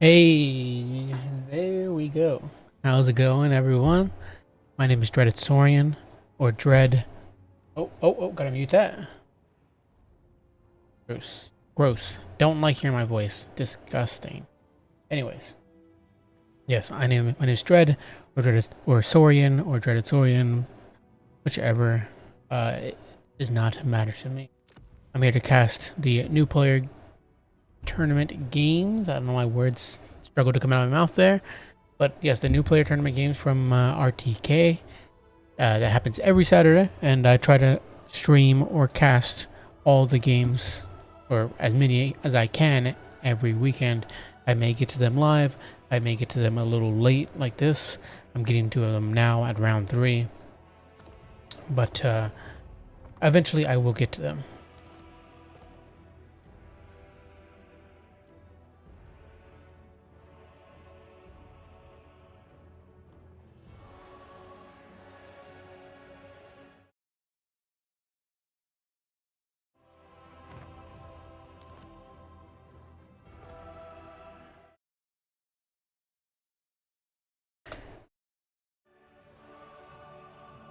Hey, there we go. How's it going, everyone? My name is Dreaded Saurian, or Dread. Oh, gotta mute that. Gross. Gross. Don't like hearing my voice. Disgusting. Anyways, yes, my name is Dread, or Dreaded, or Saurian, or Dreaded Saurian, whichever. It does not matter to me. I'm here to cast the new player tournament games. I don't know why words struggle to come out of my mouth there. But yes, the new player tournament games from RTK. That happens every Saturday, and I try to stream or cast all the games, or as many as I can, every weekend. I may get to them live. I may get to them a little late, like this. I'm getting to them now at round 3. But eventually I will get to them.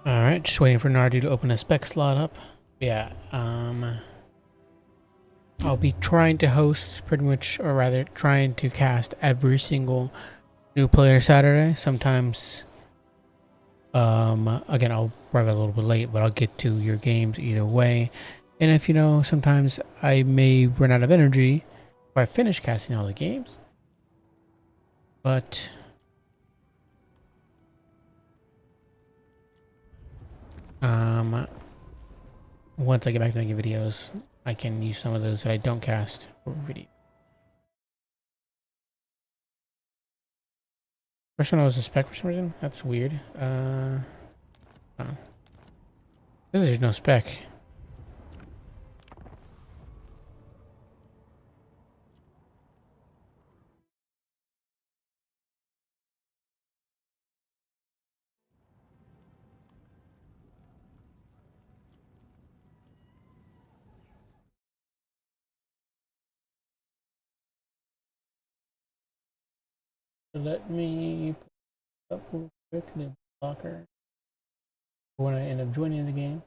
Alright, just waiting for Nardu to open a spec slot up. Yeah, I'll be trying to host pretty much, or rather trying to cast every single new player Saturday. Sometimes, again, I'll arrive a little bit late, but I'll get to your games either way. And if you know, sometimes I may run out of energy if I finish casting all the games. But once I get back to making videos, I can use some of those that I don't cast for video. First one was a spec for some reason. That's weird. Oh. This is no spec. Let me put up real quick the blocker when I end up joining the game.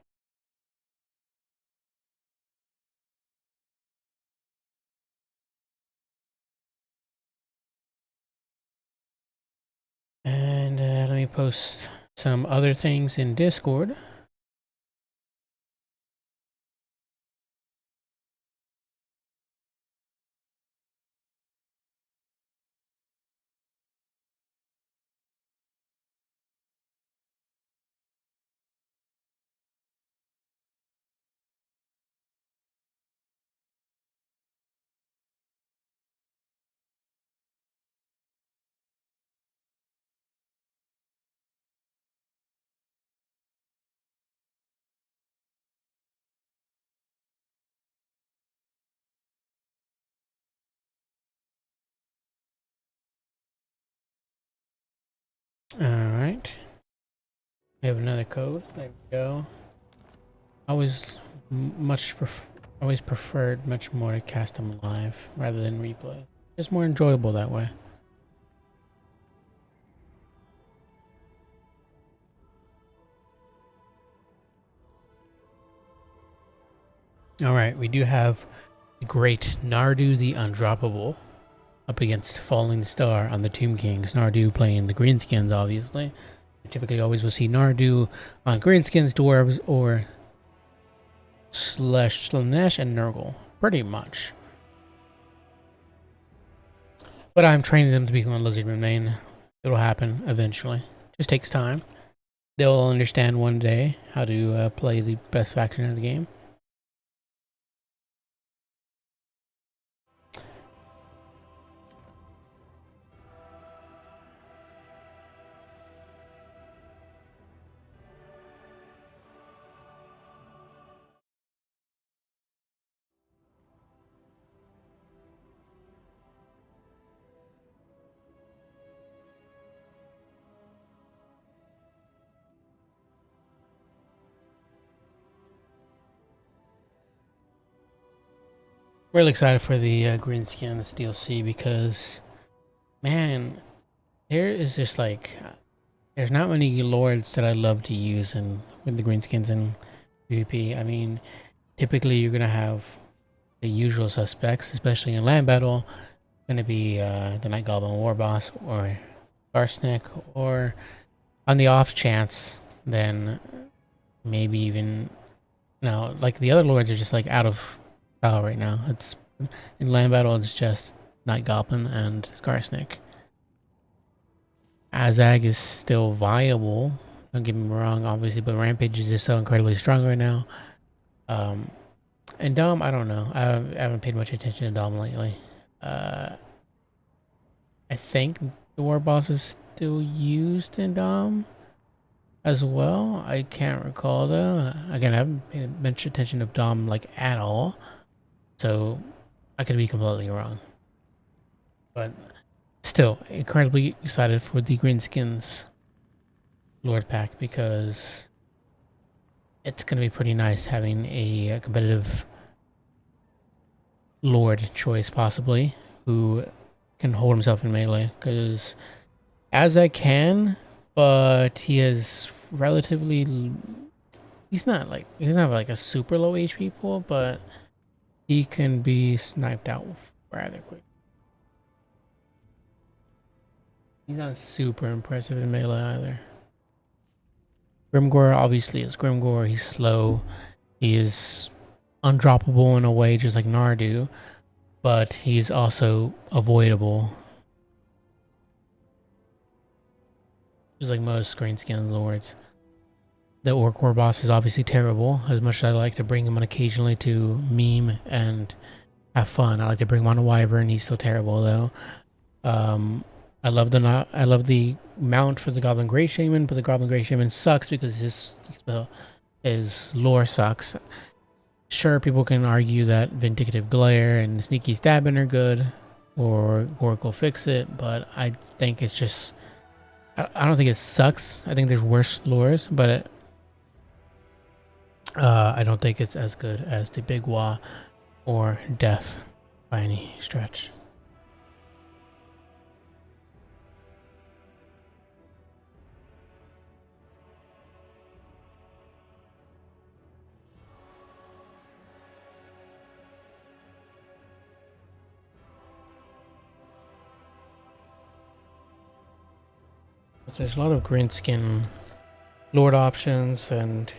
And let me post some other things in Discord. Alright. We have another code. There we go. I always always preferred much more to cast them live rather than replay. It's more enjoyable that way. Alright, we do have the great Nardu the Undroppable up against Falling Star on the Tomb Kings. Nardu playing the greenskins, obviously. You typically always will see Nardu on greenskins, dwarves, or Slanesh and Nurgle. Pretty much. But I'm training them to become a Lizardman main. It'll happen eventually. Just takes time. They'll understand one day how to play the best faction in the game. Really excited for the Greenskins DLC because man, there is just like there's not many lords that I love to use in with the greenskins in PvP. I mean, typically you're gonna have the usual suspects, especially in land battle. Gonna be the Night Goblin War Boss or Arsenic, or on the off chance, then maybe even no, like the other lords are just like out of style right now. It's in land battle, it's just Night Goblin and Skarsnik. Azag is still viable. Don't get me wrong, obviously, but Rampage is just so incredibly strong right now. Um, and Dom, I don't know. I haven't paid much attention to Dom lately. Uh, I think the War Boss is still used in Dom as well. I can't recall though. Again, I haven't paid much attention to Dom like at all, so I could be completely wrong. But still, incredibly excited for the Greenskins Lord Pack because it's going to be pretty nice having a competitive Lord choice, possibly, who can hold himself in melee. Because as I can, but he is relatively. He's not like. He doesn't have like a super low HP pool, but he can be sniped out rather quick. He's not super impressive in melee either. Grimgor obviously is Grimgor. He's slow. He is undroppable in a way, just like Nardu, but he's also avoidable, just like most Greenskin lords. The Orc War boss is obviously terrible. As much as I like to bring him on occasionally to meme and have fun, I like to bring him on a Wyvern. He's still terrible though. I love the mount for the Goblin Grey Shaman, but the Goblin Grey Shaman sucks because his lore sucks. Sure, people can argue that Vindictive Glare and Sneaky Stabbing are good, or Oracle Fix It, but I think it's just. I don't think it sucks. I think there's worse lures, but I don't think it's as good as the Big Wa or Death by any stretch. But there's a lot of greenskin lord options and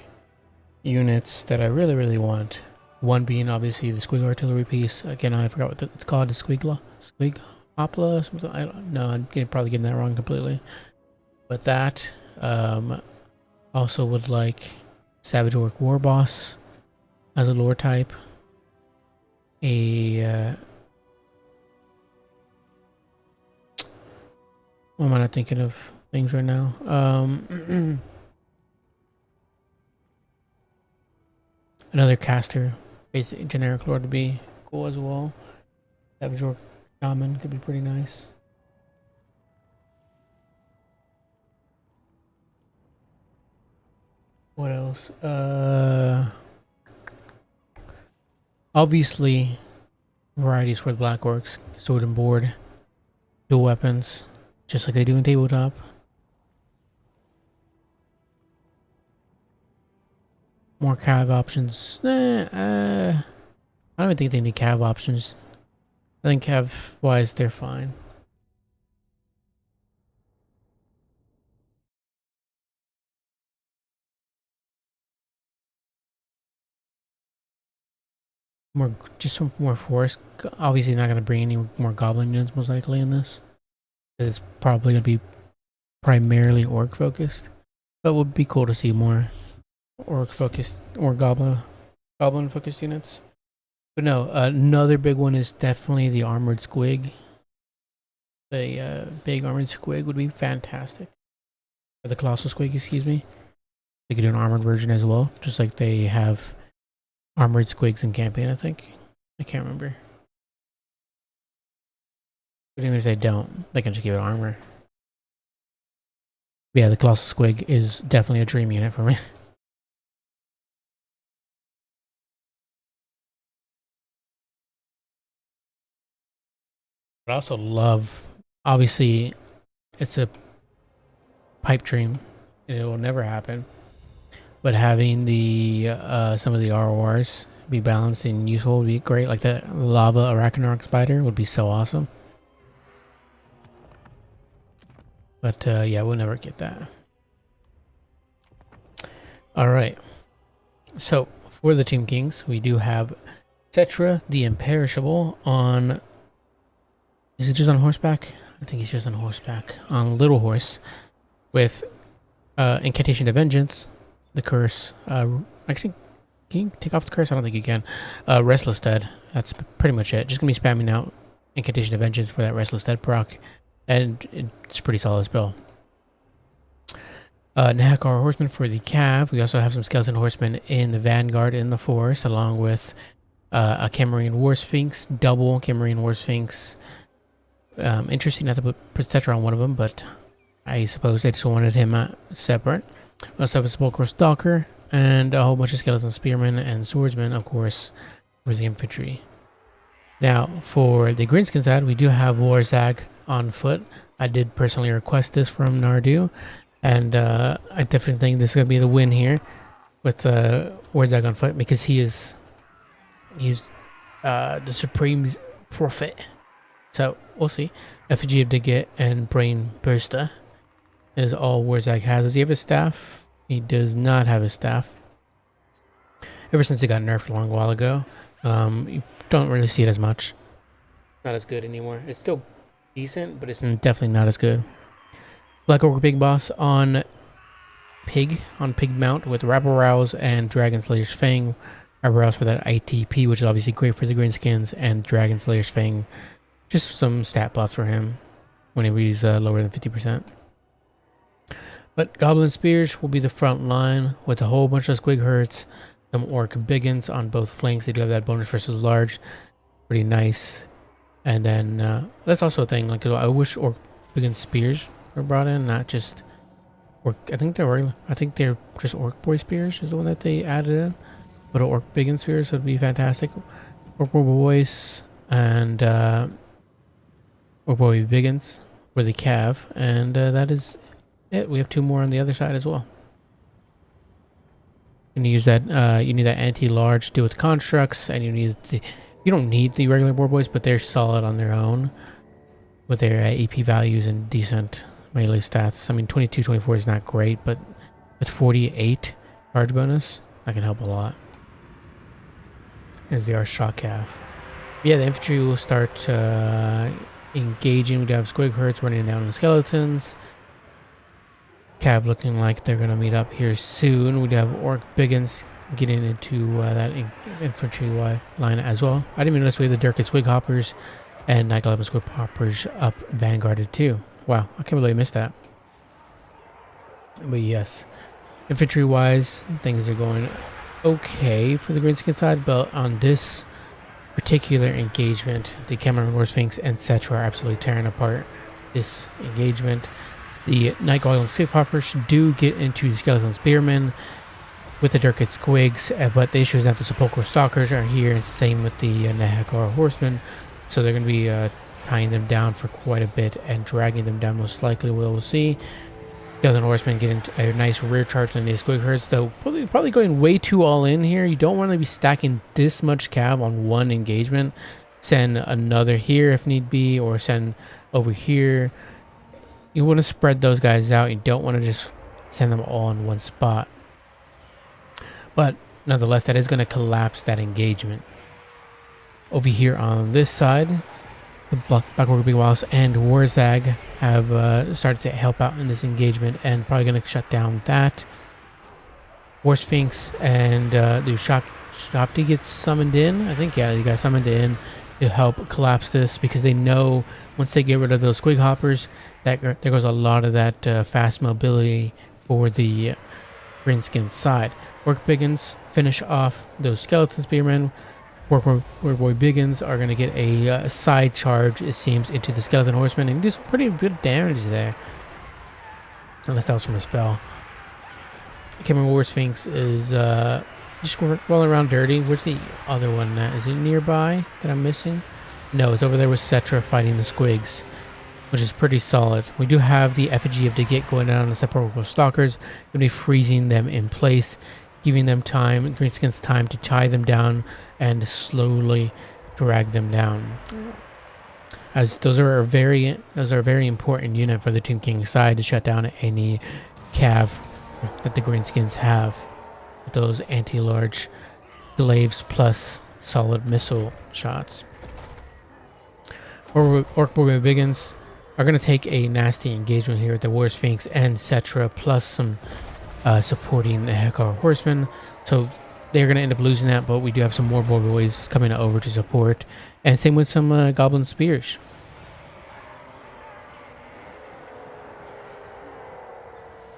units that I really want. One being obviously the Squig Artillery piece. Again, I forgot what it's called. The Squig Hopla, something. I don't know. I'm probably getting that wrong completely. But that, also would like Savage Orc War Boss as a lore type. What am I not thinking of things right now? Another caster, basic generic lore to be cool as well. Savage Orc Shaman could be pretty nice. What else? Obviously, varieties for the Black Orcs, sword and board, dual weapons, just like they do in tabletop. More cav options. I don't even think they need cav options. I think cav wise they're fine. More, just some more force. Obviously, not going to bring any more goblin units most likely in this. It's probably going to be primarily orc focused, but it would be cool to see more orc focused or goblin focused units. But no, another big one is definitely the armored squig. The big armored squig would be fantastic. Or the colossal squig, excuse me. They could do an armored version as well, just like they have armored squigs in campaign, I think. I can't remember. But even if they don't, they can just give it armor. But yeah, the colossal squig is definitely a dream unit for me. But I also love Obviously, it's a pipe dream. It will never happen. But having the some of the RORs be balanced and useful would be great. Like the lava Arachnarok spider would be so awesome. But yeah, we'll never get that. All right. So for the Team Kings, we do have Cetra the Imperishable on. Is it just on horseback? I think he's just on horseback. On Little Horse with Incantation of Vengeance, the Curse. Actually, can you take off the Curse? I don't think you can. Restless Dead. That's pretty much it. Just going to be spamming out Incantation of Vengeance for that Restless Dead proc. And it's a pretty solid spell. Nahakar Horseman for the Cav. We also have some Skeleton Horsemen in the Vanguard in the Forest, along with a Camarine War Sphinx, double Camarine War Sphinx. Interesting not to put Cetra on one of them, but I suppose they just wanted him separate. We also have a Sepulchral Stalker and a whole bunch of Skeleton Spearmen and Swordsmen, of course, for the infantry. Now, for the Greenskin side, we do have Warzag on foot. I did personally request this from Nardu, and I definitely think this is going to be the win here with Warzag on foot, because he's the Supreme Prophet. So we'll see. Effigy of Diget and Brain Burster is all Warzag has. Does he have his staff? He does not have his staff. Ever since it got nerfed a long while ago, you don't really see it as much. Not as good anymore. It's still decent, but it's definitely not as good. Black Orc Big Boss on Pig Mount with Rabble Rouse and Dragon Slayer's Fang. Rabble Rouse for that ITP, which is obviously great for the Greenskins, and Dragon Slayer's Fang, just some stat buffs for him whenever he's lower than 50%. But Goblin Spears will be the front line with a whole bunch of Squig Hurts, some Orc Biggins on both flanks. They do have that bonus versus large, pretty nice. And then that's also a thing. Like, I wish Orc Biggin Spears were brought in, not just Orc. I think they're just Orc Boy Spears is the one that they added in. But Orc Biggin Spears would be fantastic. Orc Boys and Orc Boy Biggins for the Cav, and that is it. We have two more on the other side as well. You need that. You need that anti-large to deal with constructs, and you don't need the regular Boar Boys, but they're solid on their own with their AP values and decent melee stats. I mean, 22, 24 is not great, but with 48 charge bonus, that can help a lot. As they are Shock Cav. Yeah, the infantry will start engaging. We do have Squig Hurts running down the skeletons. Cav looking like they're going to meet up here soon. We do have Orc Biggins getting into that infantry line as well. I didn't even notice we have the Dirk Squig Hoppers and Night 11 Squig Hoppers up vanguarded too. Wow, I can't believe I missed that. But yes, infantry wise, things are going okay for the Greenskin side, but on this particular engagement, the Cameron War Sphinx and Cetra are absolutely tearing apart this engagement. The Night Goblin Squig Hoppers do get into the Skeleton Spearmen with the Dirkit Squigs, but the issue is that the Sepulchral Stalkers are here, and same with the Nahakar Horsemen, so they're going to be tying them down for quite a bit and dragging them down most likely. We'll see. Skeleton Horsemen getting a nice rear charge on the Squig Herds, though probably going way too all in here. You don't want to be stacking this much cav on one engagement. Send another here if need be, or send over here. You want to spread those guys out. You don't want to just send them all in one spot. But nonetheless, that is going to collapse that engagement. Over here on this side, the Black Orc Big Boss and Warzag have started to help out in this engagement, and probably going to shut down that. War Sphinx and the Shopti gets summoned in. I think, yeah, you got summoned in to help collapse this, because they know once they get rid of those Squig Hoppers, that there goes a lot of that fast mobility for the Greenskin side. Orc Biggins finish off those Skeleton Spearmen. Orc Boy Biggins are going to get a side charge, it seems, into the Skeleton Horsemen and do some pretty good damage there. Unless that was from a spell. Cameron War Sphinx is just rolling around dirty. Where's the other one at? Is it nearby that I'm missing? No, it's over there with Cetra fighting the Squigs. which is pretty solid. We do have the effigy of the Git going down on the sepulchral stalkers, going to be freezing them in place, giving them time, Greenskins time to tie them down and slowly drag them down. As those are a very important unit for the Tomb King side to shut down any cav that the Greenskins have. Those anti-large glaives plus solid missile shots. Orc Barbarians are going to take a nasty engagement here with the War Sphinx and Cetra, plus some supporting the Hekar Horsemen. So they're going to end up losing that, but we do have some more boys coming over to support. And same with some Goblin Spears.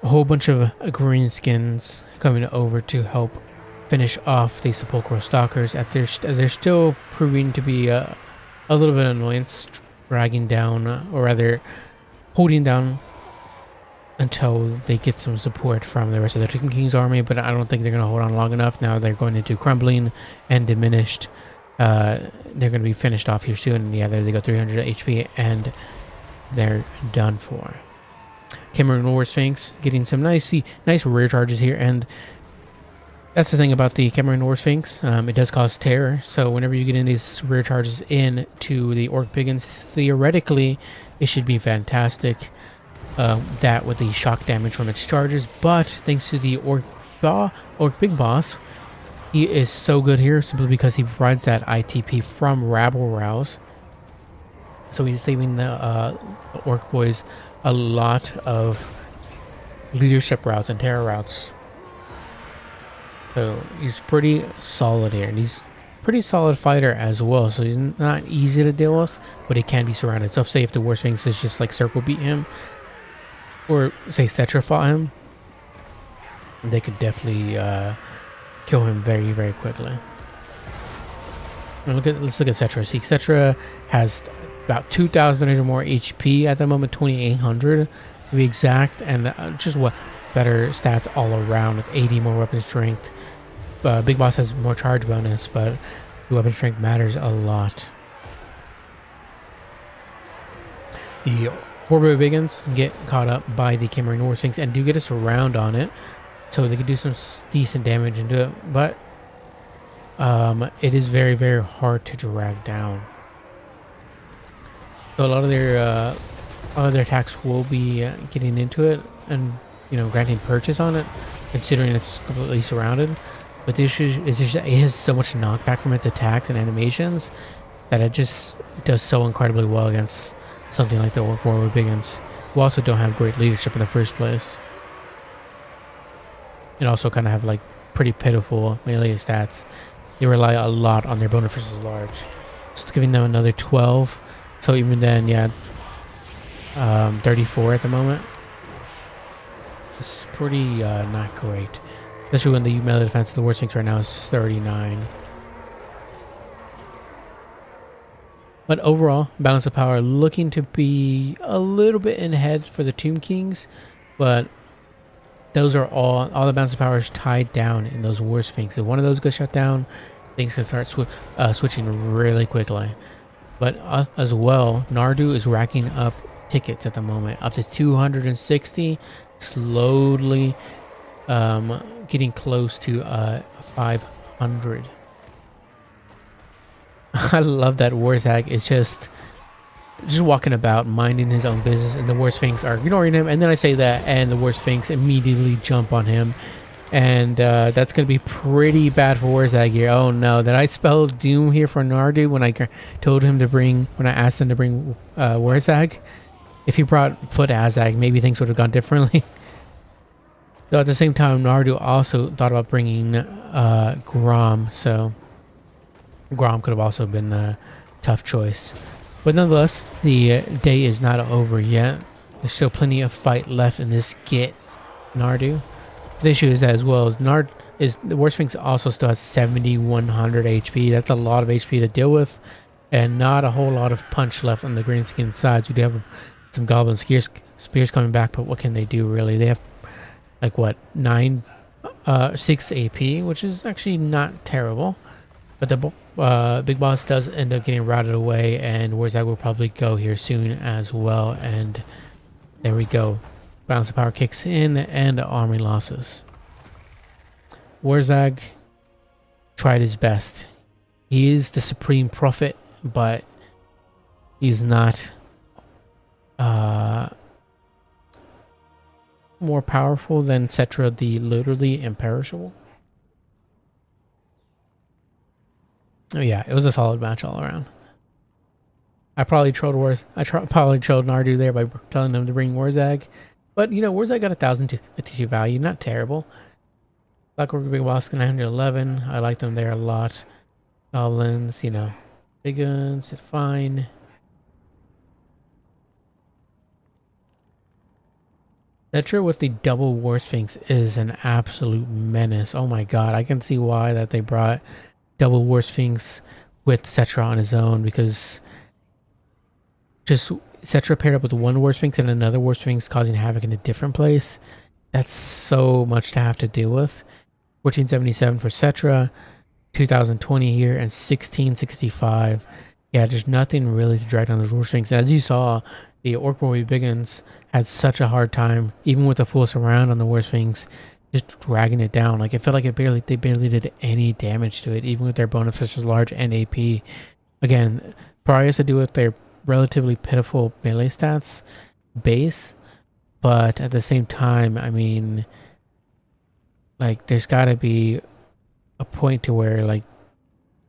A whole bunch of Greenskins coming over to help finish off the Sepulchral Stalkers as they're still proving to be a little bit of annoyance, dragging down, or rather holding down until they get some support from the rest of the Tomb King's army, but I don't think they're going to hold on long enough. Now they're going into crumbling and diminished. They're going to be finished off here soon, and yeah, there they go, 300 HP, and they're done for. Cameroon War Sphinx getting some nice rear charges here, and that's the thing about the Cameroon War Sphinx. It does cause terror, so whenever you get in these rear charges into the Orc Biggins, theoretically it should be fantastic. That with the shock damage from its charges, but thanks to the Orc Big Boss, he is so good here simply because he provides that ITP from Rabble Rouse. So he's saving the Orc boys a lot of leadership routes and terror routes. So he's pretty solid here, and he's pretty solid fighter as well. So he's not easy to deal with, but he can be surrounded. So say if the War Sphinx is just like circle beat him, or say Cetra fought him, they could definitely kill him very, very quickly. And let's look at Cetra. See, Cetra has about 2,000 or more HP at the moment, 2,800 to be exact, and just what better stats all around with 80 more weapon strength. Big Boss has more charge bonus, but the weapon strength matters a lot. The Horbo Biggins get caught up by the Cameroon War Sphinx and do get us around on it, so they could do some decent damage into it, but it is very, very hard to drag down. So a lot of their attacks will be getting into it and, you know, granting purchase on it, considering it's completely surrounded. But the issue is just, it has so much knockback from its attacks and animations that it just does so incredibly well against something like the Orc War Biggins, who also don't have great leadership in the first place, and also kind of have like pretty pitiful melee stats. They rely a lot on their bonus versus large, so it's giving them another 12. So even then, yeah, 34 at the moment. It's pretty not great, especially when the melee defense of the War Sphinx right now is 39. But overall, balance of power looking to be a little bit in ahead for the Tomb Kings, but those are all the balance of power is tied down in those War Sphinx. If one of those gets shut down, things can start switching really quickly. But as well, Nardu is racking up tickets at the moment, up to 260, slowly getting close to 500. I love that Warzag is just walking about, minding his own business, and the War Sphinx are ignoring him. And then I say that, and the War Sphinx immediately jump on him, and that's going to be pretty bad for Warzag here. Oh no, did I spell doom here for Nardu when I told him to bring, when I asked him to bring Warzag? If he brought Foot Azag, maybe things would have gone differently. Though at the same time, Nardu also thought about bringing Grom, so Grom could have also been a tough choice. But nonetheless, the day is not over yet. There's still plenty of fight left in this Git Nardu. The issue is that as well as the War Sphinx also still has 7,100 HP. That's a lot of HP to deal with, and not a whole lot of punch left on the Greenskin sides. We do have some Goblin Spears coming back, but what can they do really? They have like what, 6 AP, which is actually not terrible. But Big Boss does end up getting routed away, and Warzag will probably go here soon as well. And there we go. Balance of power kicks in, and army losses. Warzag tried his best. He is the supreme prophet, but he's not more powerful than Cetra, the literally imperishable. Oh yeah, it was a solid match all around. I probably trolled probably trolled Nardu there by telling them to bring Warzag, but you know Warzag got 1,052 value, not terrible. Black Orc Big Boss 911. I like them there a lot. Goblins, you know, big guns, did fine. Cetra with the double War Sphinx is an absolute menace. Oh my god, I can see why that they brought double War Sphinx with Cetra on his own, because just Cetra paired up with one War Sphinx and another War Sphinx causing havoc in a different place. That's so much to have to deal with. 1477 for Cetra, 2020 here, and 1665. Yeah, there's nothing really to drag down those War Sphinx. And as you saw, the Orc Boy Biggins had such a hard time, even with the full surround on the War Sphinx, just dragging it down. Like, it felt like they barely did any damage to it, even with their bonus versus large and AP. Again, probably has to do with their relatively pitiful melee stats base, but at the same time, I mean, like, there's got to be a point to where, like,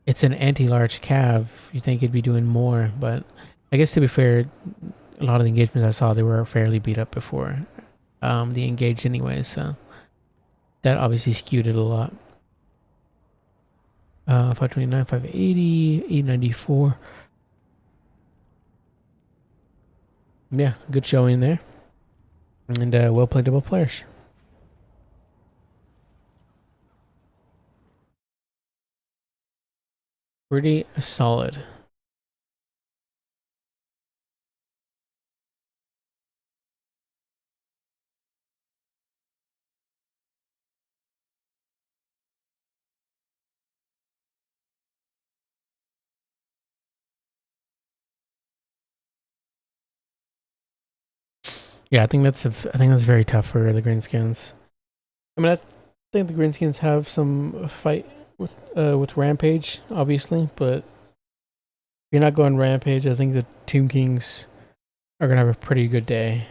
it's an anti-large cav. You think it'd be doing more, but I guess to be fair, a lot of the engagements I saw, they were fairly beat up before the engaged anyway, so that obviously skewed it a lot. 529, 580, 894. Yeah, good showing there. And well played double players. Pretty solid. Yeah, I think that's very tough for the Greenskins. I mean, I think the Greenskins have some fight with Rampage, obviously, but if you're not going Rampage, I think the Tomb Kings are gonna have a pretty good day.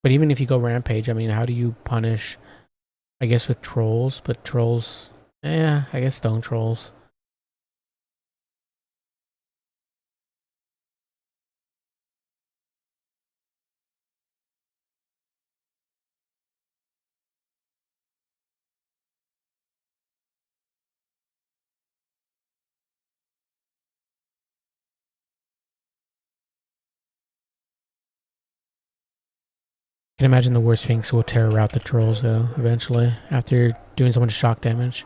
But even if you go Rampage, I mean, how do you punish? I guess with trolls, but trolls, I guess stone trolls. I can imagine the War Sphinx will tear out the trolls though, eventually, after doing so much shock damage.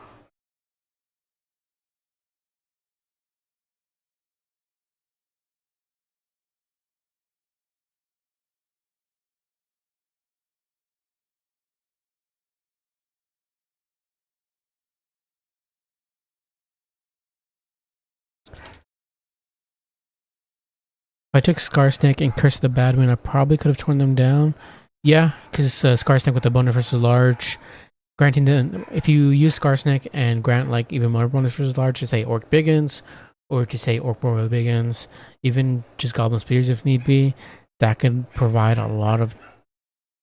If I took Scarsnake and Curse of the Badman, I probably could have torn them down. Yeah, because Scarsnake with the bonus versus large, granting the, if you use Scarsnake and grant like even more bonus versus large to say Orc Biggins, or to say Orc Boar Biggins, even just Goblin Spears if need be, that can provide a lot of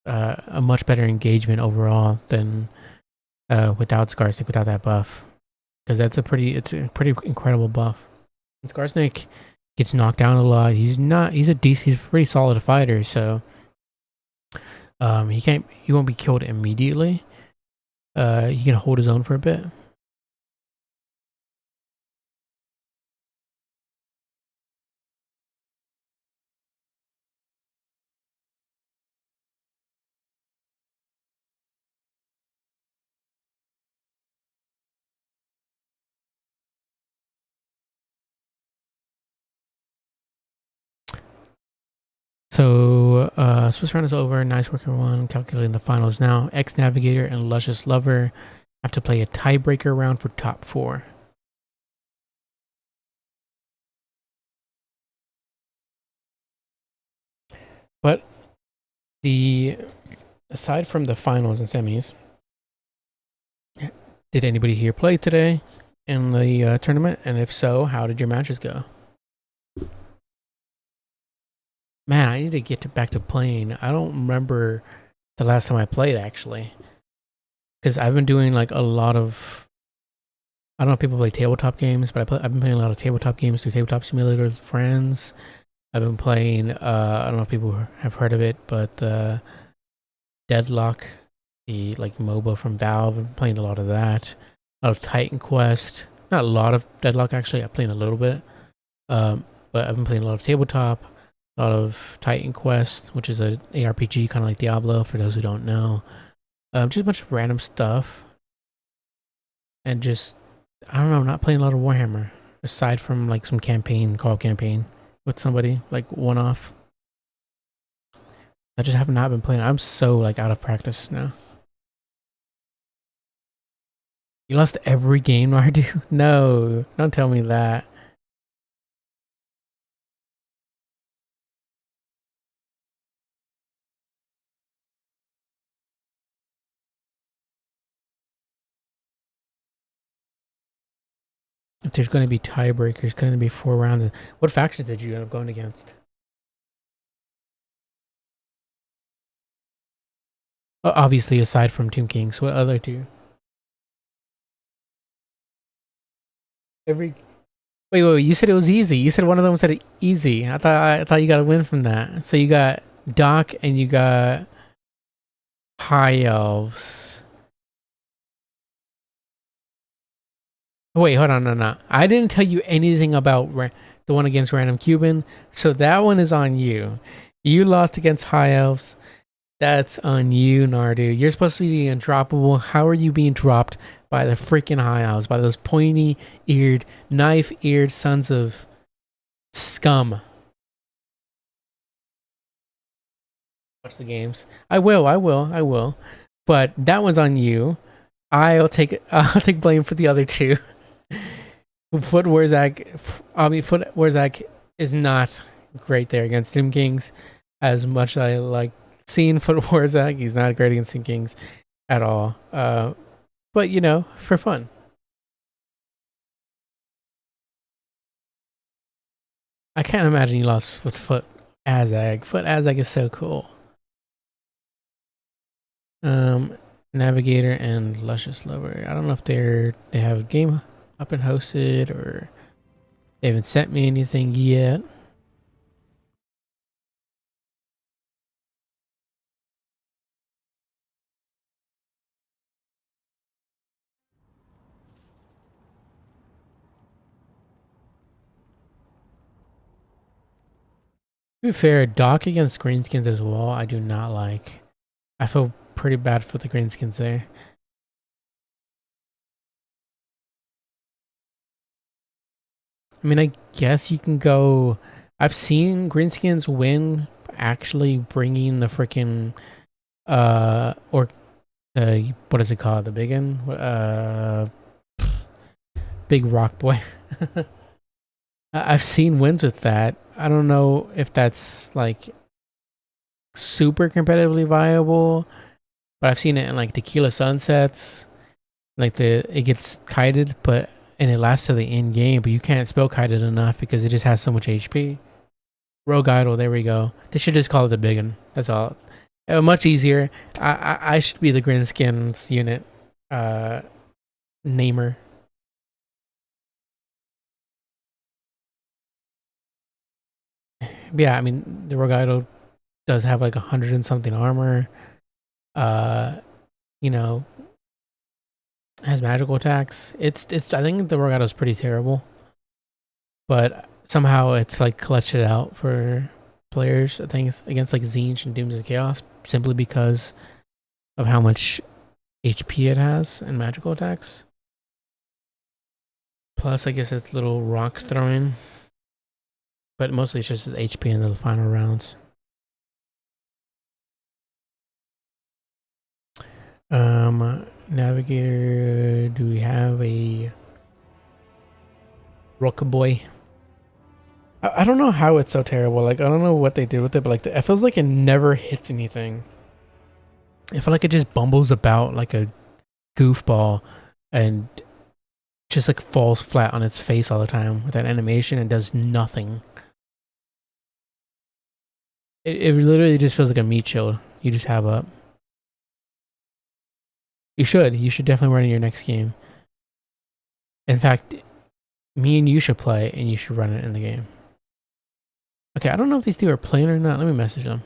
a much better engagement overall than without Scarsnake, without that buff, because it's a pretty incredible buff. And Scarsnake gets knocked down a lot. He's a pretty solid fighter, so he won't be killed immediately. He can hold his own for a bit. So, Swiss round is over. Nice work, everyone. Calculating the finals now. Ex Navigator and Luscious Lover have to play a tiebreaker round for top 4. But aside from the finals and semis, did anybody here play today in the tournament? And if so, how did your matches go? Man, I need to get back to playing. I don't remember the last time I played, actually. Because I've been doing like a lot of... I don't know if people play tabletop games, but I've been playing a lot of tabletop games through Tabletop Simulator with friends. I've been playing... I don't know if people have heard of it, but Deadlock, the like MOBA from Valve. I've been playing a lot of that. A lot of Titan Quest. Not a lot of Deadlock, actually. I'm playing a little bit. But I've been playing a lot of tabletop. A lot of Titan Quest, which is a ARPG, kind of like Diablo, for those who don't know. Just a bunch of random stuff. And just, I don't know, not playing a lot of Warhammer. Aside from like some call campaign with somebody, like one-off. I just have not been playing. I'm so like out of practice now. You lost every game, Nardu? No, don't tell me that. If there's going to be tiebreakers, going to be 4 rounds. What factions did you end up going against? Obviously, aside from Tomb Kings, what other 2? Every wait, you said it was easy. You said one of them said easy. I thought you got a win from that. So you got Doc and you got High Elves. Wait, hold on, no. I didn't tell you anything about the one against Random Cuban, so that one is on you. You lost against High Elves. That's on you, Nardu. You're supposed to be the undroppable. How are you being dropped by the freaking High Elves? By those pointy-eared, knife-eared sons of scum. Watch the games. I will. But that one's on you. I'll take blame for the other 2. Foot Warzak is not great there against Doom Kings. As much as I like seeing Foot Warzak, he's not great against Doom Kings at all. But you know, for fun. I can't imagine you lost with Foot Azag. Foot Azag is so cool. Navigator and Luscious Lover. I don't know if they have a game up and hosted, or they haven't sent me anything yet. To be fair, Doc against Greenskins as well, I do not like. I feel pretty bad for the Greenskins there. I mean, I guess you can go... I've seen Greenskins win actually bringing the freaking... or... what is it called? The big one? Big Rock Boy. I've seen wins with that. I don't know if that's like super competitively viable, but I've seen it in like Tequila Sunsets. Like it gets kited, and it lasts to the end game, but you can't spell kite it enough because it just has so much HP. Rogue Idol, there we go. They should just call it the big one. That's all. Much easier. I should be the Greenskins unit namer. But yeah, I mean the Rogue Idol does have like 100 and something armor. You know, has magical attacks. It's I think the Rogue Idol is pretty terrible, but somehow it's like clutched it out for players. I think it's against like Zinch and Dooms of Chaos simply because of how much HP it has and magical attacks. Plus, I guess it's little rock throwing, but mostly it's just HP in the final rounds. Navigator, do we have a Rook boy? I don't know how it's so terrible. Like, I don't know what they did with it, but like, it feels like it never hits anything. I feel like it just bumbles about like a goofball and just like falls flat on its face all the time with that animation and does nothing. It literally just feels like a meat shield you just have up. You should definitely run in your next game. In fact, me and you should play and you should run it in the game. Okay, I don't know if these two are playing or not. Let me message them.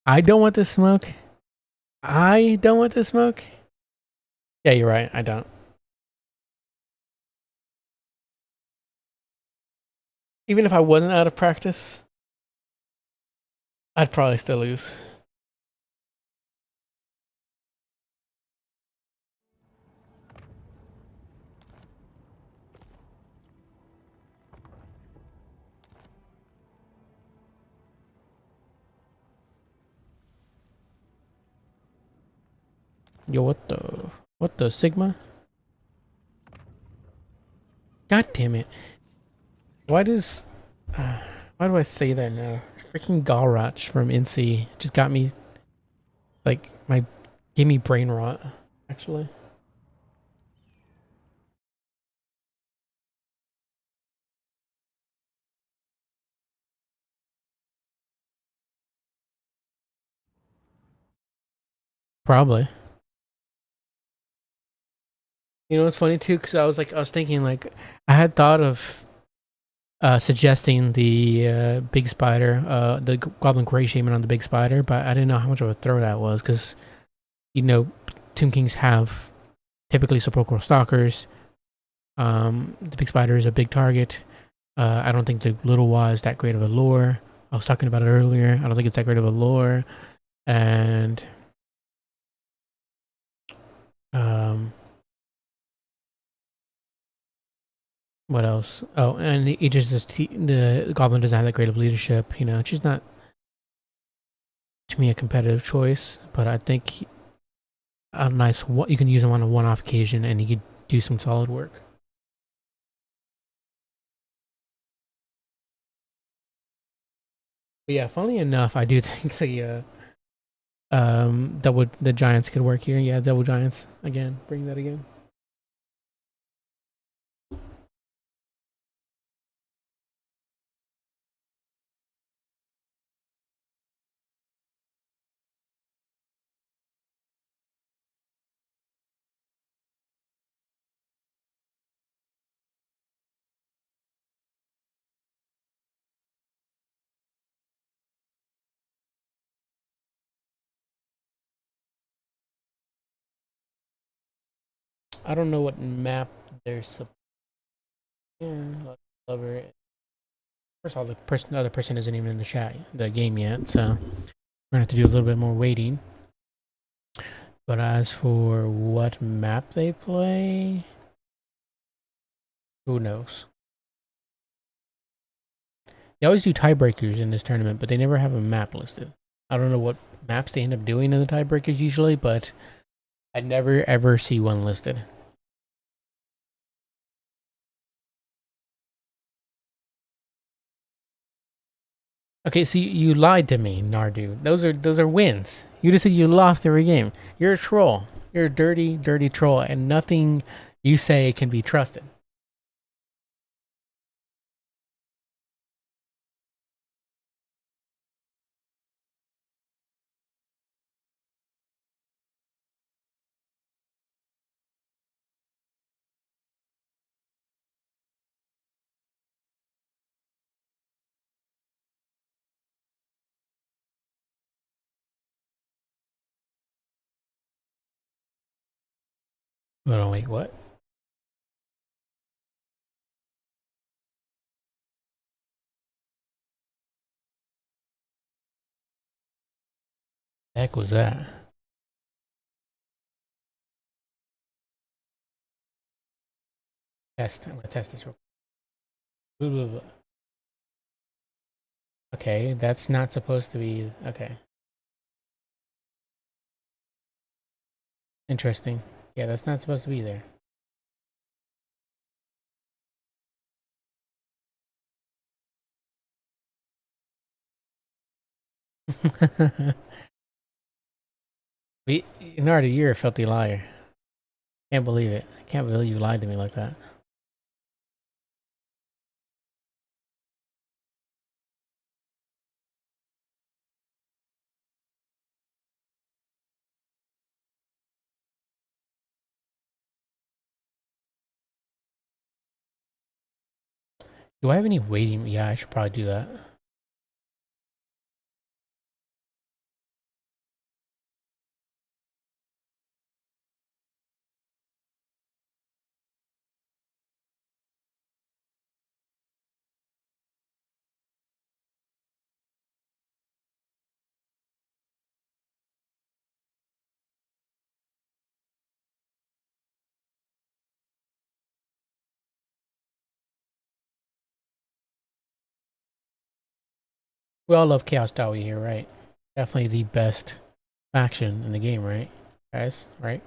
I don't want this smoke. I don't want this smoke. Yeah, you're right. I don't. Even if I wasn't out of practice, I'd probably still lose. Yo, what the Sigma? God damn it. Why does, why do I say that now? Freaking Galrach from NC just got me, like, gave me brain rot, actually. Probably. You know, it's funny too, because I was thinking, like, I had thought of suggesting the big spider, the Goblin Grey Shaman on the big spider, but I didn't know how much of a throw that was, because, you know, Tomb Kings have typically sepulchral stalkers. The big spider is a big target. I don't think the little Wa is that great of a lure. I was talking about it earlier. I don't think it's that great of a lure. And what else? Oh, and he just the goblin doesn't have that great of leadership. You know, she's not to me a competitive choice, but I think a nice you can use him on a one-off occasion, and he could do some solid work. But yeah, funnily enough, I do think the giants could work here. Yeah, double giants again. Bring that again. I don't know what map they're yeah, lover. First of all, the other person isn't even in the game yet, so we're gonna have to do a little bit more waiting. But as for what map they play, who knows? They always do tiebreakers in this tournament, but they never have a map listed. I don't know what maps they end up doing in the tiebreakers usually, but I never ever see one listed. Okay, so you lied to me, Nardu. Those are wins. You just said you lost every game. You're a troll. You're a dirty, dirty troll, and nothing you say can be trusted. Hold on, wait, what? heck was that? Test. I'm gonna test this real quick. Okay, that's not supposed to be. Okay. Interesting. Yeah, that's not supposed to be there. Narda, you're a filthy liar. Can't believe it. I can't believe you lied to me like that. Do I have any waiting? Yeah, I should probably do that. We all love Chaos Dawi here, right? Definitely the best faction in the game, right? Guys, right?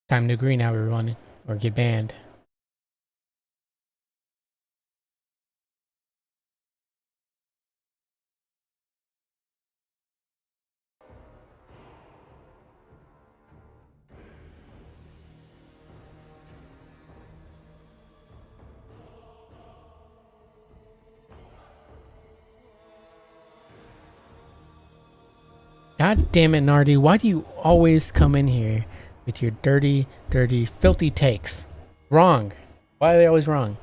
Time to agree now, everyone, or get banned. God damn it, Nardi. Why do you always come in here with your dirty, dirty, filthy takes? Wrong. Why are they always wrong?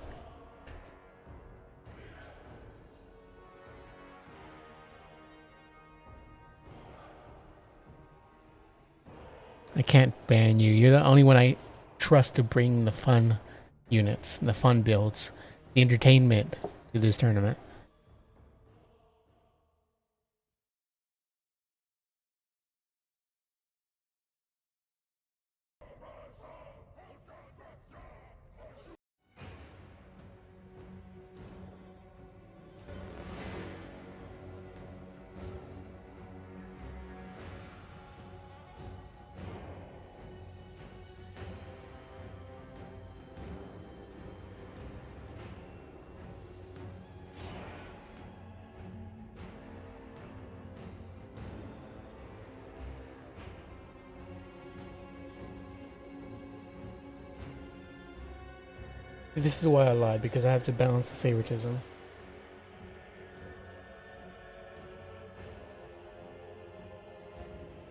I can't ban you. You're the only one I trust to bring the fun units, the fun builds, the entertainment to this tournament. This is why I lied, because I have to balance the favoritism.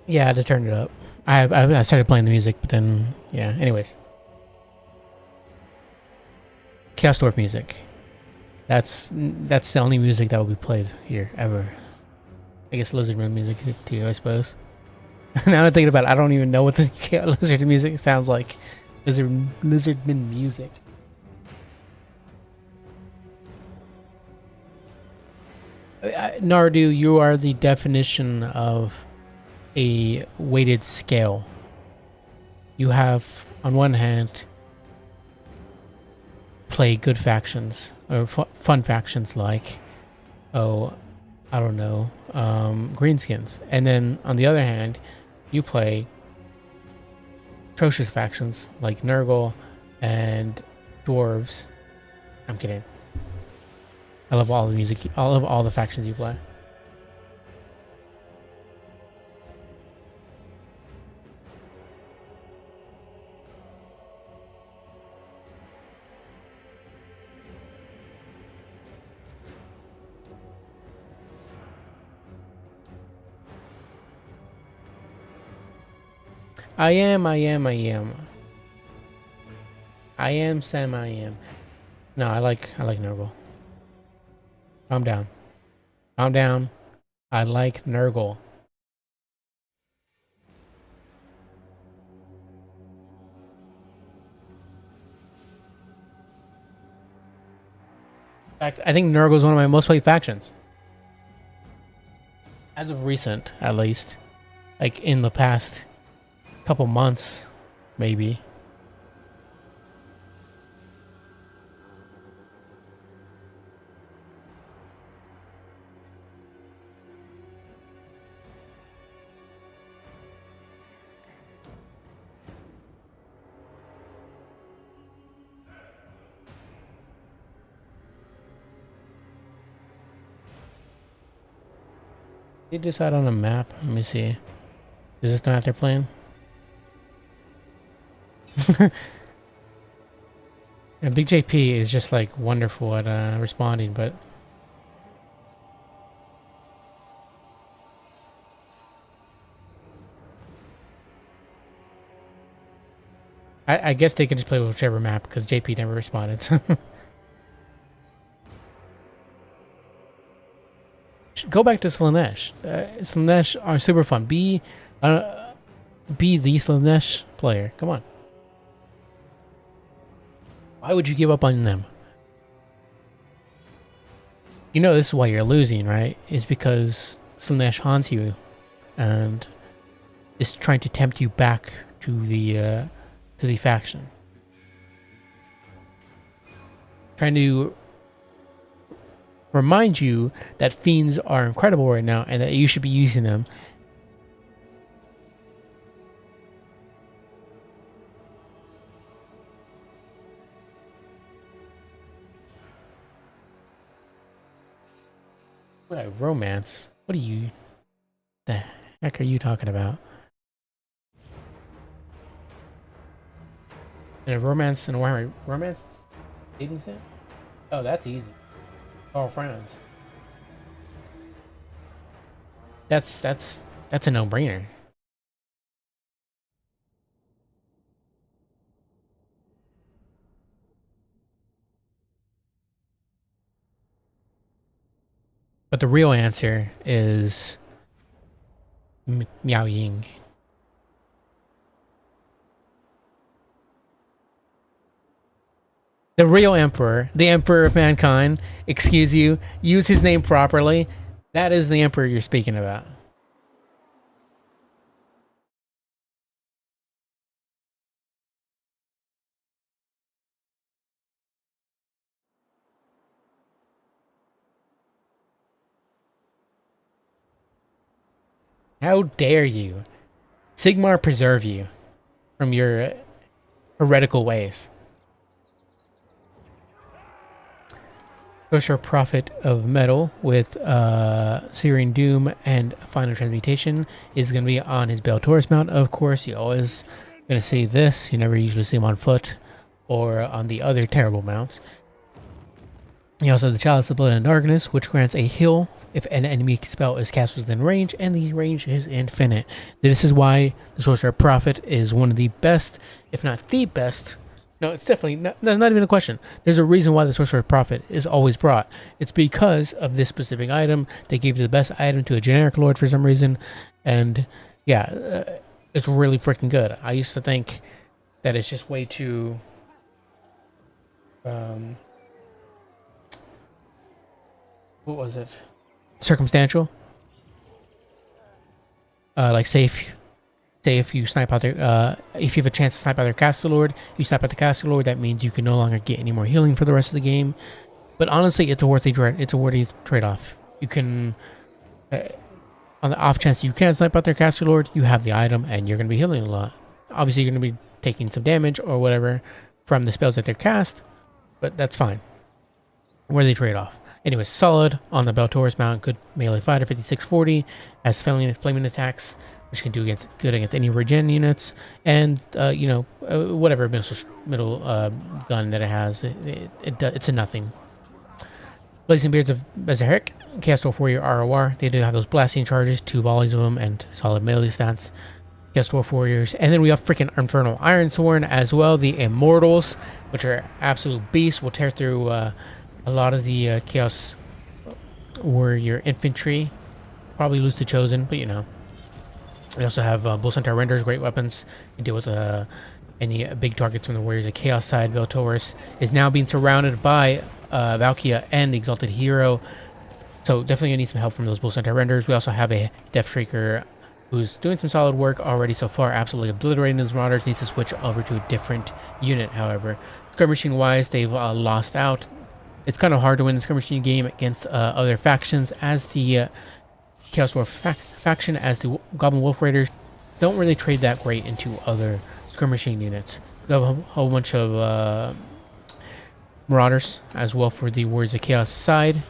Yeah, I had to turn it up. I started playing the music, but then, yeah, anyways. Chaos Dwarf music. That's the only music that will be played here, ever. I guess Lizardman music too, I suppose. Now I'm thinking about it, I don't even know what the Lizard music sounds like. Lizardman music. Nardu, you are the definition of a weighted scale. You have, on one hand, play good factions or fun factions like, oh, I don't know, greenskins, and then on the other hand, you play atrocious factions like Nurgle and dwarves. I'm kidding. I love all the music. I love all the factions you play. I am, I am, I am. I am Sam, I am. No, I like Nurgle. Calm down. Calm down. I like Nurgle. In fact, I think Nurgle is one of my most played factions. As of recent, at least. Like in the past couple months, maybe. They decide on a map. Let me see. Is this the map they're playing? And Big JP is just like wonderful at responding, but I guess they can just play with whichever map because JP never responded. So. Go back to Slanesh. Slanesh are super fun. Be the Slanesh player. Come on. Why would you give up on them? You know this is why you're losing, right? It's because Slanesh haunts you and is trying to tempt you back to the faction. Trying to remind you that fiends are incredible right now and that you should be using them. What a romance. What are you... the heck are you talking about? And a romance and a romance dating sim? Oh, that's easy. All friends. That's a no-brainer. But the real answer is Miao Ying. The real emperor, the emperor of mankind, excuse you, use his name properly. That is the emperor you're speaking about. How dare you? Sigmar preserve you from your heretical ways. Kosher Prophet of Metal with Searing Doom and Final Transmutation is going to be on his Beltaurus mount. Of course, you always going to see this. You never usually see him on foot or on the other terrible mounts. You also have the Chalice of Blood and Darkness, which grants a heal if an enemy spell is cast within range, and the range is infinite. This is why the Sorcerer Prophet is one of the best, if not the best. No, it's definitely not even a question. There's a reason why the Sorcerer Prophet is always brought. It's because of this specific item. They gave you the best item to a generic lord for some reason. And yeah, it's really freaking good. I used to think that it's just way too... what was it? Circumstantial. Like say if you snipe out their if you have a chance to snipe out their caster lord, you snipe out the caster lord, that means you can no longer get any more healing for the rest of the game. But honestly, it's a worthy trade-off. You can on the off chance you can snipe out their caster lord, you have the item and you're going to be healing a lot. Obviously you're going to be taking some damage or whatever from the spells that they're cast, but that's fine. Worthy trade-off. Anyways, solid on the Beltaurus mount, good melee fighter, 5640, has flaming attacks, which can do good against any regen units, and you know, whatever middle gun that it has, it's a nothing. Blazing Beards of Bezaharic, Chaos Dwarf Warrior ROR, they do have those blasting charges, 2 volleys of them, and solid melee stats. Chaos Dwarf Warriors, and then we have freaking Infernal Ironsworn as well, the Immortals, which are absolute beasts, will tear through a lot of the Chaos Warrior infantry. Probably lose to Chosen, but you know. We also have Bull Centaur Renders, great weapons. You deal with any big targets from the Warriors of Chaos side. Beltaurus is now being surrounded by Valkia and Exalted Hero. So definitely gonna need some help from those Bull Centaur renders. We also have a Death Shrieker who's doing some solid work already so far, absolutely obliterating those Marauders. Needs to switch over to a different unit, however. Skirmishing wise, they've lost out. It's kind of hard to win the skirmishing game against other factions, as the Chaos Dwarf faction, as the Goblin Wolf Raiders don't really trade that great into other skirmishing units. We have a whole bunch of Marauders as well for the Warriors of Chaos side,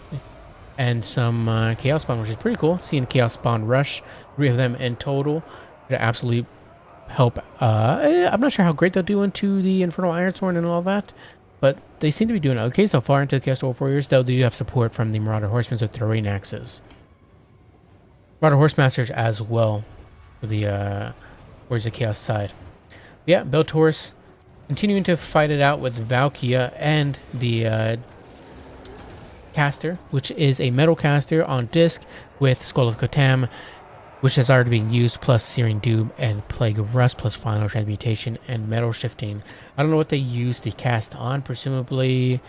and some Chaos Spawn, which is pretty cool. Seeing Chaos Spawn rush, 3 of them in total, to absolutely help. I'm not sure how great they'll do into the Infernal Ironsworn and all that, but they seem to be doing okay so far into the Chaos Dwarf Warriors, though they do have support from the Marauder Horsemen with throwing axes. Marauder Horsemasters as well for the Warriors of Chaos side. Yeah, Beltaurus continuing to fight it out with Valkia and the caster, which is a metal caster on disc with Skull of Kotam, which has already been used, plus Searing Doom and Plague of Rust, plus Final Transmutation and Metal Shifting. I don't know what they used the cast on, presumably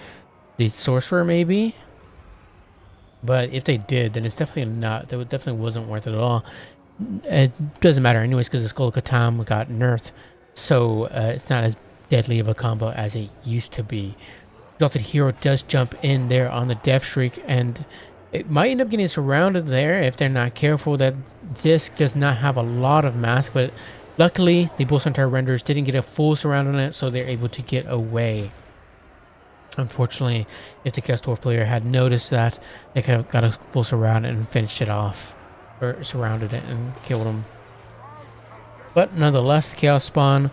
the Sorcerer maybe, but if they did, then it's definitely not, that definitely wasn't worth it at all. It doesn't matter anyways, because the Skull of Kotam got nerfed, so it's not as deadly of a combo as it used to be. Exalted Hero does jump in there on the Death Shriek, and it might end up getting surrounded there if they're not careful. That disc does not have a lot of mask, but luckily the Bull Centaur renders didn't get a full surround on it, so they're able to get away. Unfortunately, if the Chaos Dwarf player had noticed that, they could have got a full surround and finished it off, or surrounded it and killed him. But nonetheless, Chaos Spawn,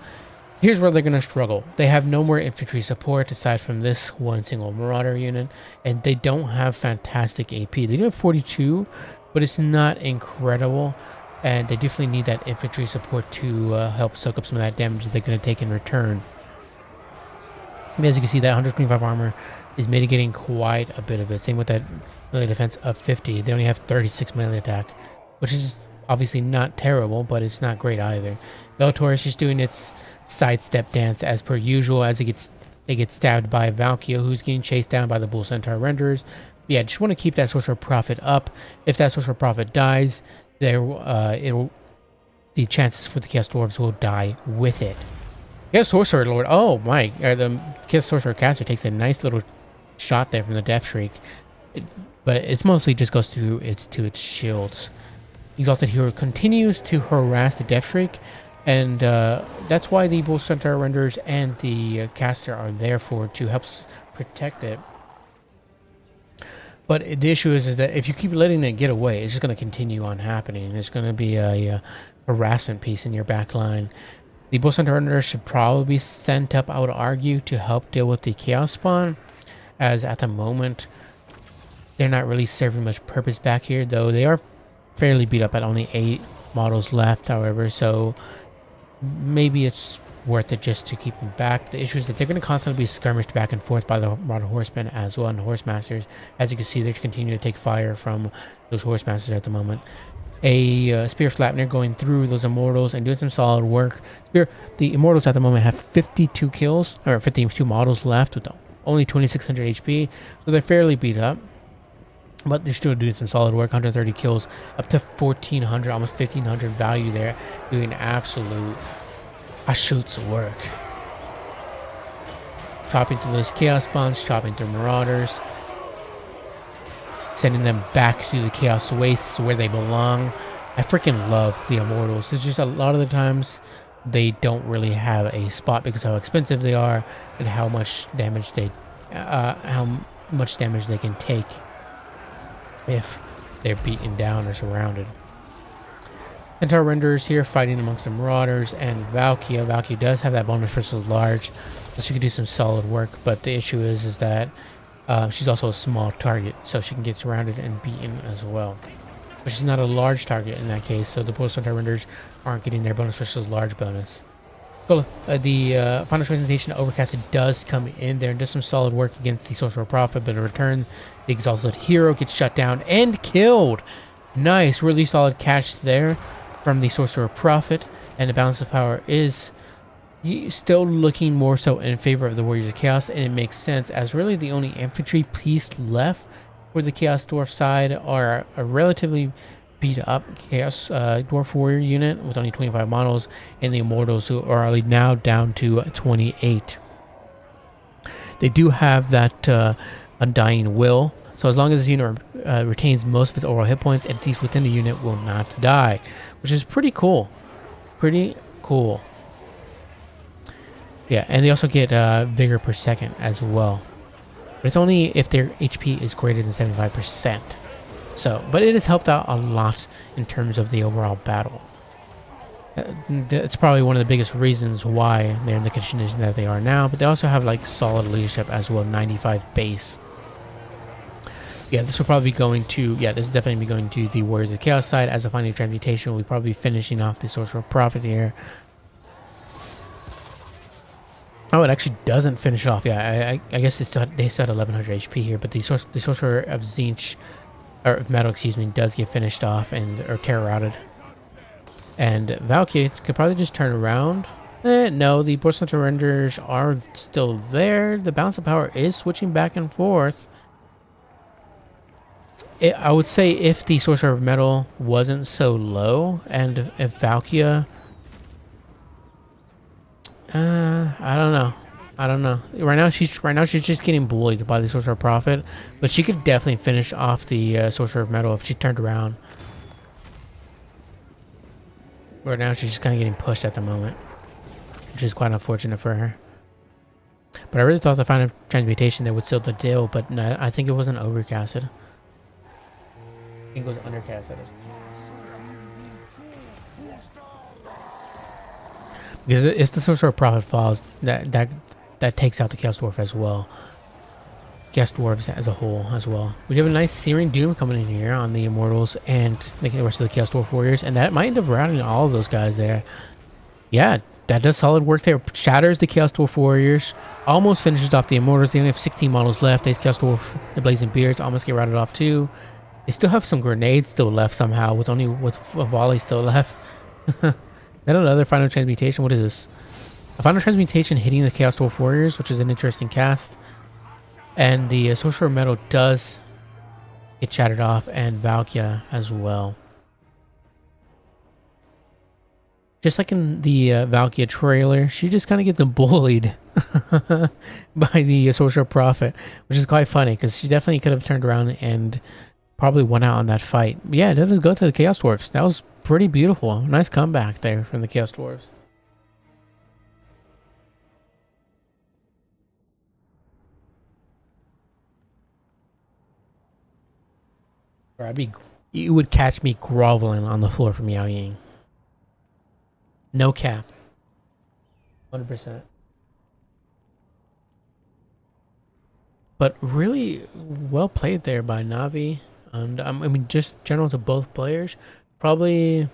here's where they're going to struggle. They have no more infantry support aside from this one single Marauder unit, and they don't have fantastic AP. They do have 42, but it's not incredible, and they definitely need that infantry support to help soak up some of that damage they're going to take in return. As you can see, that 125 armor is mitigating quite a bit of it. Same with that melee defense of 50. They only have 36 melee attack, which is obviously not terrible, but it's not great either. Beltaurus is just doing its sidestep dance as per usual as they get stabbed by Valkia, who's getting chased down by the Bull Centaur Renderers. Yeah, just want to keep that Sorcerer Prophet up. If that Sorcerer Prophet dies, the chances for the Chaos Dwarves will die with it. Chaos Sorcerer Lord, oh my, the Chaos Sorcerer Caster takes a nice little shot there from the Death Shriek, but it mostly just goes through its shields. Exalted Hero continues to harass the Death Shriek, and that's why the Bull Centaur Renderers and the caster are there to help protect it. But the issue is that if you keep letting it get away, it's just going to continue on happening. It's going to be a harassment piece in your back line. The Bull Centaur Renderers should probably be sent up, I would argue, to help deal with the Chaos Spawn, as at the moment they're not really serving much purpose back here, though they are fairly beat up at only 8 models left, however, so maybe it's worth it just to keep them back. The issue is that they're going to constantly be skirmished back and forth by the Marauder Horsemen as well, and the Horsemasters. As you can see, they're continuing to take fire from those Horsemasters at the moment. A Spear Flattener going through those Immortals and doing some solid work. The Immortals at the moment have 52 kills, or 52 models left with only 2600 HP, so they're fairly beat up. But they're still doing some solid work. 130 kills, up to 1400, almost 1500 value there, doing absolute shoot's work. Chopping through those Chaos Spawns, chopping through Marauders, sending them back to the Chaos Wastes where they belong. I freaking love the Immortals. It's just a lot of the times they don't really have a spot because of how expensive they are and how much damage they can take if they're beaten down or surrounded. Centaur Renderers here fighting amongst the Marauders and Valkia. Valkia does have that bonus versus large, so she can do some solid work, but the issue is that she's also a small target, so she can get surrounded and beaten as well. But she's not a large target in that case, so the Bull Centaur Renderers aren't getting their bonus versus large bonus. Well, the Final Transmutation Overcast does come in there and does some solid work against the Sorcerer Prophet, but in return, the Exalted Hero gets shut down and killed. Nice, really solid catch there from the Sorcerer Prophet, and the balance of power is still looking more so in favor of the Warriors of Chaos, and it makes sense as really the only infantry piece left for the Chaos Dwarf side are a relatively beat up Chaos Dwarf Warrior unit with only 25 models, and the Immortals who are now down to 28. They do have that Undying Will, so as long as this unit retains most of its overall hit points, entities within the unit will not die, which is pretty cool. Pretty cool. Yeah, and they also get vigor per second as well. But it's only if their HP is greater than 75%. So, but it has helped out a lot in terms of the overall battle. It's probably one of the biggest reasons why they're in the condition that they are now, but they also have like solid leadership as well, 95 base. Yeah, this will probably be going to, this is definitely be going to the Warriors of Chaos side. As a final transmutation, we'll probably be finishing off the Sorcerer of Prophet here. Oh, it actually doesn't finish it off. Yeah, I guess they still had 1100 HP here, but the Sorcerer of Zinch, or of Metal, excuse me, does get finished off or terror routed. And Valkyrie could probably just turn around. No, the Porcelain Surrenders are still there. The balance of power is switching back and forth. I would say if the Sorcerer of Metal wasn't so low, and if Valkyrie... I don't know. Right now she's just getting bullied by the Sorcerer of Prophet, but she could definitely finish off the Sorcerer of Metal if she turned around. Right now she's just kind of getting pushed at the moment, which is quite unfortunate for her. But I really thought the final transmutation that would seal the deal, but no, I think it wasn't overcasted. I think it was undercasted. Because it's the Sorcerer of Prophet falls that takes out the Chaos Dwarf as well. Chaos Dwarves as a whole as well. We have a nice Searing Doom coming in here on the Immortals and making the rest of the Chaos Dwarf Warriors, and that might end up routing all of those guys there. Yeah, that does solid work there. Shatters the Chaos Dwarf Warriors. Almost finishes off the Immortals. They only have 16 models left. These Chaos Dwarf, the Blazing Beards, almost get routed off too. They still have some grenades still left somehow, with a volley still left. Then another final transmutation. What is this? A final transmutation hitting the Chaos Dwarf Warriors, which is an interesting cast. And the Sorcerer of Metal does get shattered off, and Valkyrie as well. Just like in the Valkyrie trailer, she just kind of gets bullied by the Sorcerer Prophet, which is quite funny because she definitely could have turned around and probably won out on that fight. But yeah, let us go to the Chaos Dwarfs. That was pretty beautiful. Nice comeback there from the Chaos Dwarfs. Or you would catch me groveling on the floor for Miao Ying. No cap. 100%. But really well played there by Navi. And I mean, just general to both players. Probably...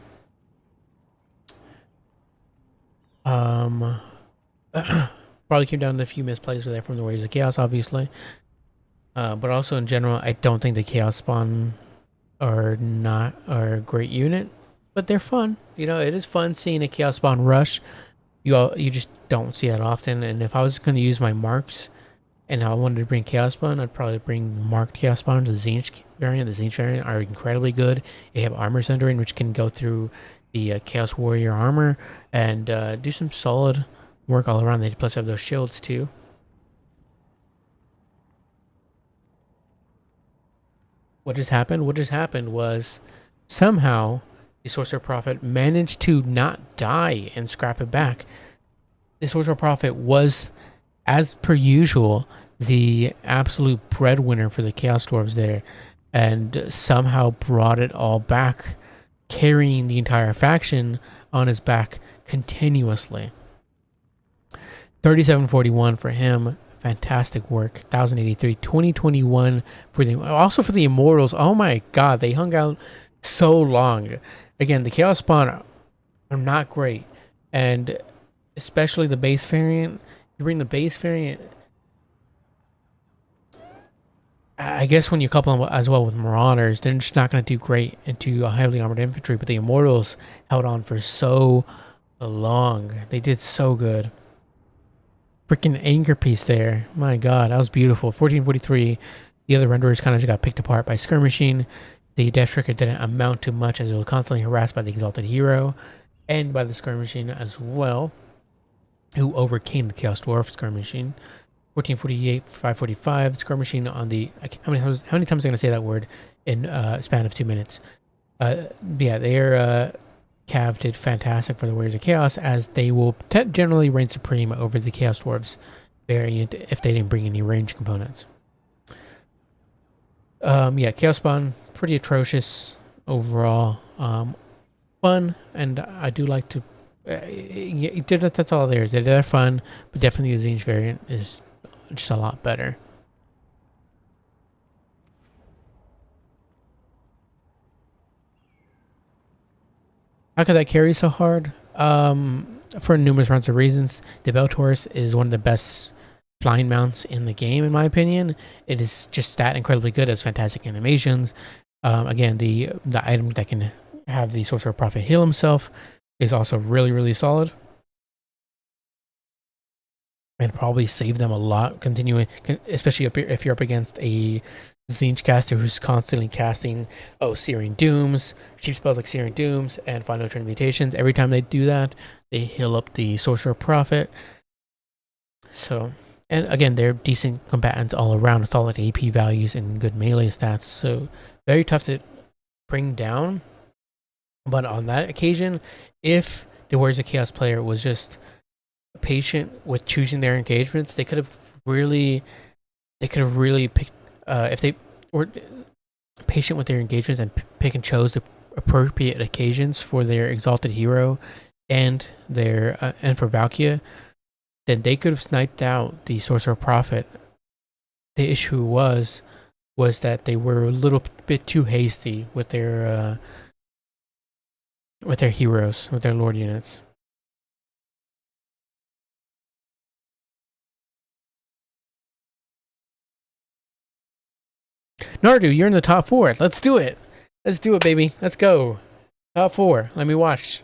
probably came down to a few misplays there from the Warriors of Chaos, obviously. But also in general, I don't think the Chaos Spawn are a great unit, but they're fun. You know, it is fun seeing a Chaos Spawn rush. You just don't see that often. And if I was going to use my marks and I wanted to bring Chaos Spawn, I'd probably bring marked Chaos Spawn. The Zinch variant, are incredibly good. They have armor sundering, which can go through the Chaos Warrior armor and do some solid work all around. They plus have those shields too. What just happened? What just happened was somehow the Sorcerer Prophet managed to not die and scrap it back. The Sorcerer Prophet was, as per usual, the absolute breadwinner for the Chaos Dwarves there, and somehow brought it all back, carrying the entire faction on his back continuously. 3741 for him. Fantastic work. 1083, 2021 for the Immortals. Oh my god, they hung out so long. Again, the Chaos Spawn are not great, and especially the base variant. You bring the base variant, I guess when you couple them as well with Marauders, they're just not going to do great into a heavily armored infantry. But the Immortals held on for so long. They did so good. Freaking anchor piece there. My god, that was beautiful. 1443. The other renderers kind of just got picked apart by Skirmishing. The Death Striker didn't amount to much as it was constantly harassed by the Exalted Hero and by the Skirmishing as well, who overcame the Chaos Dwarf Skirmishing. 1448, 545, Skirmishing on the... How many times am I going to say that word in a span of 2 minutes? Yeah, their Cav did fantastic for the Warriors of Chaos, as they will generally reign supreme over the Chaos Dwarves variant if they didn't bring any range components. Yeah, Chaos Spawn, pretty atrocious overall. Fun, and I do like to... that's all there is. They're fun, but definitely the Zinj variant is just a lot better. How could that carry so hard? For numerous rounds of reasons. The Beltaurus is one of the best flying mounts in the game, in my opinion. It is just that incredibly good. It has fantastic animations. Again, the item that can have the Sorcerer Prophet heal himself is also really, really solid. And probably save them a lot, continuing, especially if you're up against a Zinj caster who's constantly casting, Searing Dooms, cheap spells like Searing Dooms, and Final Transmutations. Every time they do that, they heal up the Sorcerer Prophet. So, and again, they're decent combatants all around, solid AP values and good melee stats. So, very tough to bring down. But on that occasion, if the Warriors of Chaos player was just patient with choosing their engagements, they could have really picked, if they were patient with their engagements and pick and chose the appropriate occasions for their Exalted Hero and their and for Valkia, then they could have sniped out the Sorcerer Prophet. The issue was that they were a little bit too hasty with their heroes, with their Lord units. Nardu, you're in the top 4. Let's do it. Let's do it, baby. Let's go. Top 4. Let me watch.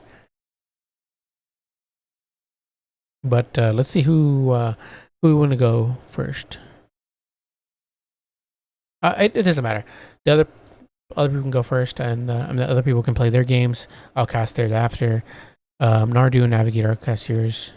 But let's see who we want to go first. It doesn't matter. The other people can go first, and the other people can play their games. I'll cast theirs after. Nardu and Navigator, I'll cast yours.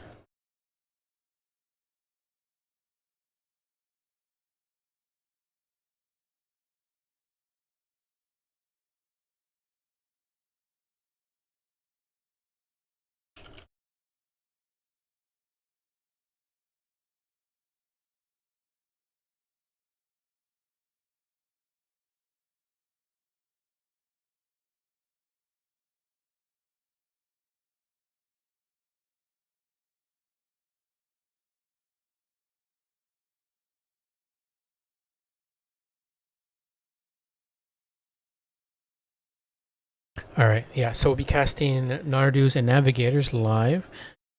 All right, yeah. So we'll be casting Nardus and Navigators live,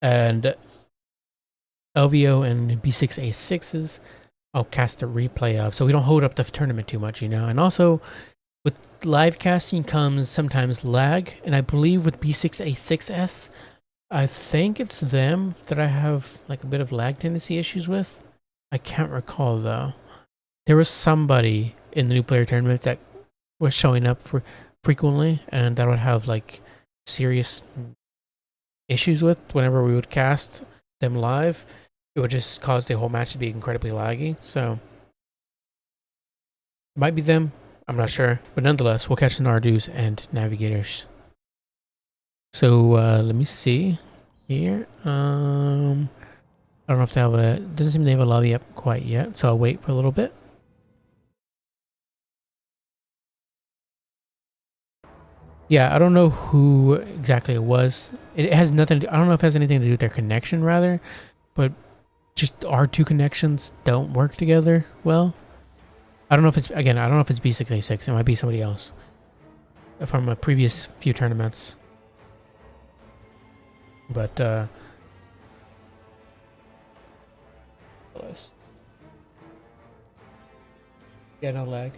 and LVO and B6A6s. I'll cast a replay of, so we don't hold up the tournament too much, you know. And also, with live casting comes sometimes lag, and I believe with B6A6S, I think it's them that I have like a bit of lag tendency issues with. I can't recall though. There was somebody in the new player tournament that was showing up for frequently, and that would have like serious issues with whenever we would cast them live. It would just cause the whole match to be incredibly laggy. So it might be them, I'm not sure, but nonetheless, we'll catch the Nardus and Navigators. So let me see here. I don't know if they have a... doesn't seem they have a lobby up quite yet, so I'll wait for a little bit. Yeah, I don't know who exactly it was. It has nothing to, I don't know if it has anything to do with their connection, rather, but just our two connections don't work together well. I don't know if it's, again, I don't know if it's B6A6. It might be somebody else from a previous few tournaments. But, yeah, no lag.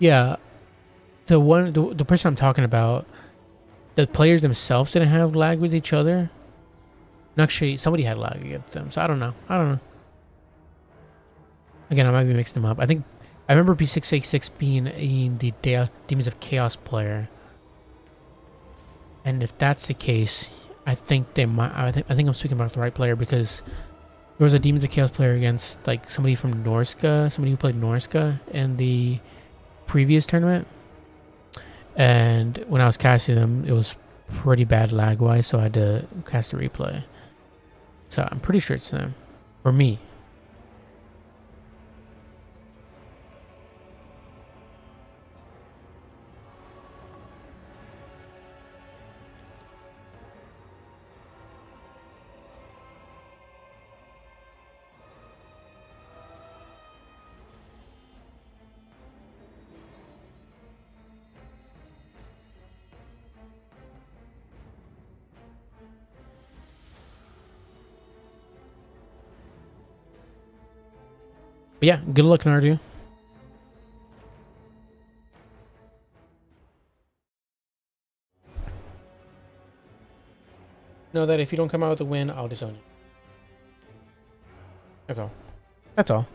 Yeah, the person I'm talking about, the players themselves didn't have lag with each other. And actually, somebody had lag against them, so I don't know. Again, I might be mixing them up. I remember P666 being the Demons of Chaos player, and if that's the case, I think they might. I think I'm speaking about the right player because there was a Demons of Chaos player against like somebody from Norska, somebody who played Norska in the previous tournament. And when I was casting them, it was pretty bad lag wise, so I had to cast a replay. So I'm pretty sure it's them. Or me. But yeah, good luck, Nardu. Know that if you don't come out with a win, I'll disown you. That's all. That's all.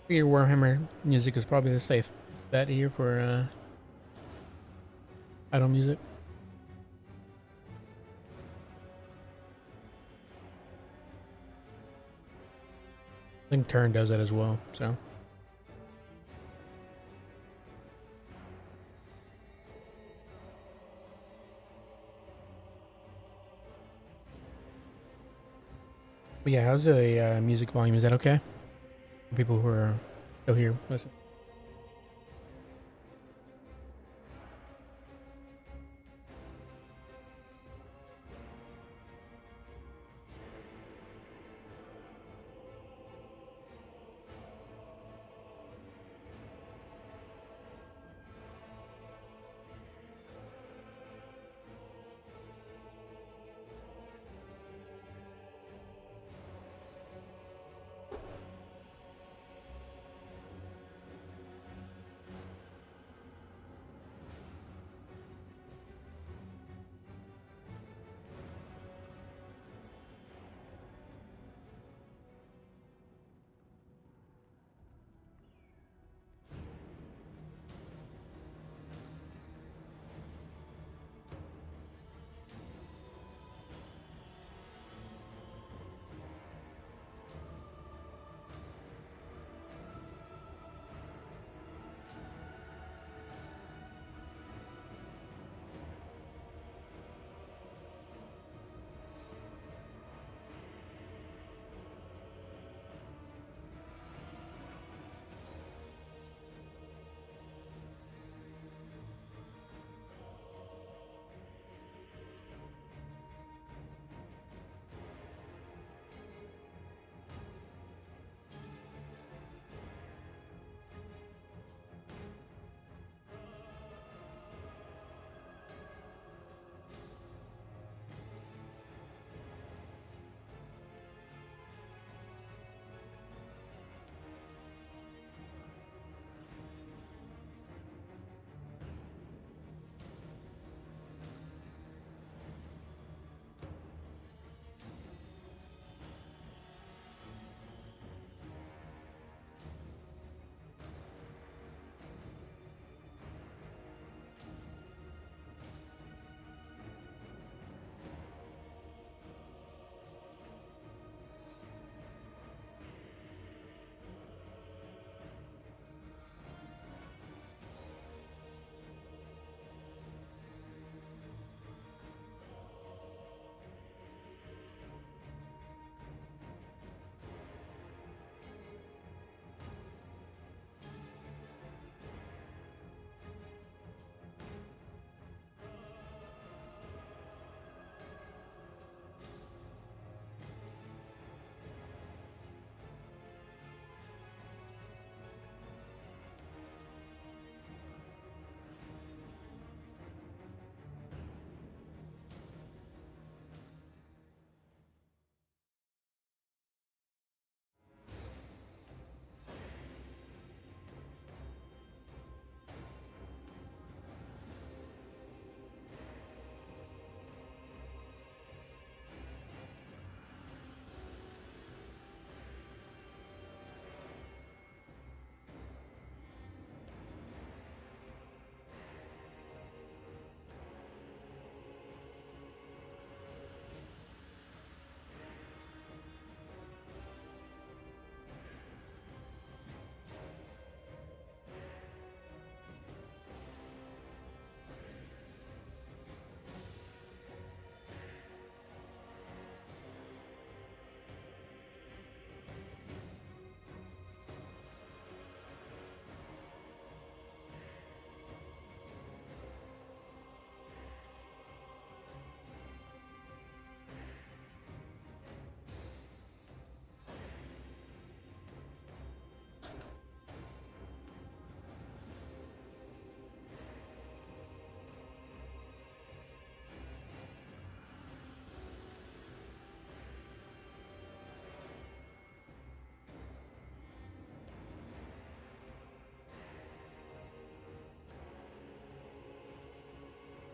Your Warhammer music is probably the safe bet here for idle music. I think Turn does that as well, so. But yeah, how's the music volume? Is that okay? For people who are still here, listen.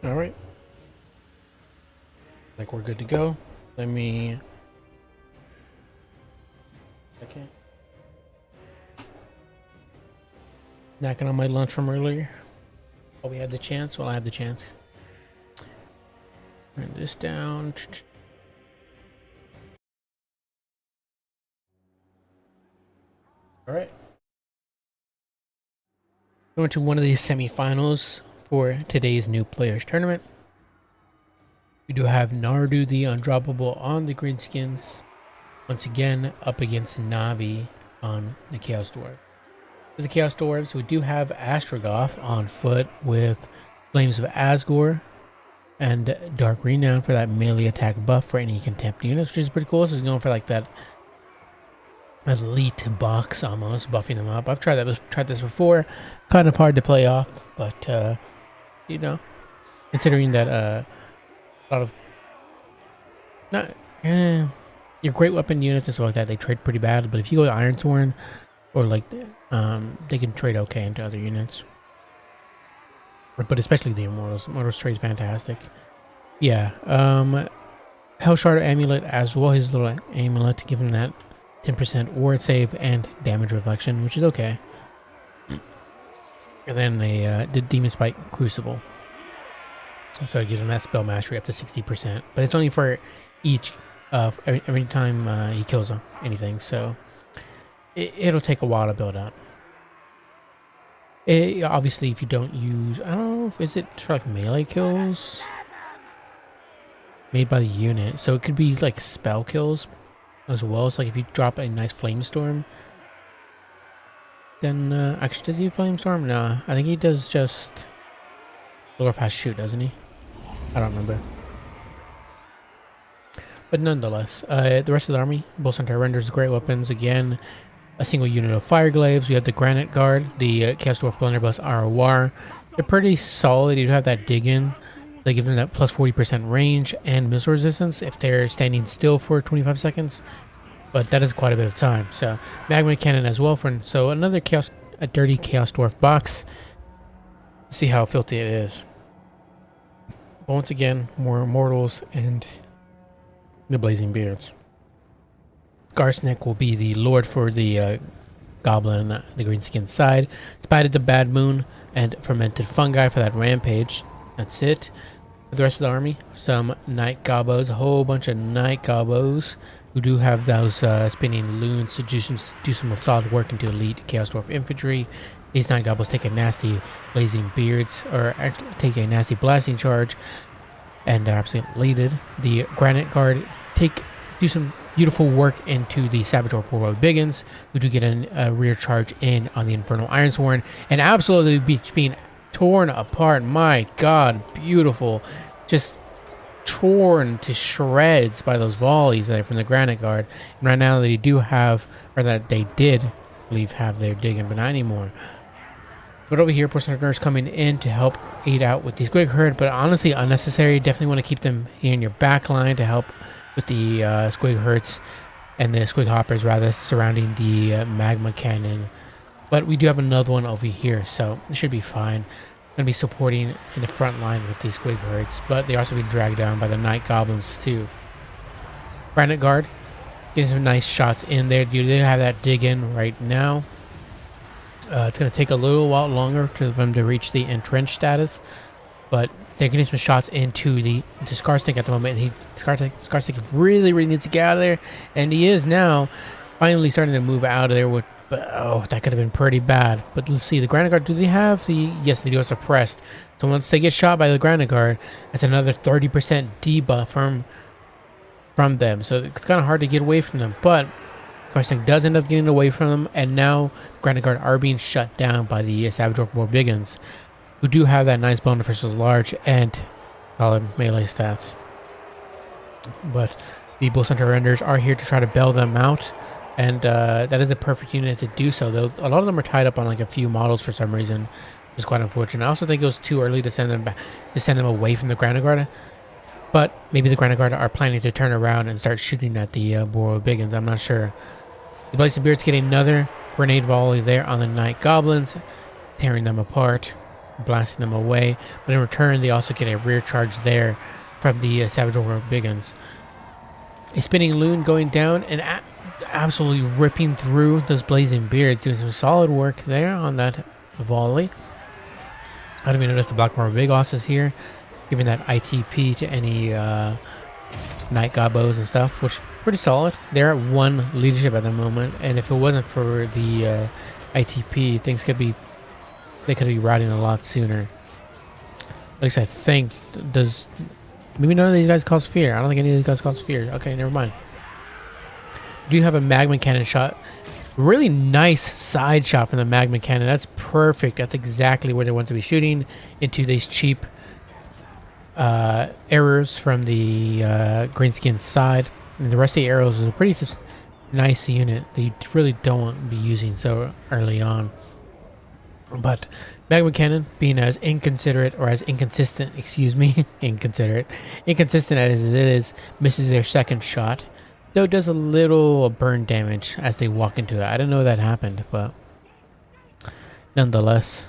All right. Like we're good to go. Let me. Okay. Knocking on my lunch from earlier. Oh, we had the chance. Well, I had the chance. Turn this down. All right. Going to one of these semifinals for today's new players tournament. We do have Nardu the Undroppable on the Greenskins. Once again, up against Navi on the Chaos Dwarf. For the Chaos Dwarves, we do have Astrogoth on foot with Flames of Asgore and Dark Renown for that melee attack buff for any contempt units, which is pretty cool. So he's going for like that elite box almost, buffing them up. I've tried this before. Kind of hard to play off, but you know, considering that a lot of not your great weapon units and stuff like that, they trade pretty bad. But if you go to Ironsworn or like they can trade okay into other units. But especially the Immortals. Immortals trade fantastic. Yeah. Hellshard Amulet as well. His little amulet to give him that 10% ward save and damage reflection, which is okay. And then the Demon Spike Crucible. So it gives him that spell mastery up to 60%. But it's only for each every time he kills anything. So it'll take a while to build up. Obviously, if you don't use, I don't know, is it for like melee kills? Made by the unit. So it could be like spell kills as well. So like if you drop a nice Flamestorm, then actually does he Flamestorm? Nah, I think he does just lower fast shoot, doesn't he? I don't remember. But nonetheless, the rest of the army, Bull Centaur renders great weapons again. A single unit of Fire Glaives. We have the Granite Guard, the Chaos Dwarf Blunderbuss ROR. They're pretty solid. You do have that dig in. They give them that plus 40% range and missile resistance if they're standing still for 25 seconds. But that is quite a bit of time. So Magma Cannon as well. So another a dirty Chaos Dwarf box. See how filthy it is. But once again, more Immortals and the Blazing Beards. Garsnick will be the lord for the goblin, the greenskin side. Spited the Bad Moon and Fermented Fungi for that rampage. That's it. For the rest of the army, some Night Gobos, a whole bunch of Night Gobos who do have those spinning loons to do some solid work into elite Chaos Dwarf infantry. These Night Gobos take a nasty Blazing Beards, or actually take a nasty blasting charge, and are absolutely elated. The Granite Guard do some beautiful work into the Savage Orc War of Biggins, who do get a rear charge in on the Infernal Ironsworn, and absolutely being torn apart. My god, beautiful. Just torn to shreds by those volleys there from the Granite Guard. And right now they do have, or that they did, I believe, have their digging, but not anymore. But over here, Personators coming in to help aid out with these Squig Herd, but honestly unnecessary. Definitely want to keep them here in your back line to help with the Squig Herds and the Squig Hoppers rather surrounding the Magma Cannon. But we do have another one over here, so it should be fine. Going to be supporting in the front line with these Squig Herds, but they're also being dragged down by the Night Goblins too. Granite Guard getting some nice shots in there. You do have that dig in right now. It's going to take a little while longer for them to reach the entrenched status, but they're getting some shots into Scarstick at the moment. Scarstick really needs to get out of there, and he is now finally starting to move out of there. But oh, that could have been pretty bad. But let's see, the Granite Guard, do they have the... Yes, they do have suppressed. So once they get shot by the Granite Guard, that's another 30% debuff from them. So it's kind of hard to get away from them. But Scarstick does end up getting away from them, and now Granite Guard are being shut down by the Savage Orc War Biggins, who do have that nice bone officials large and solid melee stats. But the Bull Centaur Renders are here to try to bail them out, and that is a perfect unit to do so. Though a lot of them are tied up on like a few models for some reason, which is quite unfortunate. I also think it was too early to send them back, to send them away from the Granite Guard. But maybe the Granite Guard are planning to turn around and start shooting at the Boro Biggins. I'm not sure. The Blazing Beards get another grenade volley there on the Night Goblins, tearing them apart. blasting them away. But in return, they also get a rear charge there from the Savage Orc Biggins. A spinning loon going down and absolutely ripping through those blazing beards, doing some solid work there on that volley. I don't even notice the Blackmore Big Osses here, giving that ITP to any Night Gobos and stuff, which is pretty solid. They're at 1 leadership at the moment, and if it wasn't for the ITP, things could be, they could be riding a lot sooner. At least I think. Does maybe none of these guys cause fear? I don't think any of these guys cause fear. Okay, never mind. Do you have a magma cannon shot? Really nice side shot from the magma cannon. That's perfect. That's exactly where they want to be shooting, into these cheap arrows from the greenskin side. And the rest of the arrows is a pretty nice unit that you really don't want to be using so early on. But magma cannon, being as inconsiderate or as inconsistent, excuse me, inconsistent as it is, misses their second shot. Though it does a little burn damage as they walk into it. I didn't know that happened, but nonetheless,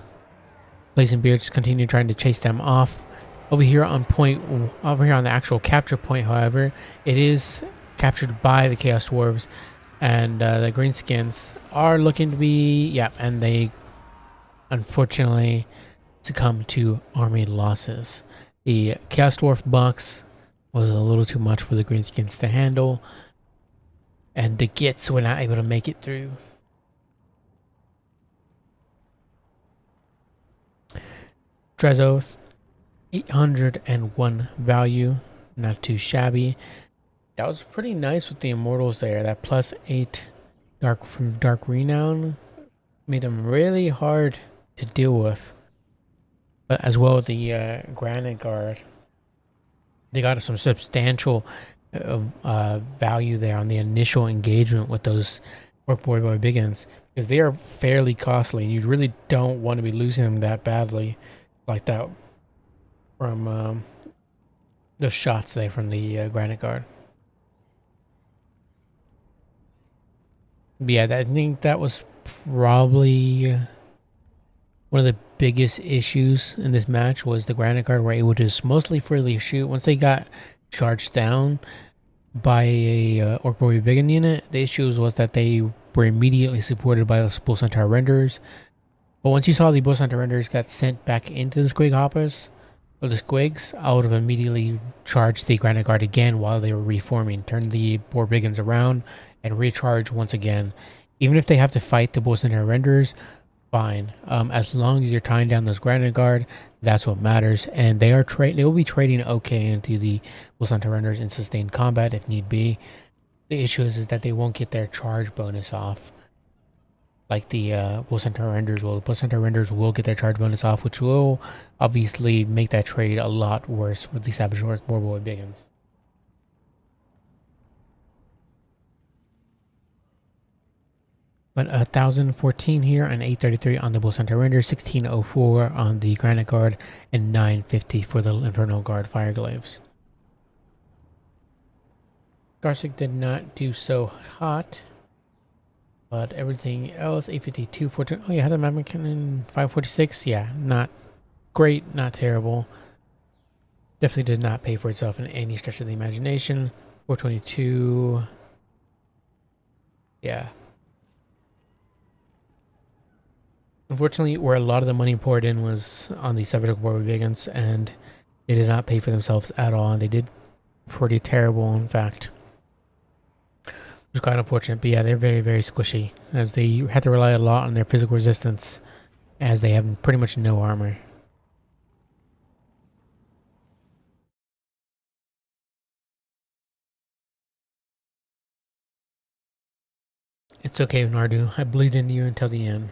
Blazing Beards continue trying to chase them off. Over here on the actual capture point, however, it is captured by the Chaos Dwarves, and the Greenskins are looking to be, and they unfortunately succumb to army losses. The Chaos Dwarf box was a little too much for the Greenskins to handle, and the Gits were not able to make it through. Drezoth, 801 value, not too shabby. That was pretty nice with the Immortals there. That +8 from Dark Renown made them really hard to deal with. But as well, the Granite Guard, they got some substantial value there on the initial engagement with those Orc Boy Biggins, because they are fairly costly, and you really don't want to be losing them that badly like that from the shots there from the Granite Guard. But yeah, I think that was probably one of the biggest issues in this match, was the Granite Guard were able to just mostly freely shoot. Once they got charged down by a Orc Boy Biggin unit, the issues was that they were immediately supported by the Bull Centaur Renders. But once you saw the Bull Centaur Renders got sent back into the Squig Hoppers, or the Squigs, I would have immediately charged the Granite Guard again while they were reforming, turn the Boar Biggins around, and recharge once again. Even if they have to fight the Bull Centaur Renders, fine. As long as you're tying down those Granite Guard, that's what matters. And they will be trading okay into the Bull Centaur Renders in sustained combat if need be. The issue is that they won't get their charge bonus off like the Bull Centaur Renders will. The Bull Centaur Renders will get their charge bonus off, which will obviously make that trade a lot worse with the Savage Orc Boar Boy Biggins. But 1,014 here and 833 on the Bull Centaur Render, 1,604 on the Granite Guard, and 950 for the Infernal Guard Fireglaves. Garcic did not do so hot, but everything else, 852, 14. Oh, you had a Magma Cannon 546. Yeah, not great, not terrible. Definitely did not pay for itself in any stretch of the imagination. 422. Yeah. Unfortunately, where a lot of the money poured in was on the Savage Orc Boar Biggins, and they did not pay for themselves at all. And they did pretty terrible, in fact. Which is quite unfortunate, but yeah, they're very, very squishy, as they had to rely a lot on their physical resistance, as they have pretty much no armor. It's okay, Nardu. I believed in you until the end.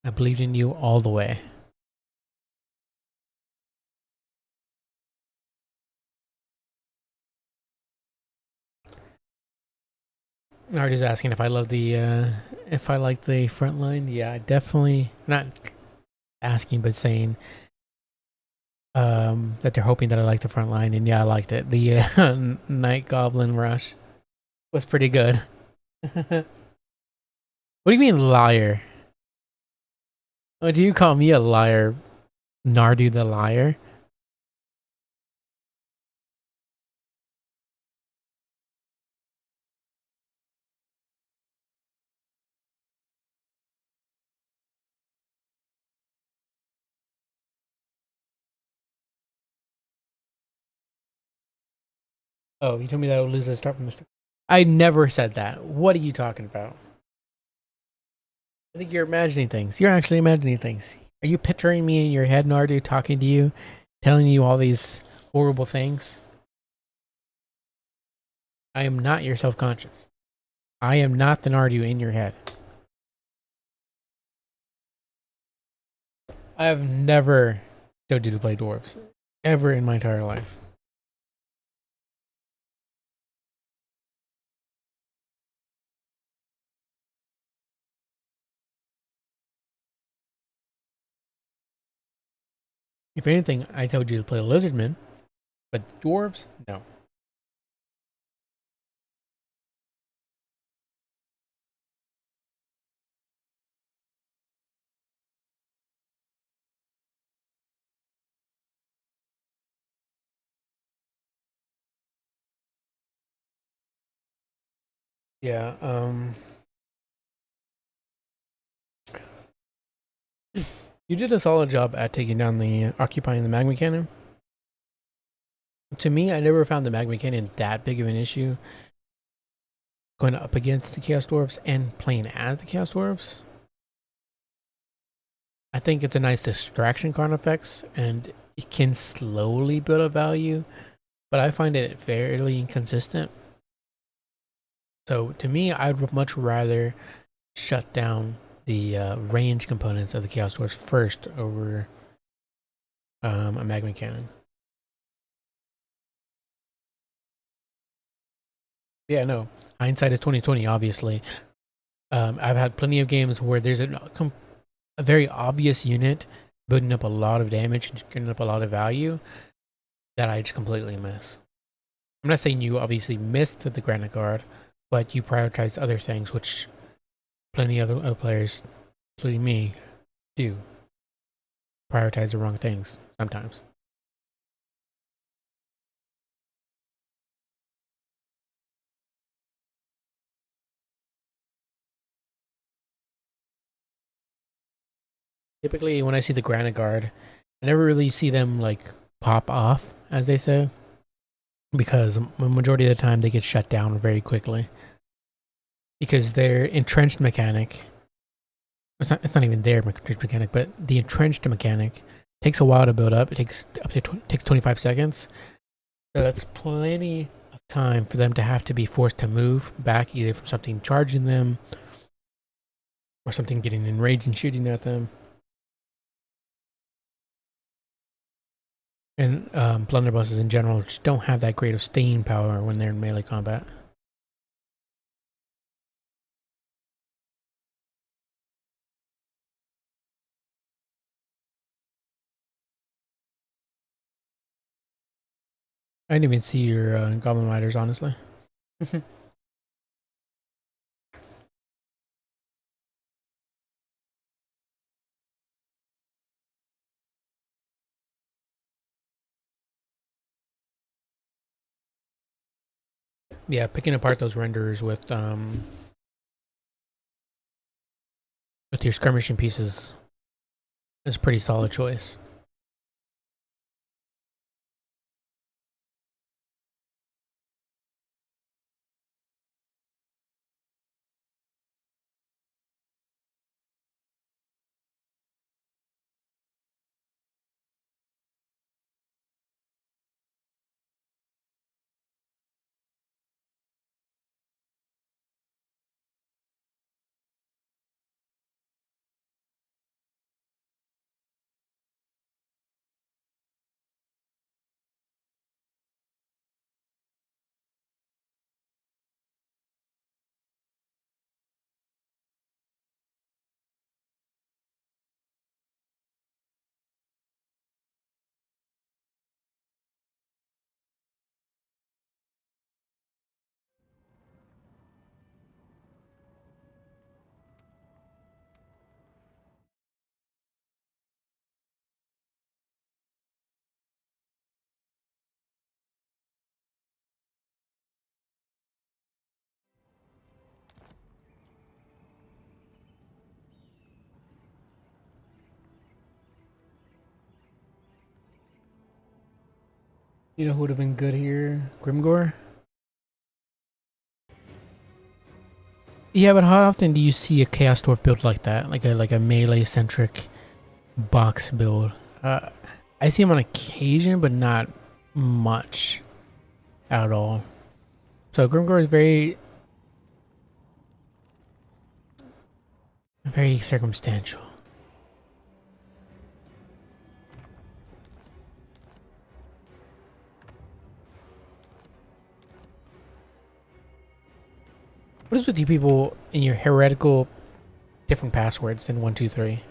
I believed in you all the way. Nardu's asking if I love the if I like the front line. Yeah, definitely not asking, but saying that they're hoping that I like the front line, and yeah, I liked it. The Night Goblin Rush was pretty good. What do you mean liar? Oh, do you call me a liar? Nardu the liar. Oh, you told me that would lose the start from the start. I never said that. What are you talking about? I think you're imagining things. You're actually imagining things. Are you picturing me in your head, Nardu, talking to you, telling you all these horrible things? I am not your self conscious. I am not the Nardu in your head. I have never showed you to play dwarves. Ever in my entire life. If anything, I told you to play lizardmen, but dwarves, no. Yeah, you did a solid job at taking down the occupying the magma cannon. To me, I never found the magma cannon that big of an issue going up against the chaos dwarves and playing as the chaos dwarves. I think it's a nice distraction card effects and it can slowly build up value, but I find it fairly inconsistent. So to me, I'd much rather shut down the range components of the chaos dwarves first over a magma cannon. Yeah, no. Hindsight is 2020. Obviously, I've had plenty of games where there's a very obvious unit building up a lot of damage and getting up a lot of value that I just completely miss. I'm not saying you obviously missed the granite guard, but you prioritized other things, which plenty of other players, including me, do prioritize the wrong things sometimes. Typically, when I see the granite guard, I never really see them like pop off, as they say, because the majority of the time they get shut down very quickly because their entrenched mechanic. It's not even their entrenched mechanic, but the entrenched mechanic takes a while to build up. It takes up to takes 25 seconds. So that's plenty of time for them to have to be forced to move back, either from something charging them or something getting enraged and shooting at them. And blunderbusses in general just don't have that great of staying power when they're in melee combat. I didn't even see your goblin riders, honestly. Yeah, picking apart those renderers with your skirmishing pieces is a pretty solid choice. You know who would have been good here? Grimgore? Yeah, but how often do you see a Chaos Dwarf build like that? Like a melee-centric box build? I see them on occasion, but not much at all. So Grimgore is very circumstantial. What is with you people in your heretical different passwords than 123?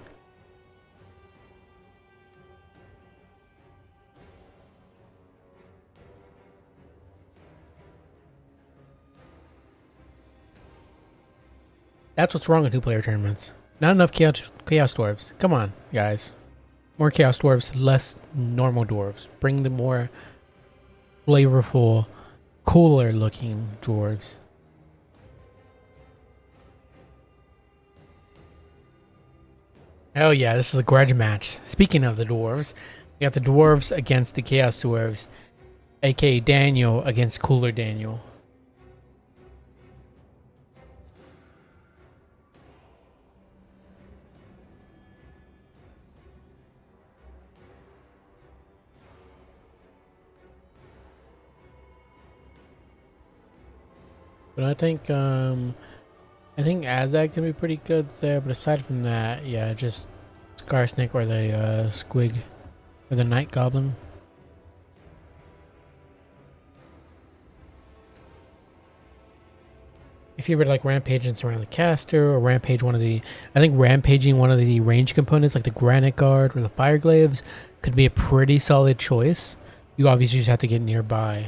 That's what's wrong with two-player tournaments. Not enough chaos dwarves. Come on, guys. More chaos dwarves, less normal dwarves. Bring the more flavorful, cooler-looking dwarves. Oh yeah, this is a grudge match. Speaking of the dwarves, we got the dwarves against the chaos dwarves, aka Daniel against Cooler Daniel. But I think Azag can be pretty good there. But aside from that, yeah, just Scarsnake or the Squig or the Night Goblin. If you were to like rampage and surround the caster, or rampage one of the, I think rampaging one of the range components like the Granite Guard or the Fire Glaives could be a pretty solid choice. You obviously just have to get nearby.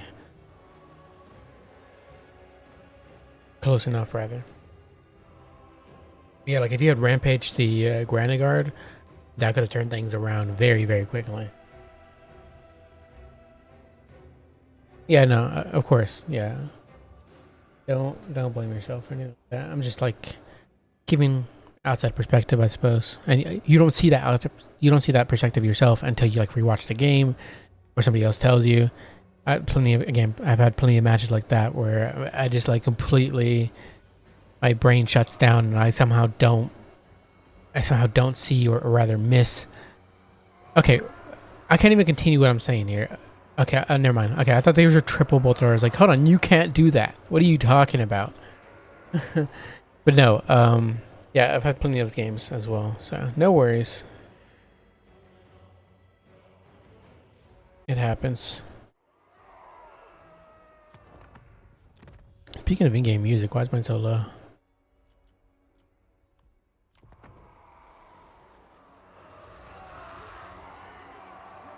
Close enough, rather. Yeah, like if you had rampage the Granite Guard, that could have turned things around very, very quickly. Yeah, no, of course, yeah. Don't blame yourself for anything like that. I'm just like giving outside perspective, I suppose. And you don't see that perspective yourself until you like rewatch the game, or somebody else tells you. I've had plenty of matches like that where I just like completely, my brain shuts down and I somehow don't see or rather miss. Okay, I can't even continue what I'm saying here. Okay, never mind. Okay, I thought they were triple bolt throwers. Like, hold on, you can't do that. What are you talking about? But no, yeah, I've had plenty of games as well, so no worries. It happens. Speaking of in-game music, why is mine so low?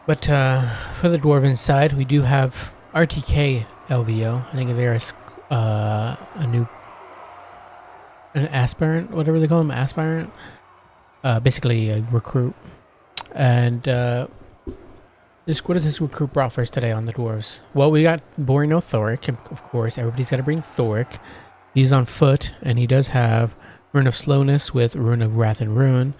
But for the Dwarven side, we do have RTK LVO. I think there's an aspirant, whatever they call him, aspirant. Basically a recruit. And what does this recruit brought for us today on the dwarves? Well, we got Borino Thoric, of course. Everybody's got to bring Thoric. He's on foot, and he does have Rune of Slowness with Rune of Wrath and Ruin.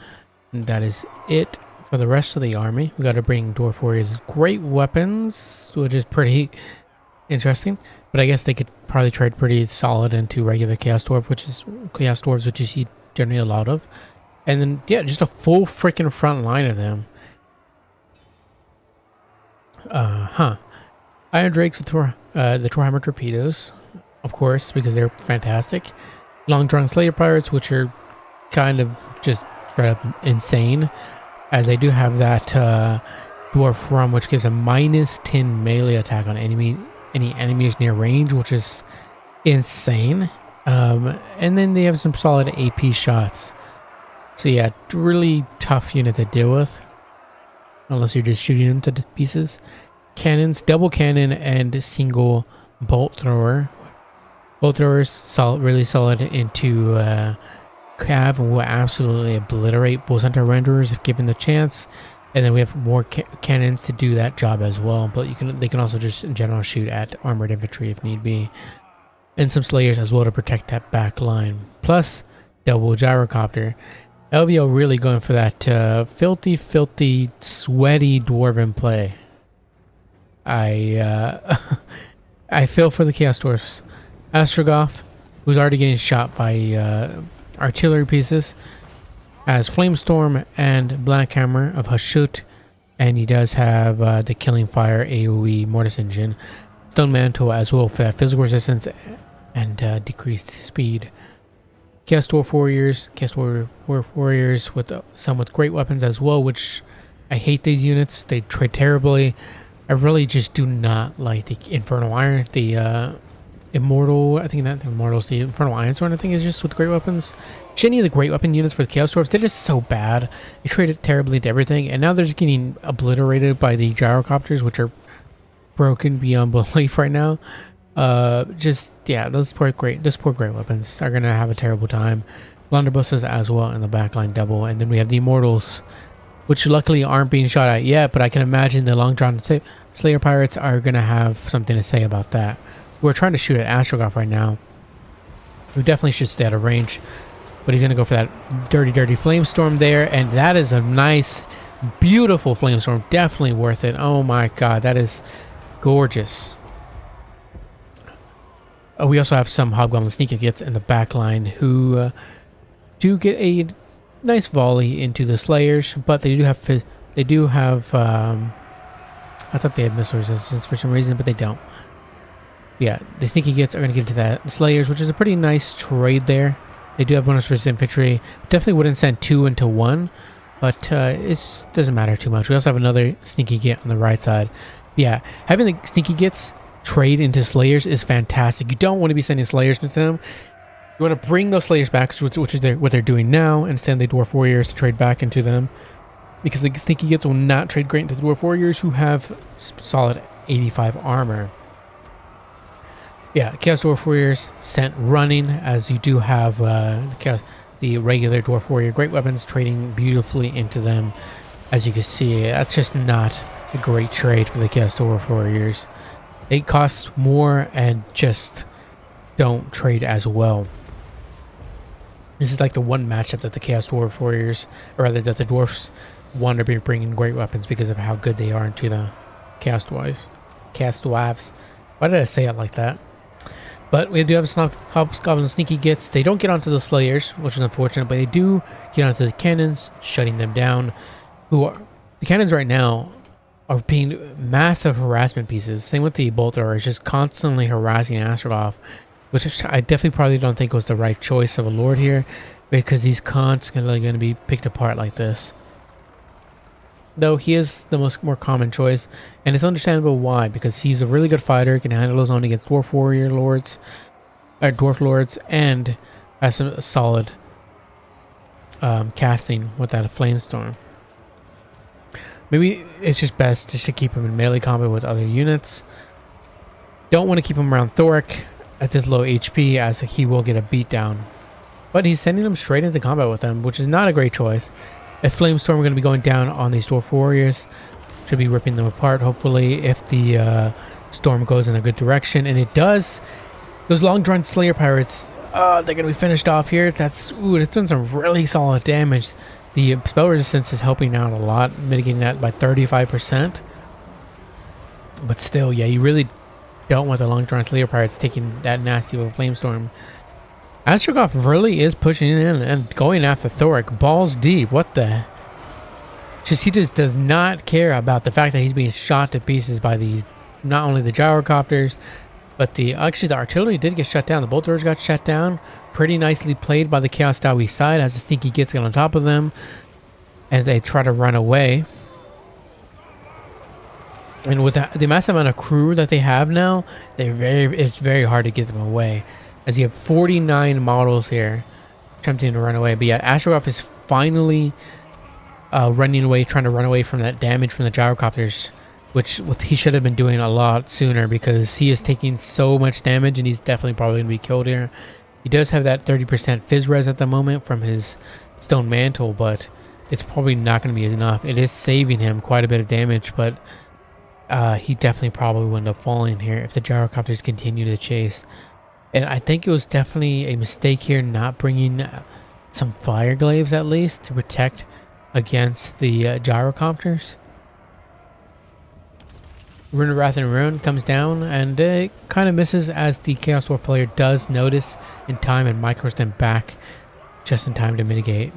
And that is it. For the rest of the army, we got to bring Dwarf Warriors great weapons, which is pretty interesting. But I guess they could probably trade pretty solid into regular Chaos Dwarves, which you see generally a lot of. And then, yeah, just a full freaking front line of them. Iron Drakes with the Torhammer Torpedoes, of course, because they're fantastic. Long Drawn Slayer Pirates, which are kind of just straight up insane. As they do have that Dwarf Rum, which gives a -10 melee attack on any enemies near range, which is insane. And then they have some solid AP shots. So yeah, really tough unit to deal with. Unless you're just shooting them to pieces. Cannons, double cannon, and single bolt thrower. Bolt throwers, really solid into Cav, and will absolutely obliterate Bull Center Renderers if given the chance. And then we have more cannons to do that job as well. But they can also just in general shoot at armored infantry if need be. And some Slayers as well to protect that back line. Plus, double gyrocopter. LVO really going for that filthy, sweaty Dwarven play. I I feel for the Chaos Dwarfs. Astrogoth, who's already getting shot by artillery pieces, has Flamestorm and Black Hammer of Hashut, and he does have the Killing Fire AoE Mortis Engine, Stone Mantle as well for that physical resistance and decreased speed. Chaos Dwarf Warriors, Warriors with some with great weapons as well, which I hate these units. They trade terribly. I really just do not like the Infernal Iron, the Immortal, I think not the Immortals, the Infernal Iron Sword, I think is just with great weapons. Any of the great weapon units for the Chaos Dwarfs, they're just so bad. They traded terribly into everything, and now they're just getting obliterated by the Gyrocopters, which are broken beyond belief right now. Yeah, those poor great weapons are gonna have a terrible time. Blunderbusses as well in the backline double, and then we have the Immortals, which luckily aren't being shot at yet, but I can imagine the Long John Slayer Pirates are gonna have something to say about that. We're trying to shoot at Astrogoth right now. We definitely should stay out of range, but he's gonna go for that dirty Flamestorm there, and that is a nice, beautiful Flamestorm. Definitely worth it. Oh my god, that is gorgeous. We also have some Hobgoblin Sneaky Gets in the back line who do get a nice volley into the Slayers, but they do have I thought they had missile resistance for some reason, but they don't. Yeah, the Sneaky Gets are going to get into that Slayers, which is a pretty nice trade there. They do have bonus versus infantry. Definitely wouldn't send 2 into 1, but it doesn't matter too much. We also have another Sneaky Get on the right side. Yeah, having the Sneaky Gets trade into Slayers is fantastic. You don't want to be sending Slayers into them. You want to bring those Slayers back, which is what they're doing now, and send the Dwarf Warriors to trade back into them, because the Sneaky Gets will not trade great into the Dwarf Warriors, who have solid 85 armor. Yeah, Chaos Dwarf Warriors sent running, as you do have the regular Dwarf Warrior great weapons trading beautifully into them. As you can see, that's just not a great trade for the Chaos Dwarf Warriors. They cost more and just don't trade as well. This is like the one matchup that the Chaos Dwarf Warriors, or rather that the Dwarfs want to be bringing great weapons because of how good they are into the Chaos Dwarfs. Why did I say it like that? But we do have some Hobgoblin Sneaky Gets. They don't get onto the Slayers, which is unfortunate, but they do get onto the Cannons, shutting them down. The Cannons right now are being massive harassment pieces. Same with the Bolt Thrower, is just constantly harassing Astrogoth, which I definitely probably don't think was the right choice of a Lord here, because he's constantly going to be picked apart like this. Though he is the more common choice, and it's understandable why, because he's a really good fighter, can handle his own against Dwarf Lords, and has some solid casting with that Flamestorm. Maybe it's just best just to keep him in melee combat with other units. Don't want to keep him around Thoric at this low HP, as he will get a beatdown. But he's sending him straight into combat with them, which is not a great choice. If Flamestorm are going to be going down on these Dwarf Warriors, should be ripping them apart, hopefully, if the storm goes in a good direction. And it does. Those long-drawn Slayer Pirates, they're going to be finished off here. That's doing some really solid damage. The spell resistance is helping out a lot, mitigating that by 35%. But still, yeah, you really don't want the long-drawn Slayer Pirates taking that nasty of a Flamestorm. Astrogoth really is pushing in and going after Thoric balls deep. What the? He just does not care about the fact that he's being shot to pieces by not only the Gyrocopters, but actually the artillery did get shut down. The Bolt Throwers got shut down. Pretty nicely played by the Chaos Dowie side, as the Sneaky Gets on top of them, and they try to run away. And with the massive amount of crew that they have now, it's very hard to get them away, as you have 49 models here attempting to run away. But yeah, Astrogoth is finally running away, trying to run away from that damage from the Gyrocopters, which he should have been doing a lot sooner, because he is taking so much damage, and he's definitely probably going to be killed here. He does have that 30% Fizz Res at the moment from his Stone Mantle, but it's probably not going to be enough. It is saving him quite a bit of damage, but he definitely probably would end up falling here if the Gyrocopters continue to chase. And I think it was definitely a mistake here not bringing some Fire Glaives at least to protect against the Gyrocopters. Rune of Wrath and Ruin comes down, and it kind of misses as the Chaos Dwarf player does notice in time and micros them back just in time to mitigate.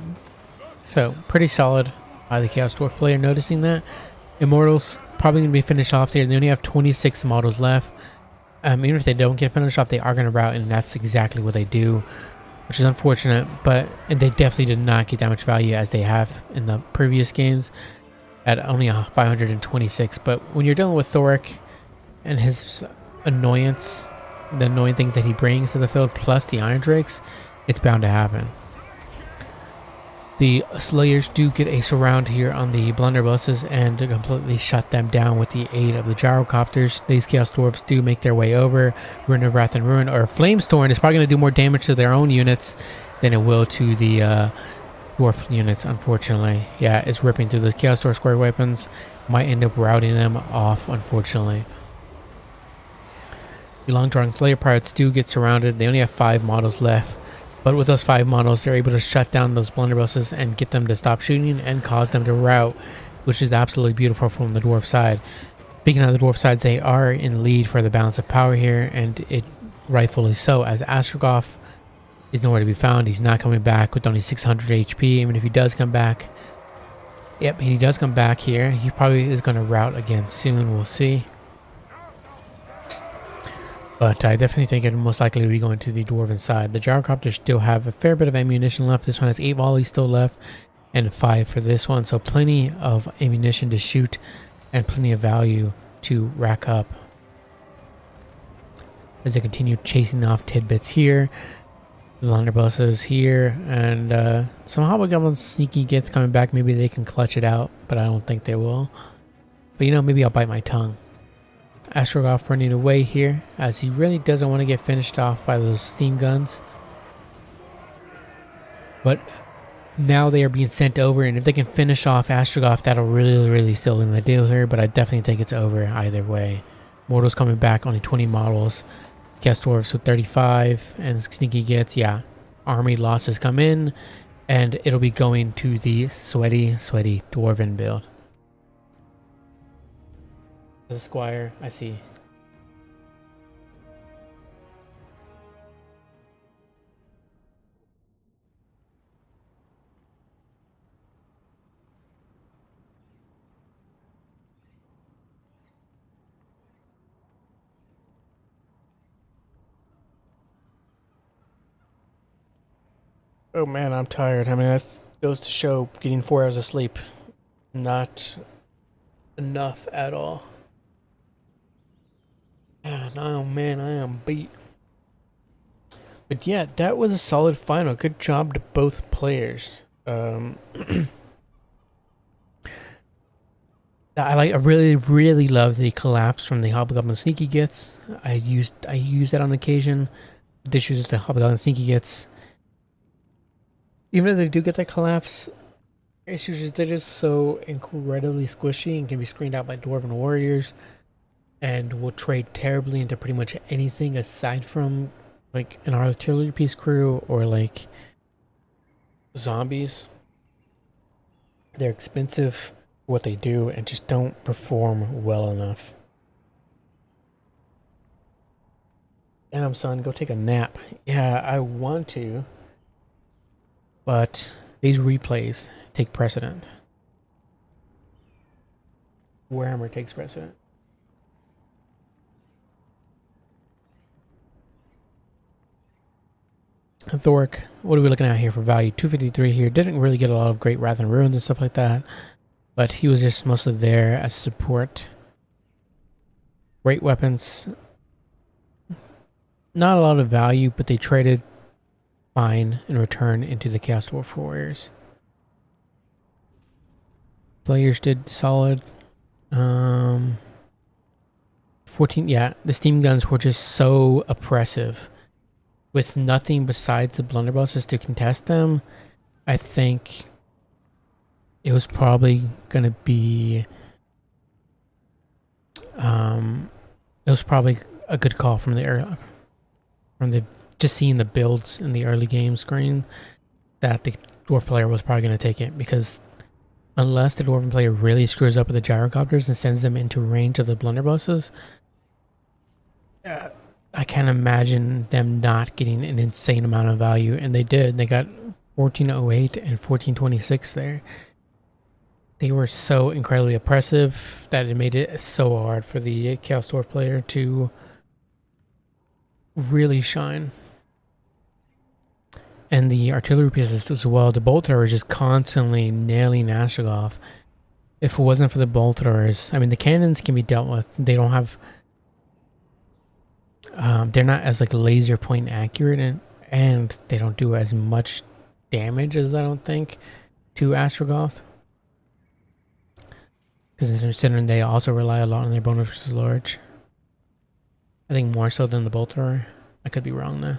So, pretty solid by the Chaos Dwarf player noticing that. Immortals probably going to be finished off there. They only have 26 models left. Even if they don't get finished off, they are going to route, and that's exactly what they do, which is unfortunate, but they definitely did not get that much value as they have in the previous games at only 526. But when you're dealing with Thoric and his annoyance, the annoying things that he brings to the field, plus the Iron Drakes, it's bound to happen. The Slayers do get a surround here on the blunderbusses and completely shut them down with the aid of the gyrocopters. These Chaos Dwarfs do make their way over. Rune of Wrath and Ruin, or Flamestorm, is probably going to do more damage to their own units than it will to the Dwarf units, unfortunately. Yeah, it's ripping through the Chaos Dwarf square weapons. Might end up routing them off, unfortunately. The Long-Drawn Slayer Pirates do get surrounded. They only have 5 models left. But with those 5 models, they're able to shut down those blunderbusses and get them to stop shooting and cause them to rout, which is absolutely beautiful from the dwarf side. Speaking of the dwarf sides, they are in lead for the balance of power here, and it rightfully so, as Astrogoth is nowhere to be found. He's not coming back with only 600 HP, even if he does come back. Yep, he does come back here. He probably is going to rout again soon, we'll see. But I definitely think it most likely will be going to the dwarven side. The gyrocopters still have a fair bit of ammunition left. This one has 8 volleys still left and 5 for this one. So plenty of ammunition to shoot and plenty of value to rack up. As they continue chasing off tidbits here. The blunderbusses here. And some hobgoblin sneaky gets coming back. Maybe they can clutch it out, but I don't think they will. But you know, maybe I'll bite my tongue. Astrogoth running away here as he really doesn't want to get finished off by those steam guns. But now they are being sent over, and if they can finish off Astrogoth, that'll really seal in the deal here. But I definitely think it's over either way. Mortals coming back, only 20 models. Chaos Dwarves with 35, and Sneaky gets, yeah, army losses come in, and it'll be going to the sweaty Dwarven build. The Squire, I see. Oh man, I'm tired. I mean, that goes to show getting 4 hours of sleep not enough at all. And oh man, I am beat. But yeah, that was a solid final. Good job to both players. I really love the collapse from the Hobgoblin Sneaky Gets. I use that on occasion. The issues with the Hobgoblin Sneaky Gets. Even if they do get that collapse, issues is they're just so incredibly squishy and can be screened out by Dwarven Warriors. And will trade terribly into pretty much anything aside from like an artillery piece crew or like zombies. They're expensive for what they do and just don't perform well enough. Damn, son, go take a nap. Yeah, I want to, but these replays take precedent. Warhammer takes precedent. Thoric, what are we looking at here for value? 253 here. Didn't really get a lot of great Wrath and Ruins and stuff like that, but he was just mostly there as support. Great weapons. Not a lot of value, but they traded fine in return into the Chaos Dwarf Warriors. Players did solid. 14, yeah, the steam guns were just so oppressive. With nothing besides the blunderbusses to contest them, I think it was probably going to be... it was probably a good call from the just seeing the builds in the early game screen that the dwarf player was probably going to take it, because unless the Dwarven player really screws up with the gyrocopters and sends them into range of the blunderbusses, I can't imagine them not getting an insane amount of value, and they did. They got 1408 and 1426 there. They were so incredibly oppressive that it made it so hard for the Chaos Dwarf player to really shine. And the artillery pieces as well. The bolt throwers just constantly nailing Astrogoth. If it wasn't for the bolt throwers, I mean, the cannons can be dealt with. They don't have, they're not as like laser point accurate, and they don't do as much damage as I don't think to Astrogoth. Because considering they also rely a lot on their bonus versus large. I think more so than the bolt thrower. I could be wrong though.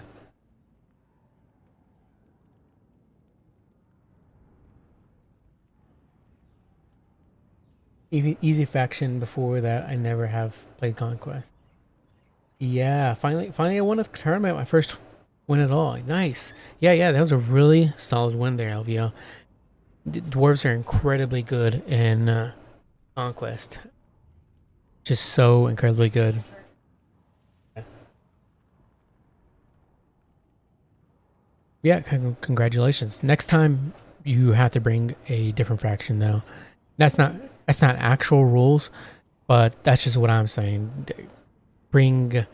Easy faction. Before that, I never have played Conquest. Yeah, finally I won a tournament. My first win at all. Nice. Yeah, that was a really solid win there, LVO. Dwarves are incredibly good in Conquest. Just so incredibly good. Yeah, congratulations. Next time you have to bring a different faction though. That's not actual rules, but that's just what I'm saying. Bring,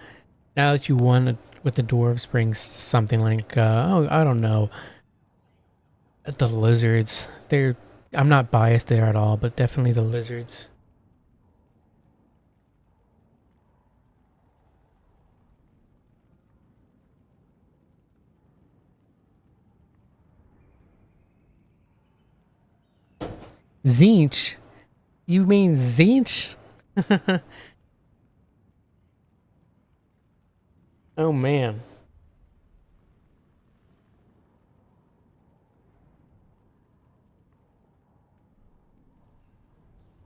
now that you won with the dwarves, bring something like oh, I don't know, the lizards. I'm not biased there at all, but definitely the lizards. Zinch? You mean Zinch? Oh man.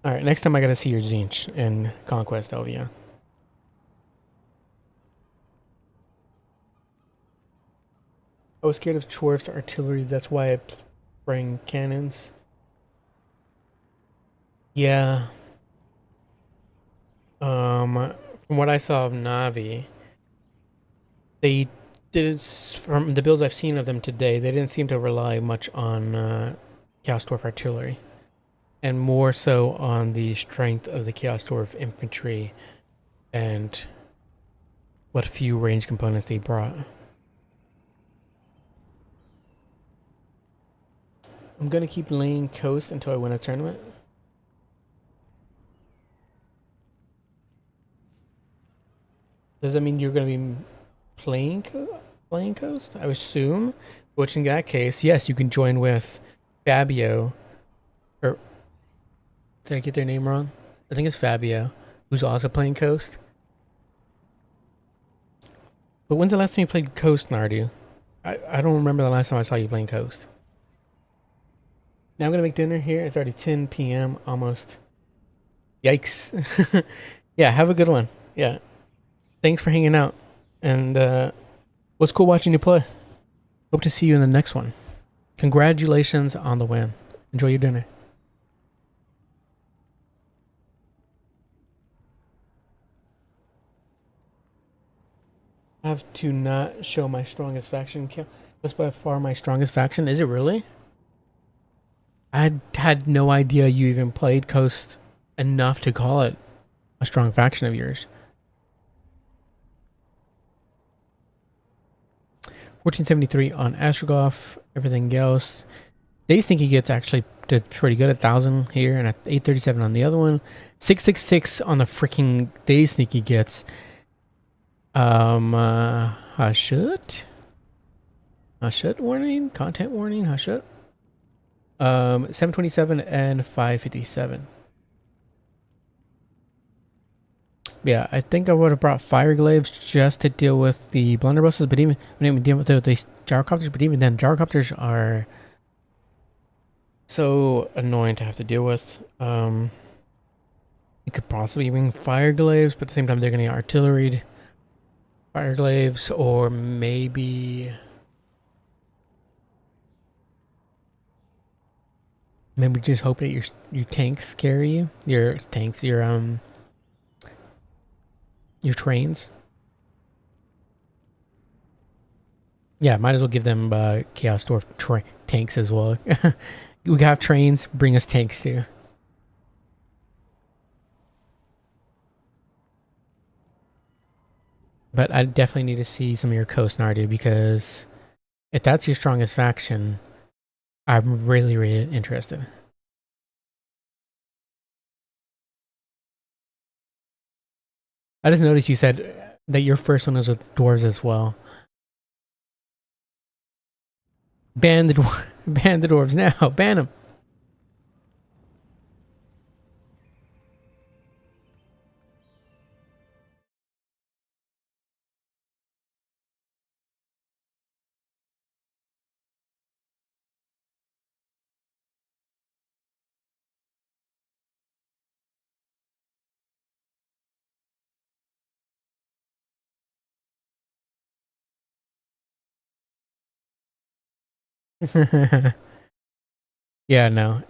Alright, next time I gotta see your Zinch in Conquest LVO. I was scared of Dwarf's artillery, that's why I bring cannons. Yeah. From what I saw of Navi, they did, from the builds I've seen of them today, they didn't seem to rely much on Chaos Dwarf artillery, and more so on the strength of the Chaos Dwarf infantry and what few range components they brought. I'm gonna keep laying coast until I win a tournament. Does that mean you're gonna be playing coast? I would assume. Which in that case, yes, you can join with Fabio. Or did I get their name wrong? I think it's Fabio, who's also playing coast. But when's the last time you played coast, Nardu? I don't remember the last time I saw you playing coast. Now I'm gonna make dinner here. It's already 10 p.m. almost. Yikes. Yeah, have a good one. Yeah. Thanks for hanging out. And was cool watching you play. Hope to see you in the next one. Congratulations on the win. Enjoy your dinner. I have to not show my strongest faction. That's by far my strongest faction. Is it really? I had no idea you even played Coast enough to call it a strong faction of yours. 1473 on Astrogoth. Everything else, they think he gets actually did pretty good at 1,000 here and at 837 on the other one. 666 on the freaking day sneaky gets. Hashut warning, content warning, Hashut. 727 and 557. Yeah, I think I would have brought Fireglaves just to deal with the blunderbusses, but even deal with the gyrocopters, but even then, gyrocopters are so annoying to have to deal with. You could possibly bring Fireglaves, but at the same time, they're going to get artilleried. Fireglaves, or maybe Maybe just hope that your tanks carry you. Your tanks, your trains. Yeah, might as well give them Chaos Dwarf tanks as well. We have trains, bring us tanks too. But I definitely need to see some of your Coast Nardu because if that's your strongest faction, I'm really, really interested. I just noticed you said that your first one was with dwarves as well. Ban the ban the dwarves now. Ban them. Yeah, no.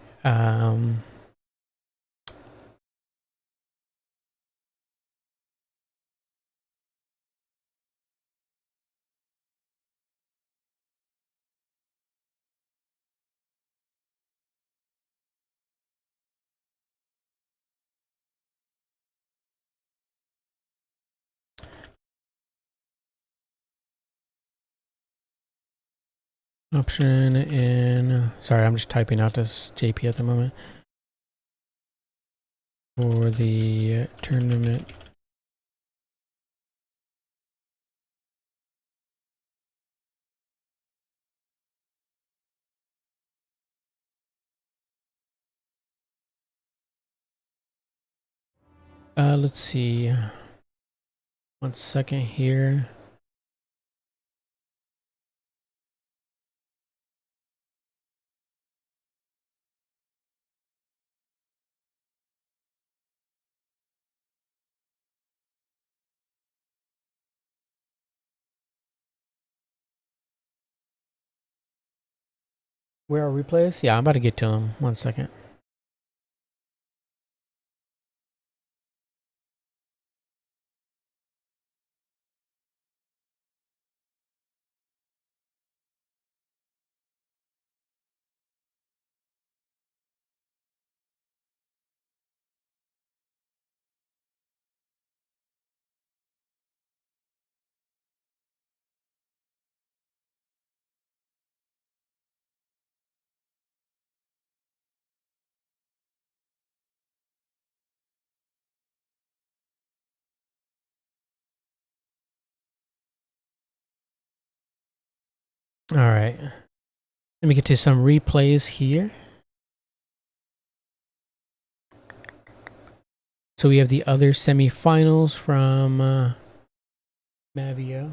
Option in. Sorry, I'm just typing out this JP at the moment. For the tournament. Let's see. 1 second here. Where are replays? Yeah, I'm about to get to them. 1 second. All right. Let me get to some replays here. So we have the other semifinals from Mavio.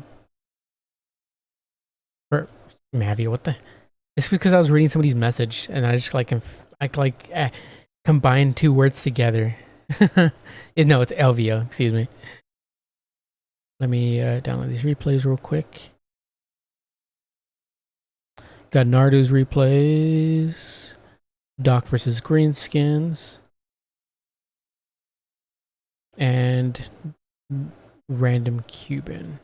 Or Mavio, what the? It's because I was reading somebody's message and I just combined two words together. No, it's Elvio. Excuse me. Let me download these replays real quick. Got Nardu's replays. Doc versus Greenskins. And Random Cuban.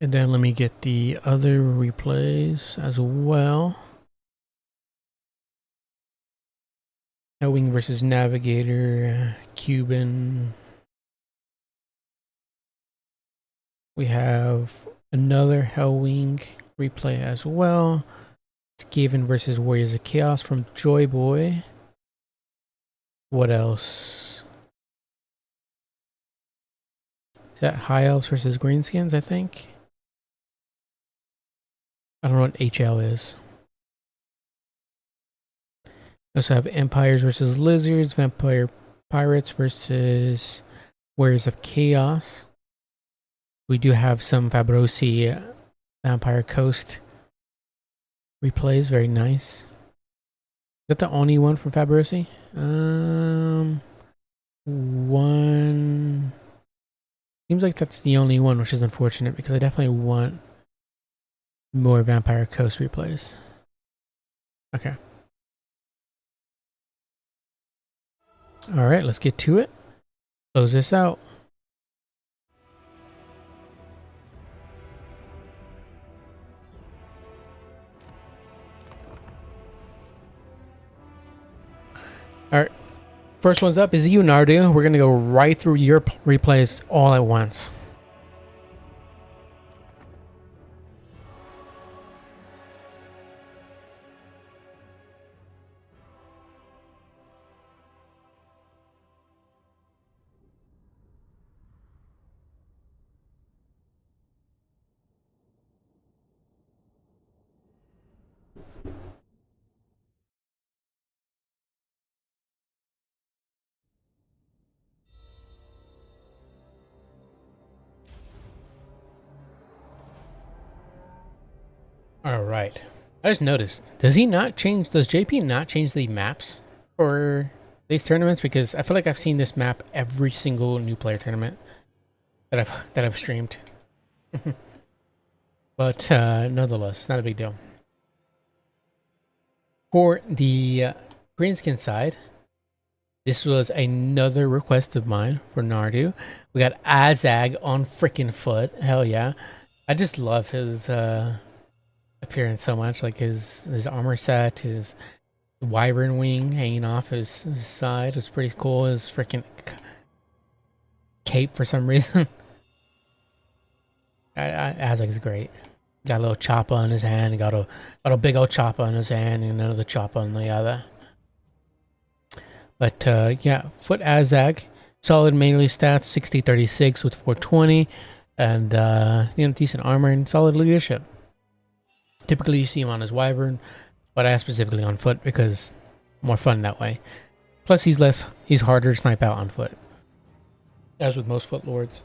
And then let me get the other replays as well. Hellwing versus Navigator, Cuban. We have another Hellwing replay as well. Skaven versus Warriors of Chaos from Joy Boy. What else? Is that High Elves versus Greenskins, I think? I don't know what HL is. We also have Empires versus Lizards, Vampire Pirates versus Warriors of Chaos. We do have some Fabrosi Vampire Coast replays, very nice. Is that the only one from Fabrosi? One. Seems like that's the only one, which is unfortunate because I definitely want more Vampire Coast replays. Okay. All right, let's get to it. Close this out. All right. First one's up is you, Nardu. We're going to go right through your replays all at once. All right. I just noticed. Does JP not change the maps for these tournaments? Because I feel like I've seen this map every single new player tournament that I've streamed. But nonetheless, not a big deal. For the greenskin side, this was another request of mine for Nardu. We got Azag on freaking foot. Hell yeah. I just love his appearance so much. Like his armor set, his wyvern wing hanging off his side was pretty cool. His freaking cape for some reason. Azag's great. Got a little chopper on his hand. Got a big old chopper on his hand and another chopper on the other. But yeah, foot Azag, solid melee stats, 60-36 with 420, and decent armor and solid leadership. Typically, you see him on his wyvern, but I asked specifically on foot because more fun that way. Plus, he's harder to snipe out on foot, as with most foot lords.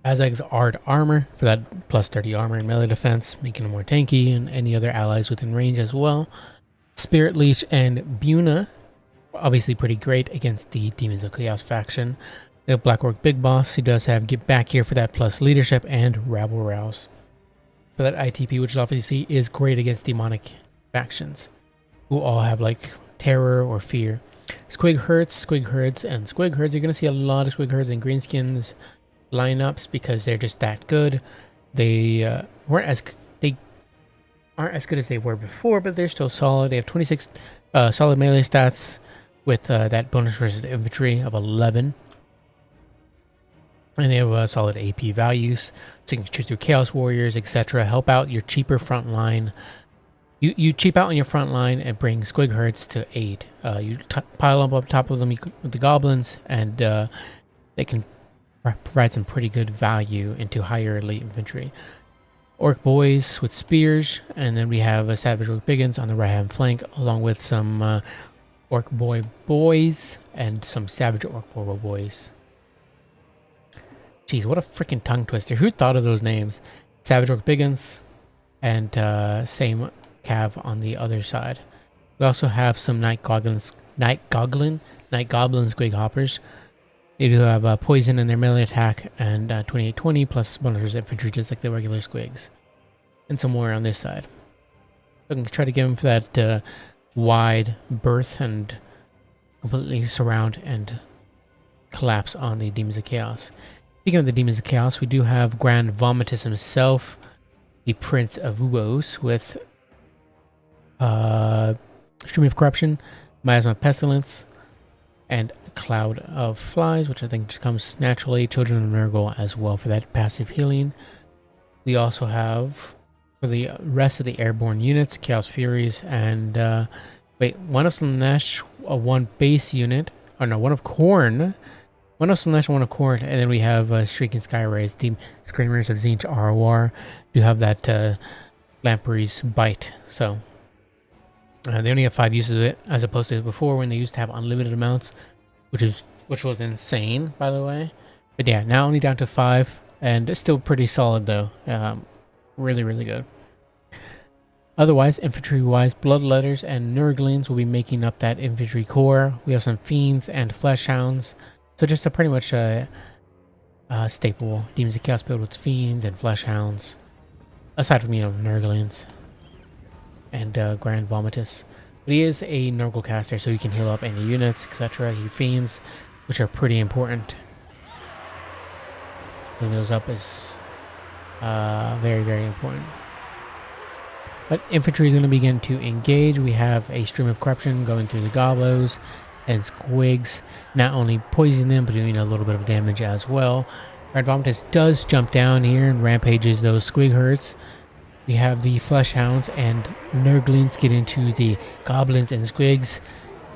Azag's Ard armor for that plus 30 armor and melee defense, making him more tanky and any other allies within range as well. Spirit Leech and Buna, obviously pretty great against the Demons of Chaos faction. We have Black Orc Big Boss. He does have Get Back Here for that plus leadership and Rabble Rouse for that ITP, which obviously is great against demonic factions who all have like terror or fear. Squig Herds, and Squig Herds. You're going to see a lot of Squig Herds and Greenskins lineups because they're just that good. They aren't as good as they were before, but they're still solid. They have 26 solid melee stats with that bonus versus infantry of 11, and they have solid AP values, so you can shoot through Chaos Warriors, etc. Help out your cheaper front line. You cheap out on your front line and bring Squig Herds to aid. You pile up top of them with the goblins, and they can provide some pretty good value into higher elite infantry. Orc Boys with spears, and then we have a Savage Orc Biggins on the right hand flank, along with some Orc Boy Boys and some Savage Orc Boy Boys. Jeez, what a freaking tongue twister. Who thought of those names? Savage Orc Biggins and same Cav on the other side. We also have some Night Goblin Squig Hoppers. They do have poison in their melee attack and 28-20 plus bonus infantry just like the regular squigs. And some more on this side. So I can try to give them for that wide berth and completely surround and collapse on the Demons of Chaos. Speaking of the Demons of Chaos, we do have Grand Vomitus himself, the Prince of Woes, with Stream of Corruption, Miasma of Pestilence, and Cloud of Flies, which I think just comes naturally. Children of Nurgle as well for that passive healing. We also have, for the rest of the airborne units, Chaos Furies and one of Slanesh, one base unit, or no, one of Khorne. One of Slanesh, one of Khorne, and then we have Shrieking Sky Rays, the Screamers of Tzeentch Arwar. Do have that Lamprey's Bite, so they only have 5 uses of it, as opposed to before when they used to have unlimited amounts, which was insane, by the way. But yeah, now only down to 5, and it's still pretty solid though. Really, really good. Otherwise, infantry-wise, Bloodletters and Nurglings will be making up that infantry core. We have some Fiends and Fleshhounds. So just a pretty much staple. Demons of Chaos build with fiends and flesh hounds. Aside from, Nurglings and Grand Vomitus. But he is a Nurgle caster, so he can heal up any units, etc. He fiends, which are pretty important. Healing those up is very, very important. But infantry is going to begin to engage. We have a stream of corruption going through the goblos and squigs, not only poisoning them, but doing a little bit of damage as well. Red Vomitus does jump down here and rampages those squig herds. We have the flesh hounds and Nurglings get into the goblins and squigs,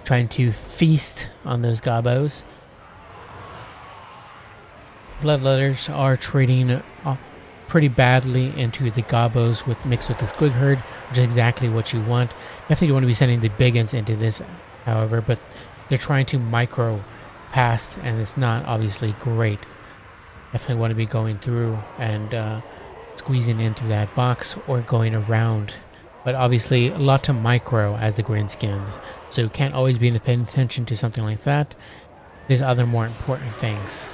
trying to feast on those gobos. Bloodletters are trading pretty badly into the gobos mixed with the squig herd, which is exactly what you want. Definitely don't want to be sending the big uns into this, however, but they're trying to micro past, and it's not obviously great. Definitely want to be going through and squeezing in through that box or going around. But obviously a lot to micro as the greenskins, so you can't always be paying attention to something like that. There's other more important things,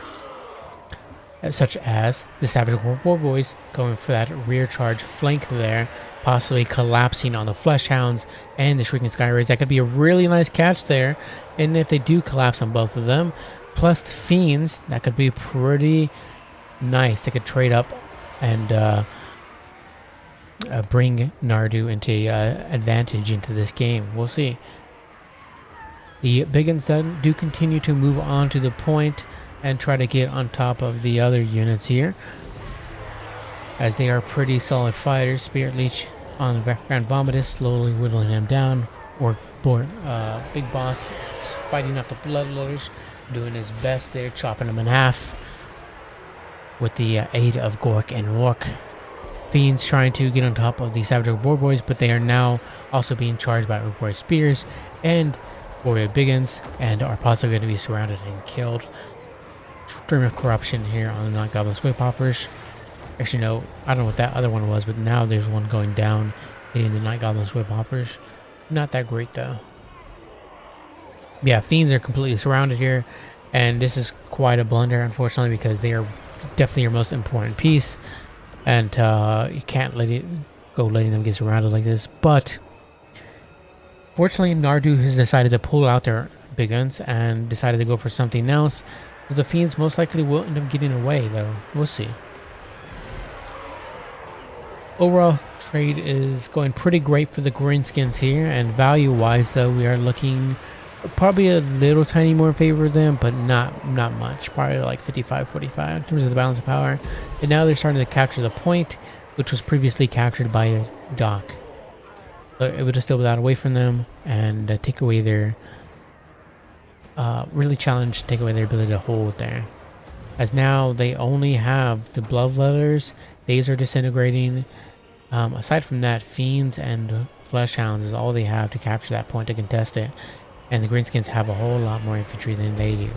such as the Savage War Boys going for that rear charge flank there, possibly collapsing on the Flesh Hounds and the Shrieking Sky Rays. That could be a really nice catch there, and if they do collapse on both of them, plus the Fiends, that could be pretty nice. They could trade up and bring Nardu into advantage into this game. We'll see. The big uns then do continue to move on to the point and try to get on top of the other units here, as they are pretty solid fighters. Spirit Leech on Grand Vomitus, slowly whittling him down, or Big Boss is fighting off the Bloodletters, doing his best there, chopping them in half with the aid of Gork and Rourke. Fiends trying to get on top of the Savage War Boys, but they are now also being charged by Warrior Spears and Warrior Biggins, and are possibly going to be surrounded and killed. Stream of corruption here on the Night Goblin Squig Poppers. Actually, no, I don't know what that other one was, but now there's one going down hitting the Night Goblin Squig Poppers. Not that great though. Yeah, Fiends are completely surrounded here, and this is quite a blunder, unfortunately, because they are definitely your most important piece, and you can't let it go letting them get surrounded like this. But fortunately, Nardu has decided to pull out their big guns and decided to go for something else. So the Fiends most likely will end up getting away, though. We'll see. Overall, trade is going pretty great for the greenskins here, and value-wise, though, we are looking probably a little tiny more in favor of them, but not much. Probably like 55-45 in terms of the balance of power. And now they're starting to capture the point, which was previously captured by a Dock. So it would just steal that away from them and take away their really challenge, take away their ability to hold there. As now they only have the Bloodletters, these are disintegrating. Aside from that, Fiends and Flesh Hounds is all they have to capture that point to contest it. And the greenskins have a whole lot more infantry than they do.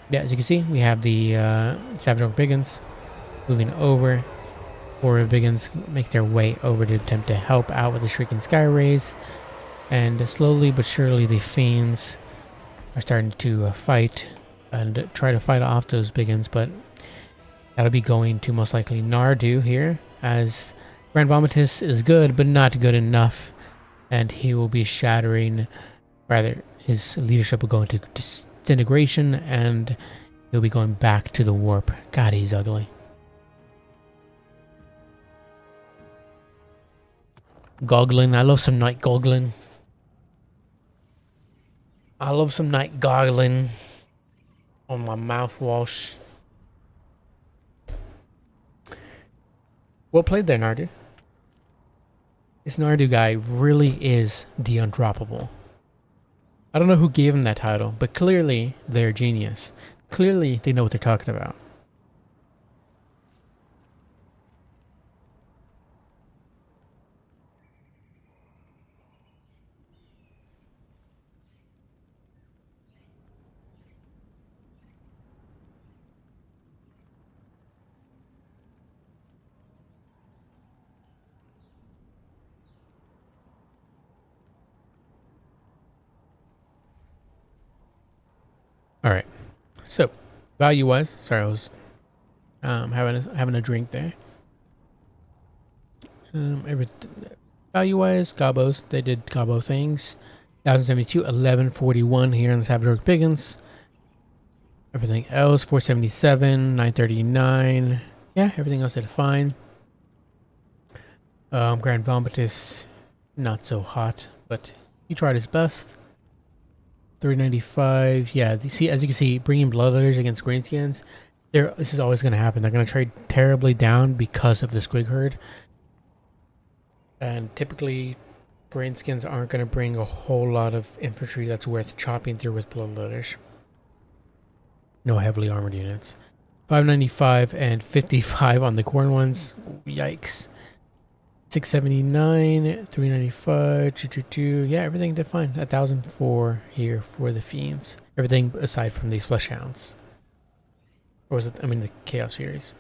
Yeah, as you can see, we have the Savage Orc Biggins moving over. Warrior Biggins make their way over to attempt to help out with the Shrieking Sky Rays. And slowly but surely the Fiends are starting to fight and try to fight off those Biggins, but that'll be going to most likely Nardu here, as Grand Vomitus is good, but not good enough, and he will be shattering, rather, his leadership will go into disintegration, and he'll be going back to the warp. God, he's ugly. Goggling. I love some night goggling. I love some night goggling on my mouthwash. Well played there, Nardu. This Nardu guy really is the undroppable. I don't know who gave him that title, but clearly they're a genius. Clearly they know what they're talking about. So, value-wise, sorry, I was having a drink there. Value-wise, Gobos, they did Gobbo things. 1072, 1141 here in the Savage Piggins. Everything else, 477, 939. Yeah, everything else did fine. Grand Vomitus, not so hot, but he tried his best. 395. Yeah, see, as you can see, bringing Bloodletters against Greenskins, this is always going to happen. They're going to trade terribly down because of the Squig Herd. And typically, Greenskins aren't going to bring a whole lot of infantry that's worth chopping through with Bloodletters. No heavily armored units. 595 and 55 on the corn ones. Yikes. 679, 395, 222. Yeah, everything did fine. 1004 here for the Fiends. Everything aside from these Flesh Hounds. Or was it, I mean, the Chaos Furies.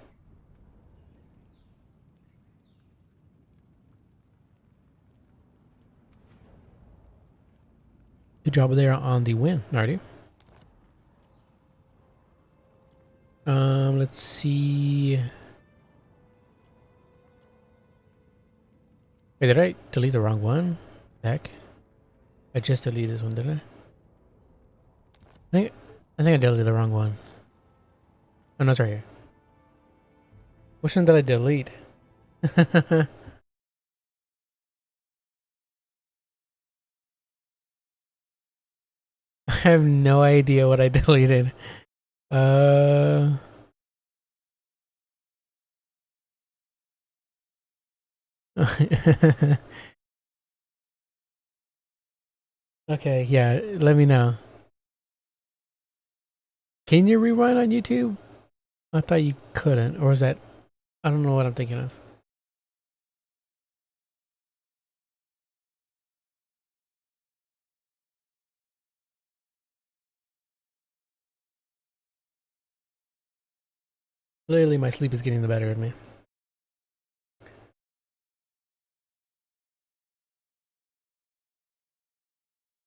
Good job there on the win, Nardi. Let's see. Wait, did I delete the wrong one? Heck. I just deleted this one, didn't I? I think I deleted the wrong one. Oh no, it's right here. Which one did I delete? I have no idea what I deleted. Okay, yeah, let me know. Can you rewind on YouTube? I thought you couldn't, or is that... I don't know what I'm thinking of. Clearly my sleep is getting the better of me.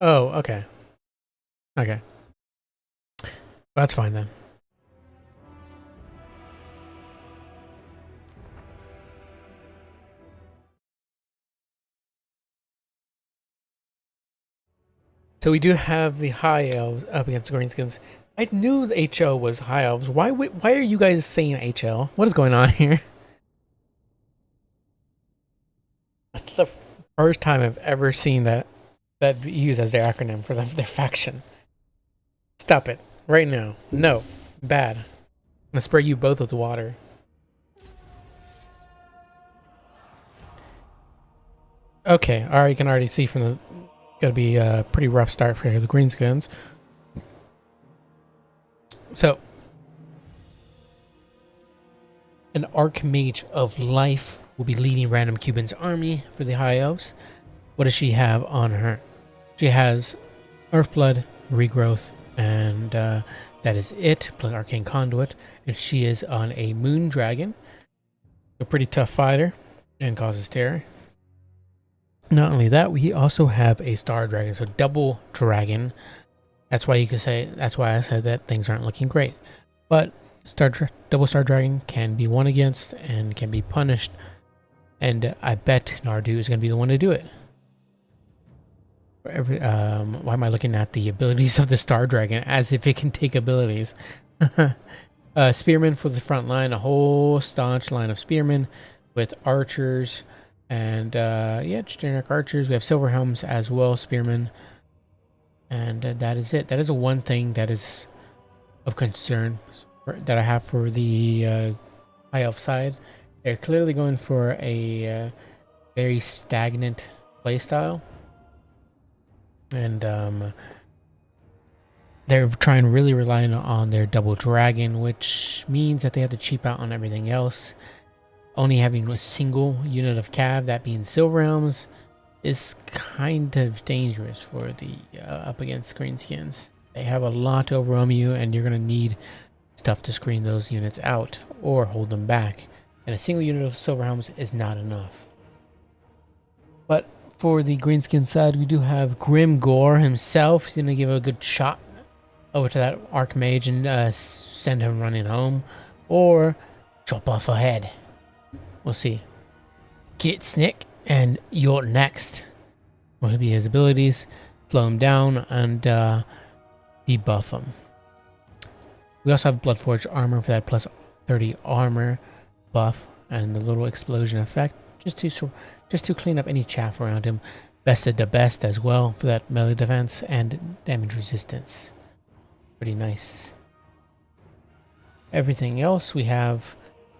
Oh, okay. Okay. That's fine then. So we do have the High Elves up against the Greenskins. I knew the HO was High Elves. Why are you guys saying HL? What is going on here? That's the first time I've ever seen that used as their acronym for their faction. Stop it. Right now. No. Bad. I'm gonna spray you both with water. Okay, alright, you can already see from the... Gonna be a pretty rough start for the Greenskins. So, an Archmage of Life will be leading Random Cuban's army for the High Elves. What does she have on her? She has Earthblood, Regrowth, and that is it, plus Arcane Conduit. And she is on a Moon Dragon. A pretty tough fighter and causes terror. Not only that, we also have a Star Dragon, so double dragon. That's why you could say, that's why I said that things aren't looking great. But double Star Dragon can be won against and can be punished. And I bet Nardu is going to be the one to do it. Why am I looking at the abilities of the Star Dragon as if it can take abilities? Spearmen for the front line, a whole staunch line of spearmen with archers. And yeah, generic archers. We have silver helms as well, spearmen. And that is it. That is the one thing that is of concern that I have for the High Elf side. They're clearly going for a very stagnant playstyle. And they're trying really relying on their double dragon, which means that they have to cheap out on everything else. Only having a single unit of cav, that being silver helms, is kind of dangerous for the up against Greenskins. They have a lot to overwhelm you, and you're going to need stuff to screen those units out or hold them back. And a single unit of silver helms is not enough. But for the Greenskin side, we do have Grim Gore himself. He's going to give a good shot over to that Archmage and send him running home, or chop off a head. We'll see. Get Snick, and you're next. Will be his abilities, slow him down, and debuff him. We also have Bloodforged armor for that plus 30 armor buff and the little explosion effect, just to clean up any chaff around him. Bested the best as well for that melee defense and damage resistance. Pretty nice. Everything else, we have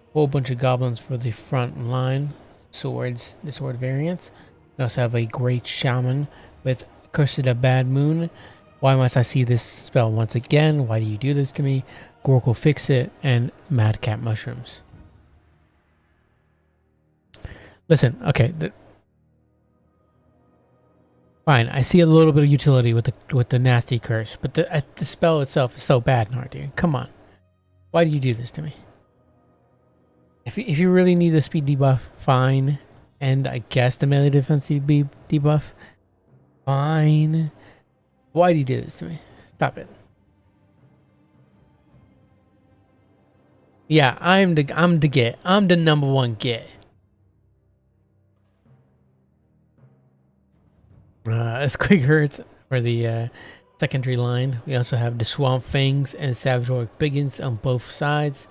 a whole bunch of goblins for the front line swords, the sword variants. We also have a great shaman with Curse of the Bad Moon. Why must I see this spell once again? Why do you do this to me? Gorkle Fix It and Madcap Mushrooms. Listen, okay, fine. I see a little bit of utility with the nasty curse, but the spell itself is so bad, Nardu. Come on, why do you do this to me? If you really need the speed debuff, fine, and I guess the melee defense debuff, fine. Why do you do this to me? Stop it. Yeah, I'm the get. I'm the number one get. Squig hurts for the secondary line. We also have the Swamp Fangs and Savage Orc Biggins on both sides.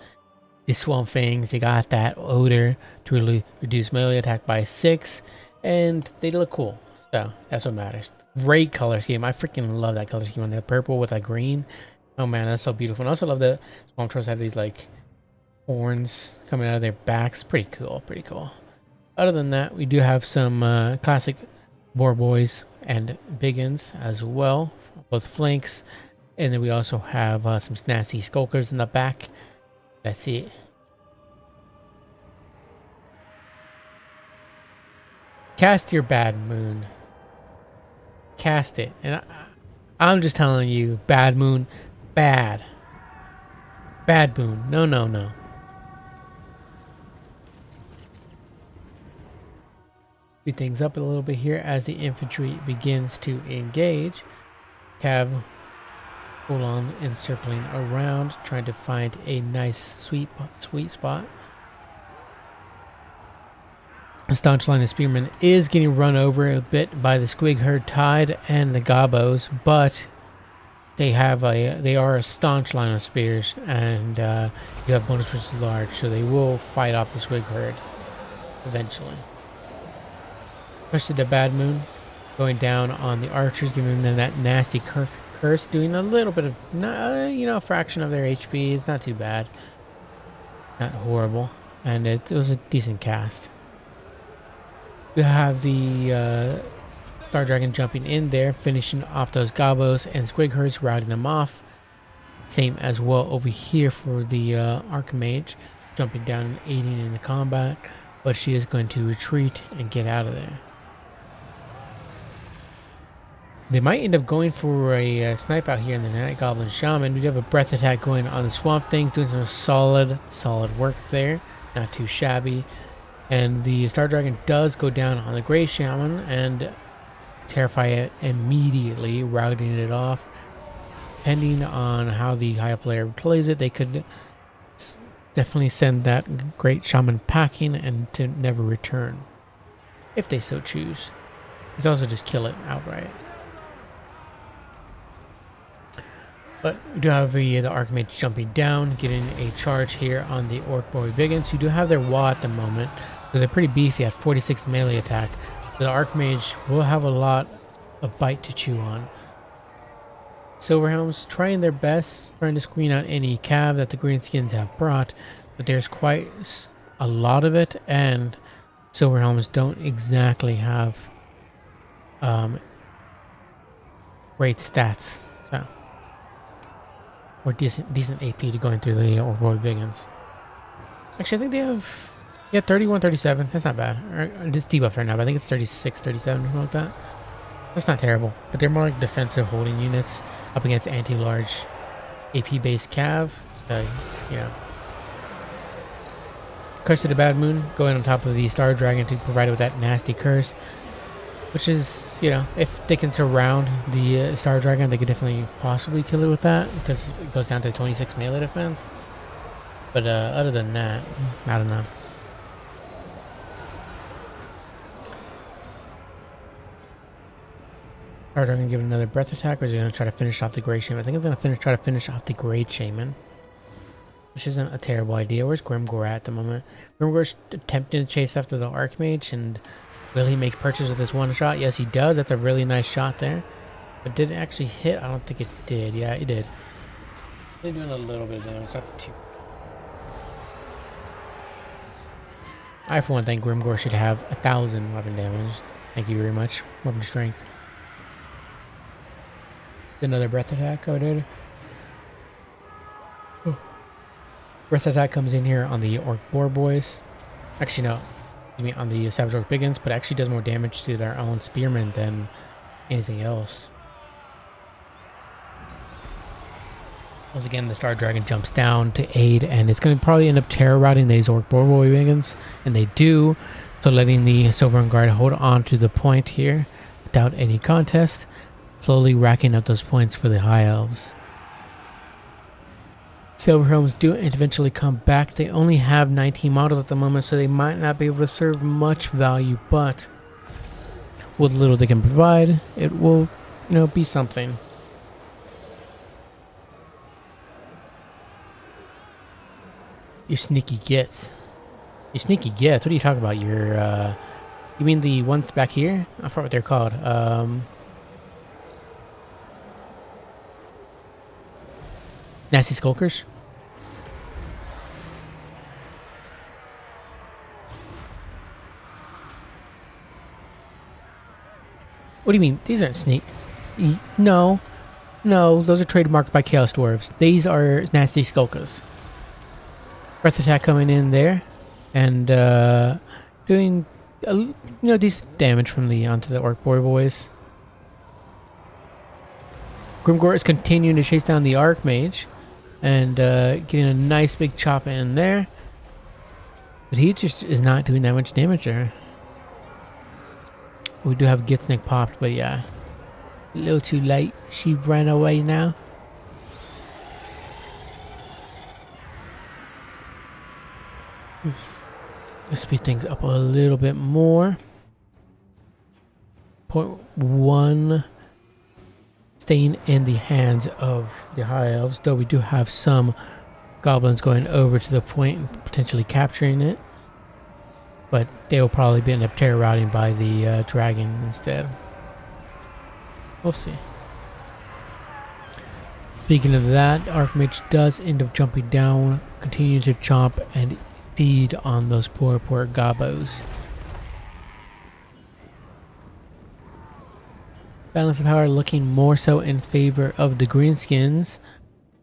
The Swamp Fangs, they got that odor to really reduce melee attack by 6, and they look cool. So that's what matters. Great color scheme. I freaking love that color scheme on that purple with that green. Oh man, that's so beautiful. And I also love the Swamp Trolls have these like horns coming out of their backs. Pretty cool. Pretty cool. Other than that, we do have some classic Boar Boys and Biggins as well, both flanks, and then we also have some nasty Skulkers in the back. That's it. Cast your Bad Moon. Cast it, and I'm just telling you, Bad Moon, bad. Bad Moon, no, no, no. Speed things up a little bit here as the infantry begins to engage. Cav full on encircling around, trying to find a nice sweet spot. The staunch line of spearmen is getting run over a bit by the Squig Herd Tide and the Gobos, but they are a staunch line of spears, and you have bonus versus large, so they will fight off the Squig Herd eventually. Curse of the Bad Moon going down on the archers, giving them that nasty curse, doing a little bit of, a fraction of their HP. It's not too bad, not horrible, and it was a decent cast. We have the Star Dragon jumping in there, finishing off those Gobos, and Squig Herds routing them off. Same as well over here for the Archmage, jumping down and aiding in the combat, but she is going to retreat and get out of there. They might end up going for a snipe out here in the Night Goblin Shaman. We do have a breath attack going on the Swamp Things, doing some solid work there. Not too shabby. And the Star Dragon does go down on the Grey Shaman and terrify it immediately, routing it off. Depending on how the high player plays it, they could definitely send that Great Shaman packing and to never return, if they so choose. You could also just kill it outright. But we do have the Archmage jumping down, getting a charge here on the Orc Boy Biggins, who do have their Wa at the moment, so they're pretty beefy at 46 melee attack. The Archmage will have a lot of bite to chew on. Silverhelms trying their best, trying to screen out any cav that the Greenskins have brought, but there's quite a lot of it, and Silverhelms don't exactly have great stats. So, or decent AP to going through the Orc Boy Biggins. Actually, I think they have 31, 37. That's not bad. It's debuffed right now, but I think it's 36, 37, something like that. That's not terrible, but they're more like defensive holding units up against anti-large AP-based cav. So, yeah. Curse of the Bad Moon going on top of the Star Dragon to provide it with that nasty curse. Which is, you know, if they can surround the Star Dragon, they could definitely possibly kill it with that, because it goes down to 26 melee defense. But other than that, I don't know. Star Dragon give it another breath attack, or is he going to try to finish off the Grey Shaman? I think it's going to try to finish off the Grey Shaman, which isn't a terrible idea. Where's Grimgor at the moment? Grimgor's attempting to chase after the Archmage, and will he make purchase with this one shot? Yes, he does. That's a really nice shot there. But did it actually hit? I don't think it did. Yeah, it did. They're doing a little bit of damage, not too. I, for one, think Grimgor should have 1,000 weapon damage. Thank you very much. Weapon strength. Another breath attack. Oh, dude. Breath attack comes in here on the Orc Boar Boys. Actually, no. I mean, on the Savage Orc Biggins, but actually does more damage to their own spearmen than anything else. Once again, the Star Dragon jumps down to aid, and it's going to probably end up terror routing these Orc Boar Boy Biggins, and they do, so letting the Silver Guard hold on to the point here without any contest, slowly racking up those points for the High Elves. Silver Helms do eventually come back. They only have 19 models at the moment, so they might not be able to serve much value, but with little they can provide, it will, you know, be something. You sneaky gets. You sneaky gets? What are you talking about? You mean the ones back here? I forgot what they're called. Nasty Skulkers? What do you mean? These aren't sneak. No. No, those are trademarked by Chaos Dwarves. These are Nasty Skulkers. Breath attack coming in there. And doing decent damage from onto the Orc Boy Boys. Grimgor is continuing to chase down the Archmage. And getting a nice big chop in there. But he just is not doing that much damage there. We do have Gitsnick popped, but yeah. A little too late. She ran away now. Let's speed things up a little bit more. Point 1. Staying in the hands of the High Elves, though we do have some goblins going over to the point and potentially capturing it, but they will probably be end up terror routing by the dragon instead. We'll see. Speaking of that, Archmage does end up jumping down, continuing to chomp and feed on those poor gobos. Balance of power looking more so in favor of the greenskins,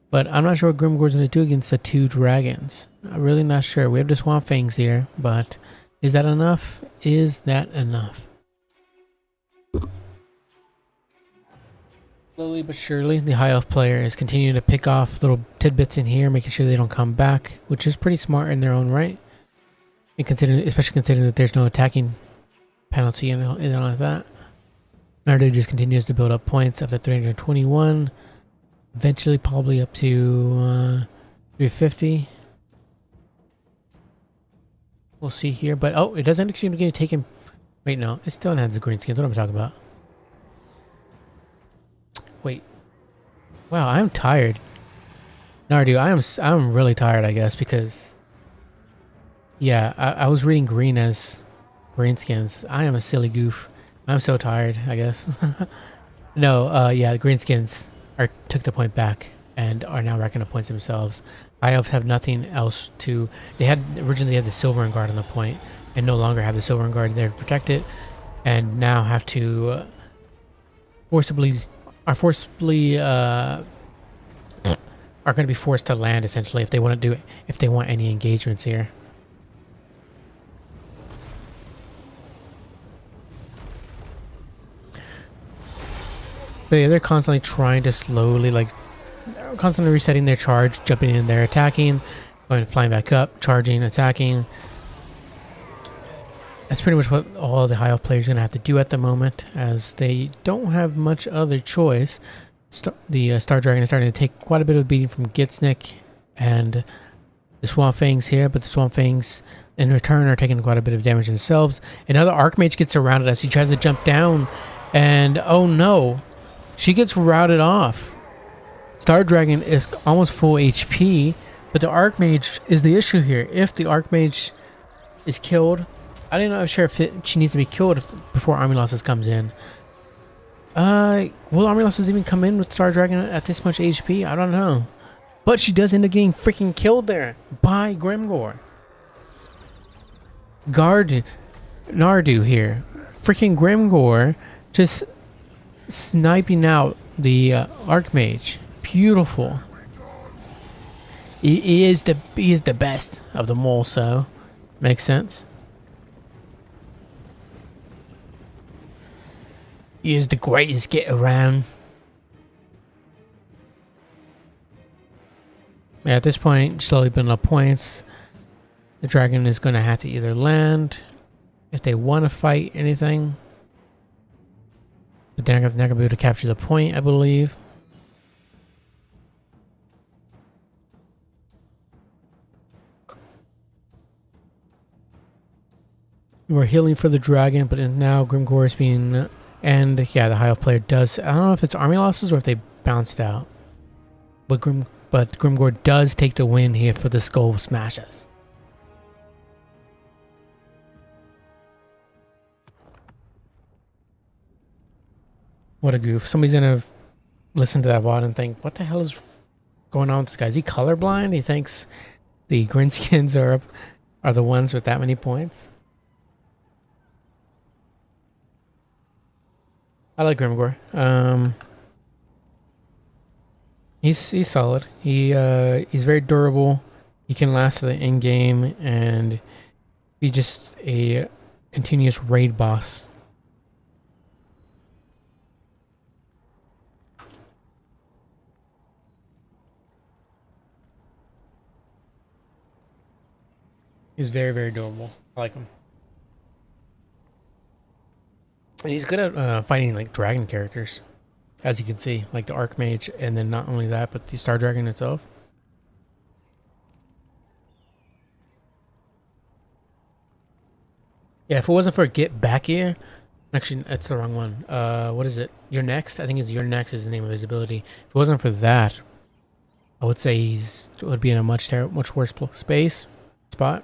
but I'm not sure what Grimgor's going to do against the two dragons. I'm really not sure. We have the Swamp Fangs here, but is that enough? Is that enough? Slowly but surely, the High Elf player is continuing to pick off little tidbits in here, making sure they don't come back, which is pretty smart in their own right. And especially considering that there's no attacking penalty and anything like that. Nardo just continues to build up points up to 321. Eventually probably up to 350. We'll see here. But oh, it doesn't actually get taken. Wait, no. It still has the green skins. What am I talking about? Wait. Wow, I'm tired. Nardu, I'm really tired, I guess, because yeah, I was reading green as greenskins. I am a silly goof. I'm so tired, I guess. No, yeah, the greenskins took the point back and are now racking up points themselves. High Elves have nothing else to. They originally had the Silver Guard on the point, and no longer have the Silver Guard there to protect it, and now have to are going to be forced to land essentially if they want to if they want any engagements here. But yeah, they're constantly trying to constantly resetting their charge, jumping in there, attacking, flying back up, charging, attacking. That's pretty much what all the high elf players are going to have to do at the moment, as they don't have much other choice. The Star Dragon is starting to take quite a bit of beating from Gitsnick and the Swamp Fangs here, but the Swamp Fangs in return are taking quite a bit of damage themselves. Another Archmage gets surrounded as he tries to jump down, and oh no, she gets routed off. Star Dragon is almost full HP, but the Archmage is the issue here. If the Archmage is killed, I don't know sure if she needs to be killed before Army Losses comes in. Will Army Losses even come in with Star Dragon at this much HP? I don't know. But she does end up getting freaking killed there by Grimgor. Nardu here. Freaking Grimgor just sniping out the Archmage. Beautiful. He is the best of them all, so makes sense. He is the greatest get around. Yeah, at this point, slowly building up points. The dragon is going to have to either land if they want to fight anything. But they're not going to be able to capture the point, I believe. We're healing for the dragon, but now Grimgor is being... And yeah, the high elf player does... I don't know if it's army losses or if they bounced out. But Grimgor does take the win here for the skull smashes. What a goof. Somebody's gonna listen to that VOD and think, what the hell is going on with this guy? Is he colorblind? He thinks the Grinskins are the ones with that many points. I like Grimgor. He's solid. He's very durable. He can last to the end game, and he's just a continuous raid boss. He's very, very durable. I like him. And he's good at fighting like dragon characters, as you can see, like the Archmage, and then not only that, but the Star Dragon itself. Yeah, if it wasn't for Get Back Here, actually, that's the wrong one. What is it? Your Next? I think it's Your Next is the name of his ability. If it wasn't for that, I would say would be in a much worse spot.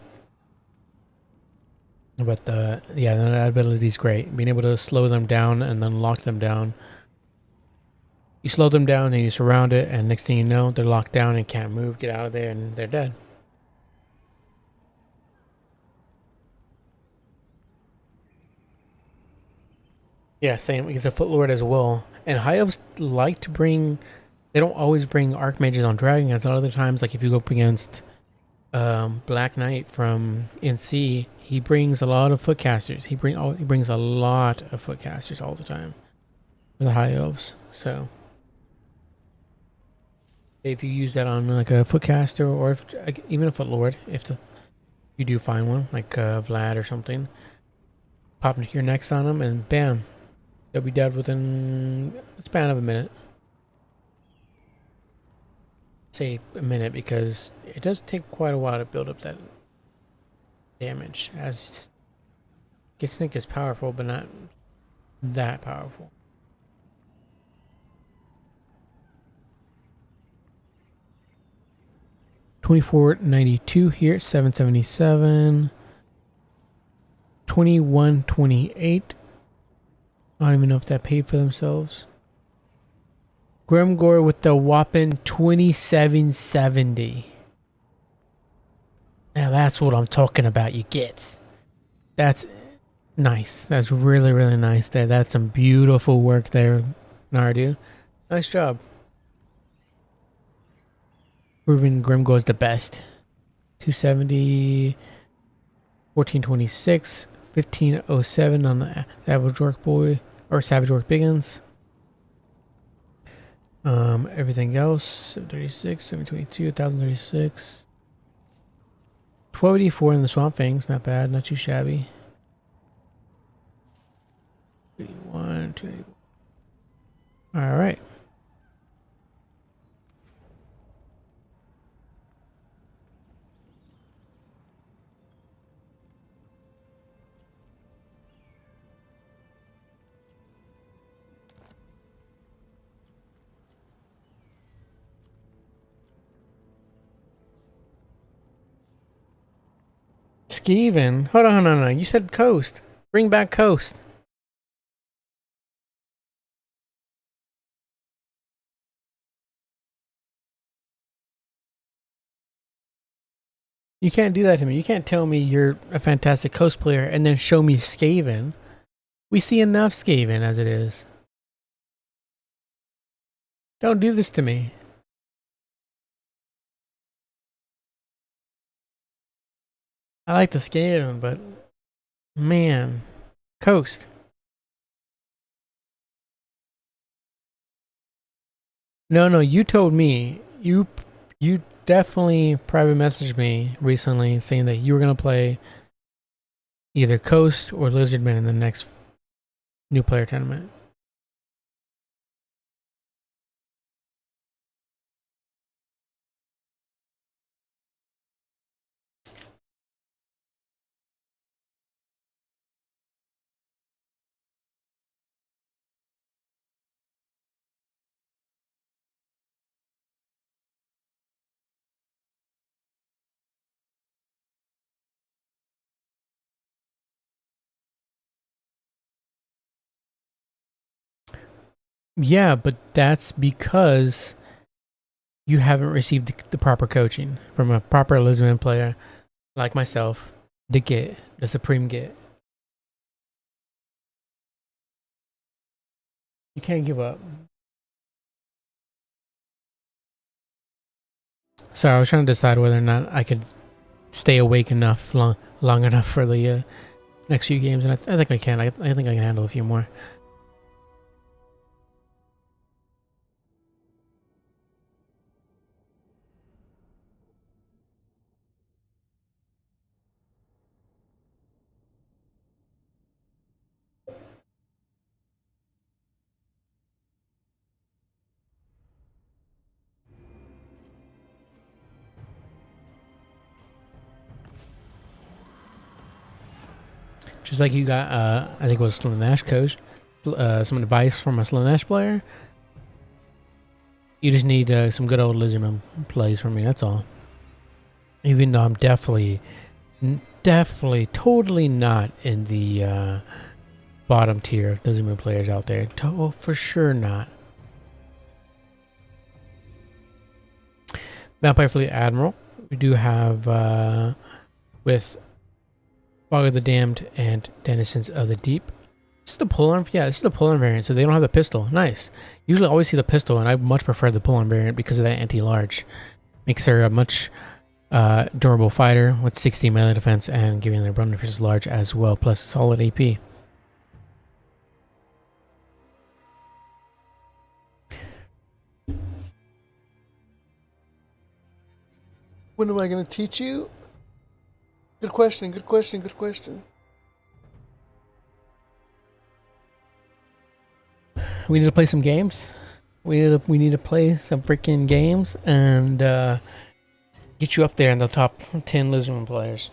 But yeah, that ability is great. Being able to slow them down and then lock them down. You slow them down, then you surround it, and next thing you know, they're locked down and can't move. Get out of there, and they're dead. Yeah, same. He's a Footlord as well. And high elves like to bring... They don't always bring Archmages on Dragons. A lot of the times, like if you go up against Black Knight from NC, he brings a lot of Footcasters. He brings a lot of Footcasters all the time for the high elves. So if you use that on like a Footcaster or even a Footlord, if you do find one like Vlad or something, pop into your next on them, and bam, they'll be dead within a span of a minute. Say a minute because it does take quite a while to build up that damage, as Gitsnick is powerful but not that powerful. $24.92 here, 777. 21.28. I don't even know if that paid for themselves. Grimgor with the whopping 2770. Now that's what I'm talking about. You get. That's nice. That's really, really nice there. That's some beautiful work there, Nardu. Nice job. Proving Grimgor's the best. 270, 1426, 1507 on the Savage Orc Boy or Savage Orc Biggins. Everything else 736, 722, 1036, 1284 in the Swamp Fangs. Not bad, not too shabby. 281, 281. All right. Skeven. Hold on, hold on. You said Coast. Bring back Coast. You can't do that to me. You can't tell me you're a fantastic Coast player and then show me Skaven. We see enough Skaven as it is. Don't do this to me. I like the Skaven, but man, Coast. No, you told me. You definitely private messaged me recently saying that you were gonna play either Coast or Lizardman in the next new player tournament. Yeah, but that's because you haven't received the proper coaching from a proper Lizardman player like myself, the Git, the Supreme Git. You can't give up. So I was trying to decide whether or not I could stay awake enough long enough for the next few games, and I think I can. I think I can handle a few more. Just like you got, I think it was Slaanesh coach, some advice from a Slaanesh player. You just need some good old Lizardman plays from me. That's all. Even though I'm definitely, totally not in the bottom tier of Lizardman players out there. For sure not. Vampire Fleet Admiral. We do have with Fog of the Damned and Denizens of the Deep. This is the pull-on? Yeah, this is the pull-on variant, so they don't have the pistol. Nice. Usually I always see the pistol, and I much prefer the pull-on variant because of that anti-large. Makes her a much durable fighter with 60 melee defense and giving their bundle versus large as well, plus solid AP. When am I going to teach you? Good question, good question, good question. We need to play some games. We need to play some freaking games and get you up there in the top 10 Lizardman players.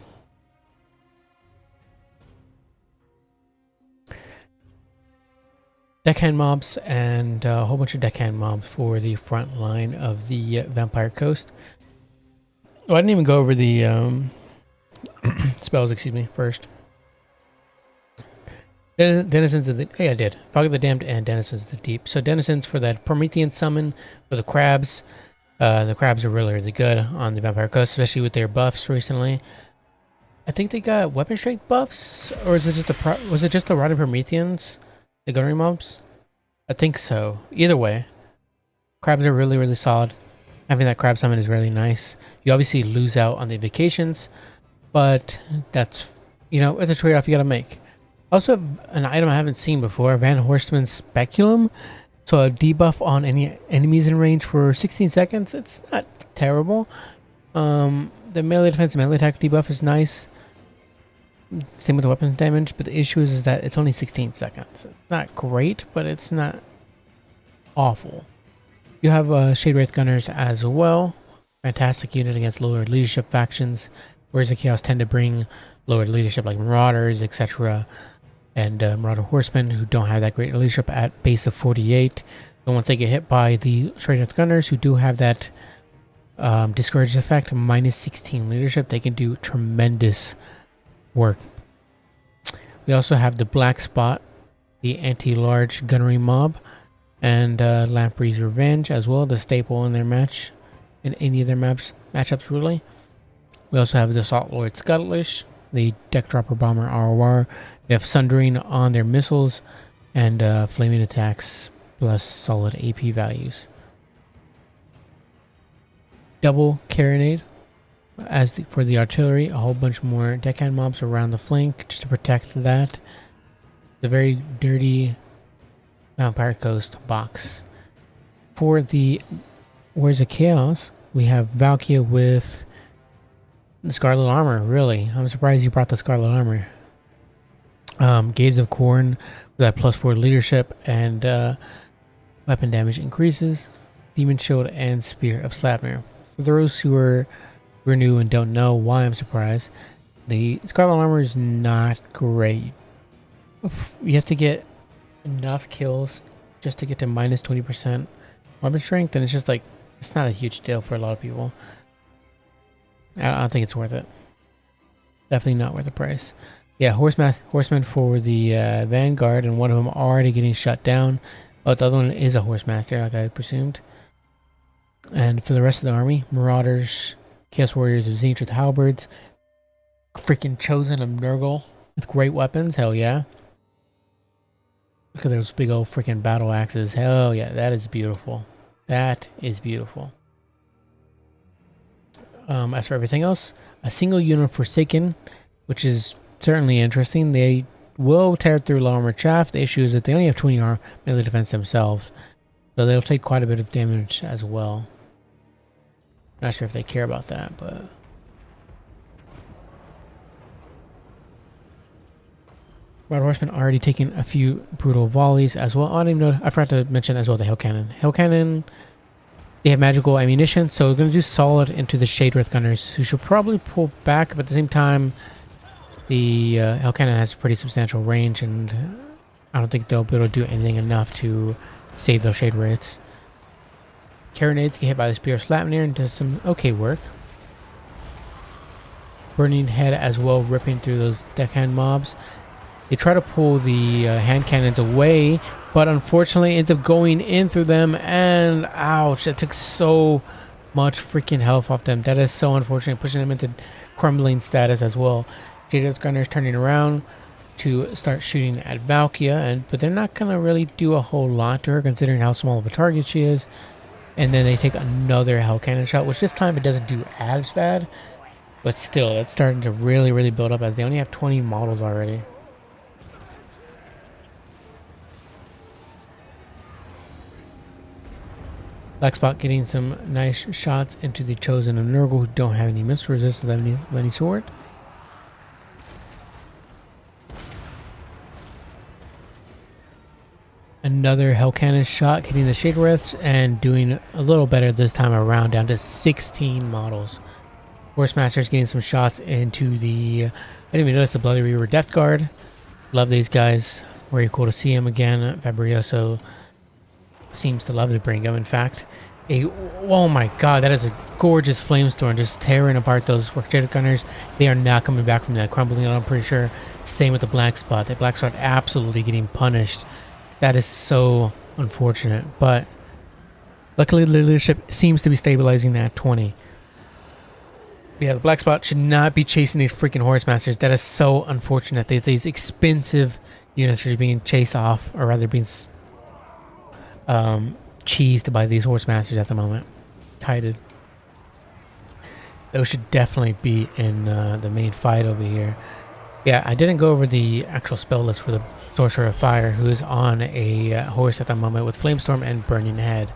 Deckhand mobs and a whole bunch of deckhand mobs for the front line of the Vampire Coast. Oh, I didn't even go over the spells, excuse me, first. Denizens of the... Hey, I did. Fog of the Damned and Denizens of the Deep. So Denizens for that Promethean summon for the crabs. The crabs are really, really good on the Vampire Coast, especially with their buffs recently. I think they got weapon strength buffs? Or is it just was it just the Rotting Prometheans? The gunnery mobs? I think so. Either way, crabs are really, really solid. Having that crab summon is really nice. You obviously lose out on the invocations, but that's, you know, it's a trade-off you gotta make. Also have an item I haven't seen before, Van Horstman's Speculum. So a debuff on any enemies in range for 16 seconds. It's not terrible. The melee defense and melee attack debuff is nice. Same with the weapons damage, but the issue is that it's only 16 seconds. It's not great, but it's not awful. You have Shade Wraith Gunners as well. Fantastic unit against lower leadership factions, whereas the Chaos tend to bring lower leadership like Marauders, etc. And Marauder Horsemen who don't have that great leadership at base of 48. But once they get hit by the Shade Wraith Gunners who do have that discouraged effect, minus 16 leadership, they can do tremendous work. We also have the Black Spot, the anti-large gunnery mob, and Lamprey's Revenge as well, the staple in their match, in any of their matchups really. We also have the Salt Lord Scuttlish, the Deck Dropper Bomber ROR. They have Sundering on their missiles and flaming attacks plus solid AP values. Double Carronade for the artillery, a whole bunch more deckhand mobs around the flank just to protect that. The very dirty Vampire Coast box. For the Warriors of Chaos, we have Valkia with the Scarlet Armor. Really, I'm surprised you brought the Scarlet Armor. Gaze of Corn with that +4 leadership and weapon damage increases. Demon Shield and Spear of Slapnir. For those who are new and don't know why I'm surprised, the Scarlet Armor is not great. You have to get enough kills just to get to minus 20% weapon strength, and it's just like, it's not a huge deal for a lot of people. I don't think it's worth it. Definitely not worth the price. Yeah, horsemen for the Vanguard, and one of them already getting shut down. Oh, the other one is a Horsemaster, like I presumed. And for the rest of the army, Marauders, Chaos Warriors of Zenith with halberds, freaking Chosen of Nurgle with great weapons. Hell yeah! Look at those big old freaking battle axes. Hell yeah, that is beautiful. That is beautiful. As for everything else, a single unit Forsaken, which is certainly interesting. They will tear through low armor chaff. The issue is that they only have 20 melee defense themselves, so they'll take quite a bit of damage as well. Not sure if they care about that, but Red Horseman already taken a few brutal volleys as well. I don't even know. I forgot to mention as well the Hell Cannon. Hell Cannon, they have magical ammunition, so we're going to do solid into the Shade Wraith Gunners, who should probably pull back, but at the same time, the Hell Cannon has a pretty substantial range, and I don't think they'll be able to do anything enough to save those Shade Wraiths. Carronades get hit by the Spear of Slapnir and does some okay work. Burning Head as well, ripping through those deckhand mobs. They try to pull the hand cannons away, but unfortunately ends up going in through them, and ouch, that took so much freaking health off them. That is so unfortunate, pushing them into crumbling status as well. Shade Wraith Gunners turning around to start shooting at Valkia, but they're not going to really do a whole lot to her considering how small of a target she is. And then they take another Hell Cannon shot, which this time it doesn't do as bad, but still, it's starting to really build up as they only have 20 models already. Black Spot getting some nice shots into the Chosen of Nurgle, who don't have any missile resistance of any sort. Another Hell Cannon shot hitting the Shade Wraiths and doing a little better this time around, down to 16 models. Horsemaster's getting some shots into the... I didn't even notice the Bloody Reaver Death Guard. Love these guys. Very cool to see him again. Fabrioso seems to love to bring him. In fact, oh my god, that is a gorgeous Flamestorm just tearing apart those Shade Gunners. They are not coming back from that, crumbling, I'm pretty sure. Same with the Black Spot. That Black Spot absolutely getting punished. That is so unfortunate, but luckily the leadership seems to be stabilizing at 20. But yeah, the Black Spot should not be chasing these freaking Horsemasters. That is so unfortunate. These expensive units are being chased off, or rather being cheesed by these Horsemasters at the moment. Kited. Those should definitely be in the main fight over here. Yeah, I didn't go over the actual spell list for the Sorcerer of Fire, who is on a horse at the moment with Flamestorm and Burning Head.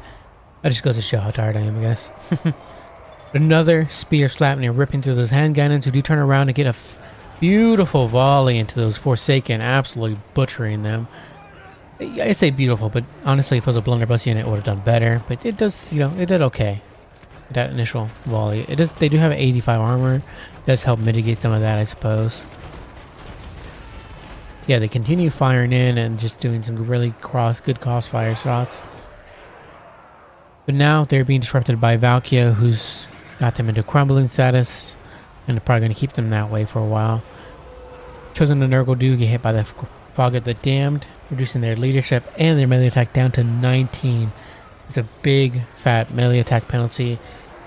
That just goes to show how tired I am, I guess. Another Spear Slapnir ripping through those hand cannons, who do turn around and get a Beautiful volley into those Forsaken, absolutely butchering them. I say beautiful, but honestly, if it was a blunderbuss unit, it would have done better. But it does, you know, it did okay. That initial volley. It does. They do have 85 armor. It does help mitigate some of that, I suppose. Yeah, they continue firing in and just doing some really good crossfire shots. But now they're being disrupted by Valkia, who's got them into crumbling status, and they're probably going to keep them that way for a while. Chosen and Nurgle do get hit by the Fog of the Damned, reducing their leadership and their melee attack down to 19. It's a big, fat melee attack penalty,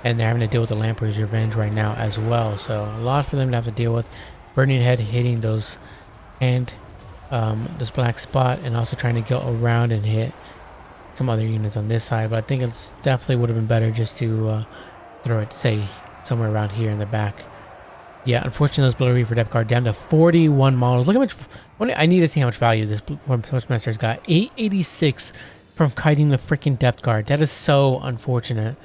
and they're having to deal with the Lamprey's Revenge right now as well. So a lot for them to have to deal with. Burning Head hitting those and this black spot, and also trying to go around and hit some other units on this side. But I think it's definitely would have been better just to throw it, say, somewhere around here in the back. Yeah, unfortunately, those Blood Reaver depth guard down to 41 models. Look how much. I need to see how much value this Postmaster's got. 886 from kiting the freaking depth guard. That is so unfortunate.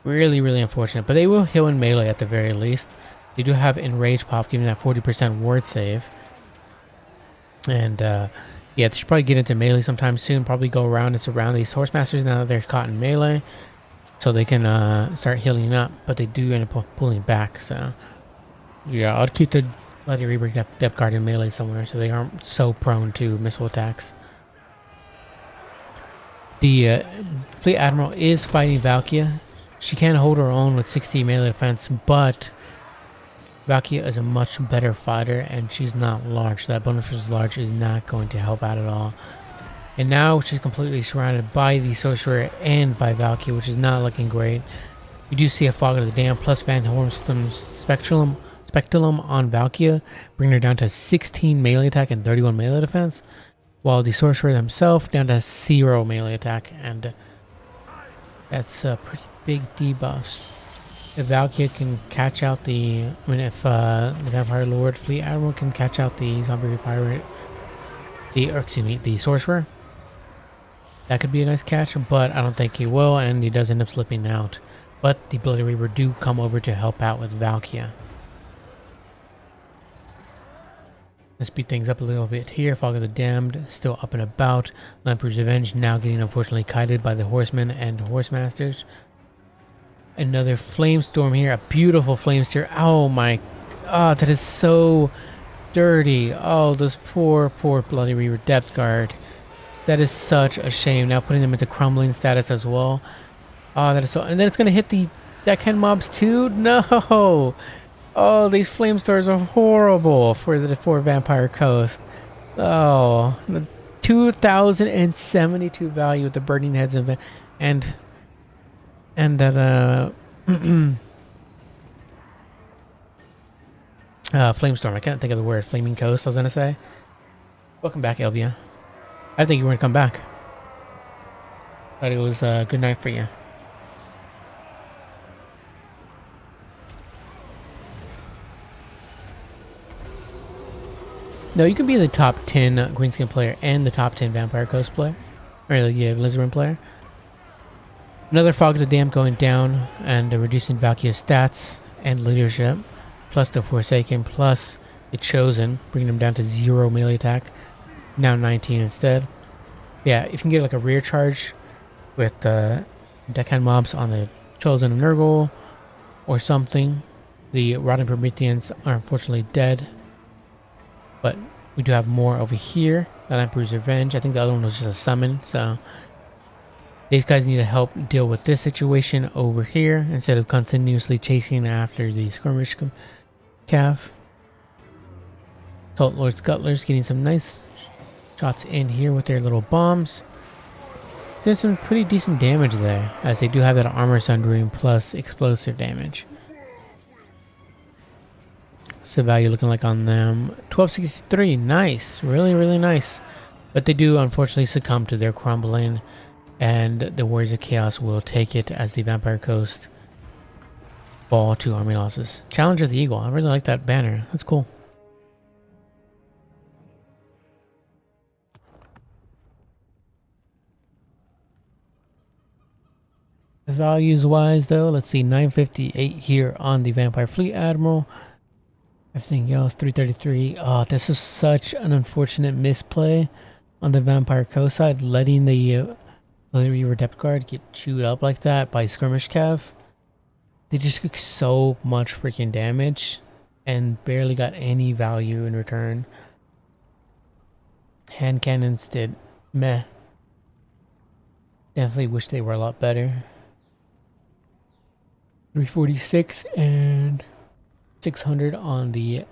Really, really unfortunate. But they will heal in melee at the very least. They do have Enrage Pop, giving that 40% ward save. And yeah, they should probably get into melee sometime soon. Probably go around and surround these Horsemasters now that they're caught in melee, so they can start healing up. But they do end up pulling back. So yeah, I'd keep the Bloody Reaver depth guard in melee somewhere, so they aren't so prone to missile attacks. The Fleet Admiral is fighting Valkia. She can hold her own with 60 melee defense, but Valkia is a much better fighter, and she's not large. That bonus versus large is not going to help out at all. And now she's completely surrounded by the Sorcerer and by Valkia, which is not looking great. We do see a Fog of the Dam plus Van Hornstom's Spectulum on Valkia, bringing her down to 16 melee attack and 31 melee defense, while the Sorcerer himself down to 0 melee attack, and that's a pretty big debuffs. If Valkia can catch out if the Vampire Lord Fleet Admiral can catch out the Zombie Pirate, the Sorcerer, that could be a nice catch, but I don't think he will, and he does end up slipping out. But the Bloody Reaver do come over to help out with Valkia. Let's speed things up a little bit here. Fog of the Damned still up and about. Lamprey's Revenge now getting unfortunately kited by the Horsemen and Horsemasters. Another Flame Storm here. A beautiful Flame Spear. Oh my. Oh, that is so dirty. Oh, those poor Bloody Reaver depth guard. That is such a shame. Now putting them into crumbling status as well. Oh, that is so. And then it's going to hit the deckhand mobs too? No. Oh, these flame stars are horrible for the Vampire Coast. Oh, the 2,072 value with the burning heads and that Flamestorm. I can't think of the word. Flaming Coast, I was gonna say. Welcome back, Elvia. I think you were gonna come back. But it was a good night for you. No, you can be the top 10 Greenskin player and the top 10 Vampire Coast player. Or yeah, Lizardman player. Another Fog of the Dam going down and reducing Valkyria's stats and leadership. Plus the Forsaken, plus the Chosen, bringing them down to 0 melee attack. Now 19 instead. Yeah, if you can get like a rear charge with deckhand mobs on the Chosen and Nurgle or something. The Rotting Prometheans are unfortunately dead. But we do have more over here. The Lamprey's Revenge. I think the other one was just a summon. So these guys need to help deal with this situation over here instead of continuously chasing after the skirmish calf. Salt Lord Scuttlers getting some nice shots in here with their little bombs. Doing some pretty decent damage there, as they do have that armor sundering plus explosive damage. What's the value looking like on them? 1263, nice, really nice. But they do unfortunately succumb to their crumbling, and the Warriors of Chaos will take it as the Vampire Coast fall to army losses. Challenge of the Eagle, I really like that banner, that's cool. Values wise though, let's see, 958 here on the Vampire Fleet Admiral. Everything else, 333. Oh, this is such an unfortunate misplay on the Vampire Coast side, letting the Reaver Depth Guard get chewed up like that by Skirmish Cav. They just took so much freaking damage and barely got any value in return. Hand cannons did meh. Definitely wish they were a lot better. 346 and 600 on the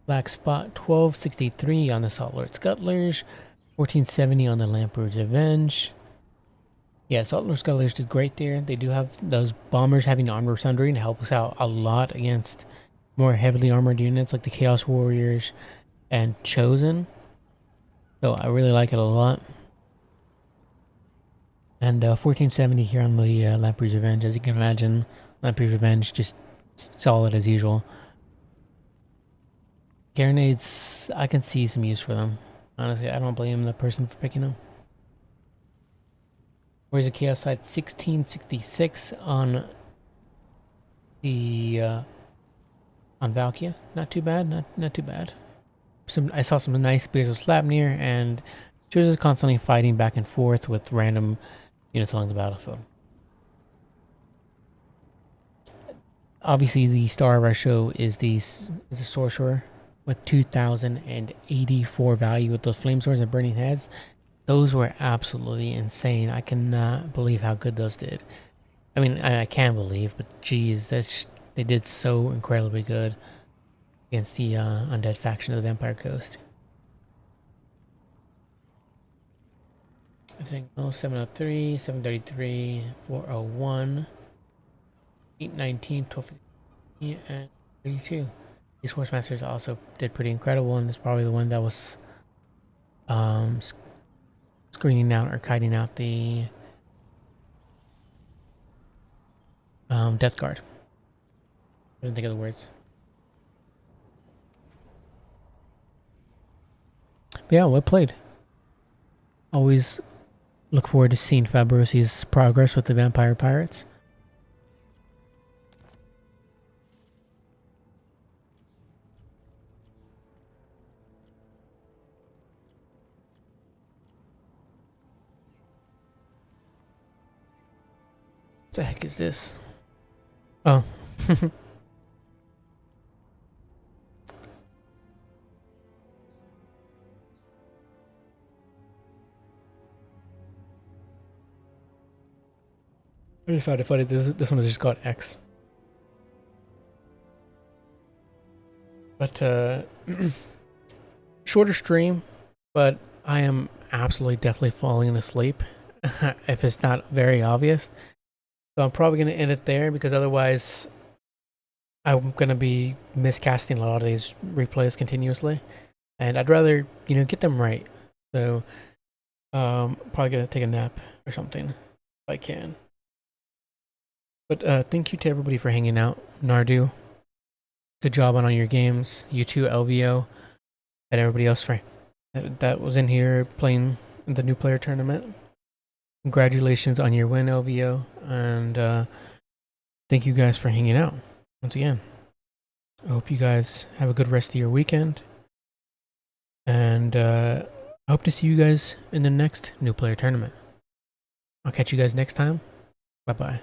Black Spot, 1263 on the Saltlord Scuttlers, 1470 on the Lamprey's Revenge. Yeah, Saltlord Scuttlers did great there. They do have those bombers having armor sundering to help us out a lot against more heavily armored units like the Chaos Warriors and Chosen. So I really like it a lot. And 1470 here on the Lamprey's Revenge. As you can imagine, Lamprey's Revenge just solid as usual. Carronades, I can see some use for them. Honestly, I don't blame the person for picking them. Where's the Chaos side? 1666 on the on Valkia. Not too bad. Not too bad. I saw some nice spears of Slapnir, and she was just constantly fighting back and forth with random units along the battlefield. Obviously, the star of our show is the sorcerer with 2,084 value with those flame swords and burning heads. Those were absolutely insane. I cannot believe how good those did. I mean, I can believe, but geez, they did so incredibly good against the undead faction of the Vampire Coast. I think 703, 733, 401, 819, 1250, and 32. These Horsemasters also did pretty incredible, and it's probably the one that was screening out or kiting out the Death Guard. I didn't think of the words. But yeah, well played. Always look forward to seeing Fabrosi's progress with the Vampire Pirates. What the heck is this? Oh. I found it funny. This one has just got X. But shorter stream, but I am absolutely definitely falling asleep if it's not very obvious. So I'm probably going to end it there because otherwise I'm going to be miscasting a lot of these replays continuously. And I'd rather, get them right. So probably going to take a nap or something if I can. But thank you to everybody for hanging out. Nardu, good job on all your games. You too, LVO, and everybody else that was in here playing in the new player tournament. Congratulations on your win, LVO, and thank you guys for hanging out once again. I hope you guys have a good rest of your weekend, and I hope to see you guys in the next new player tournament. I'll catch you guys next time. Bye-bye.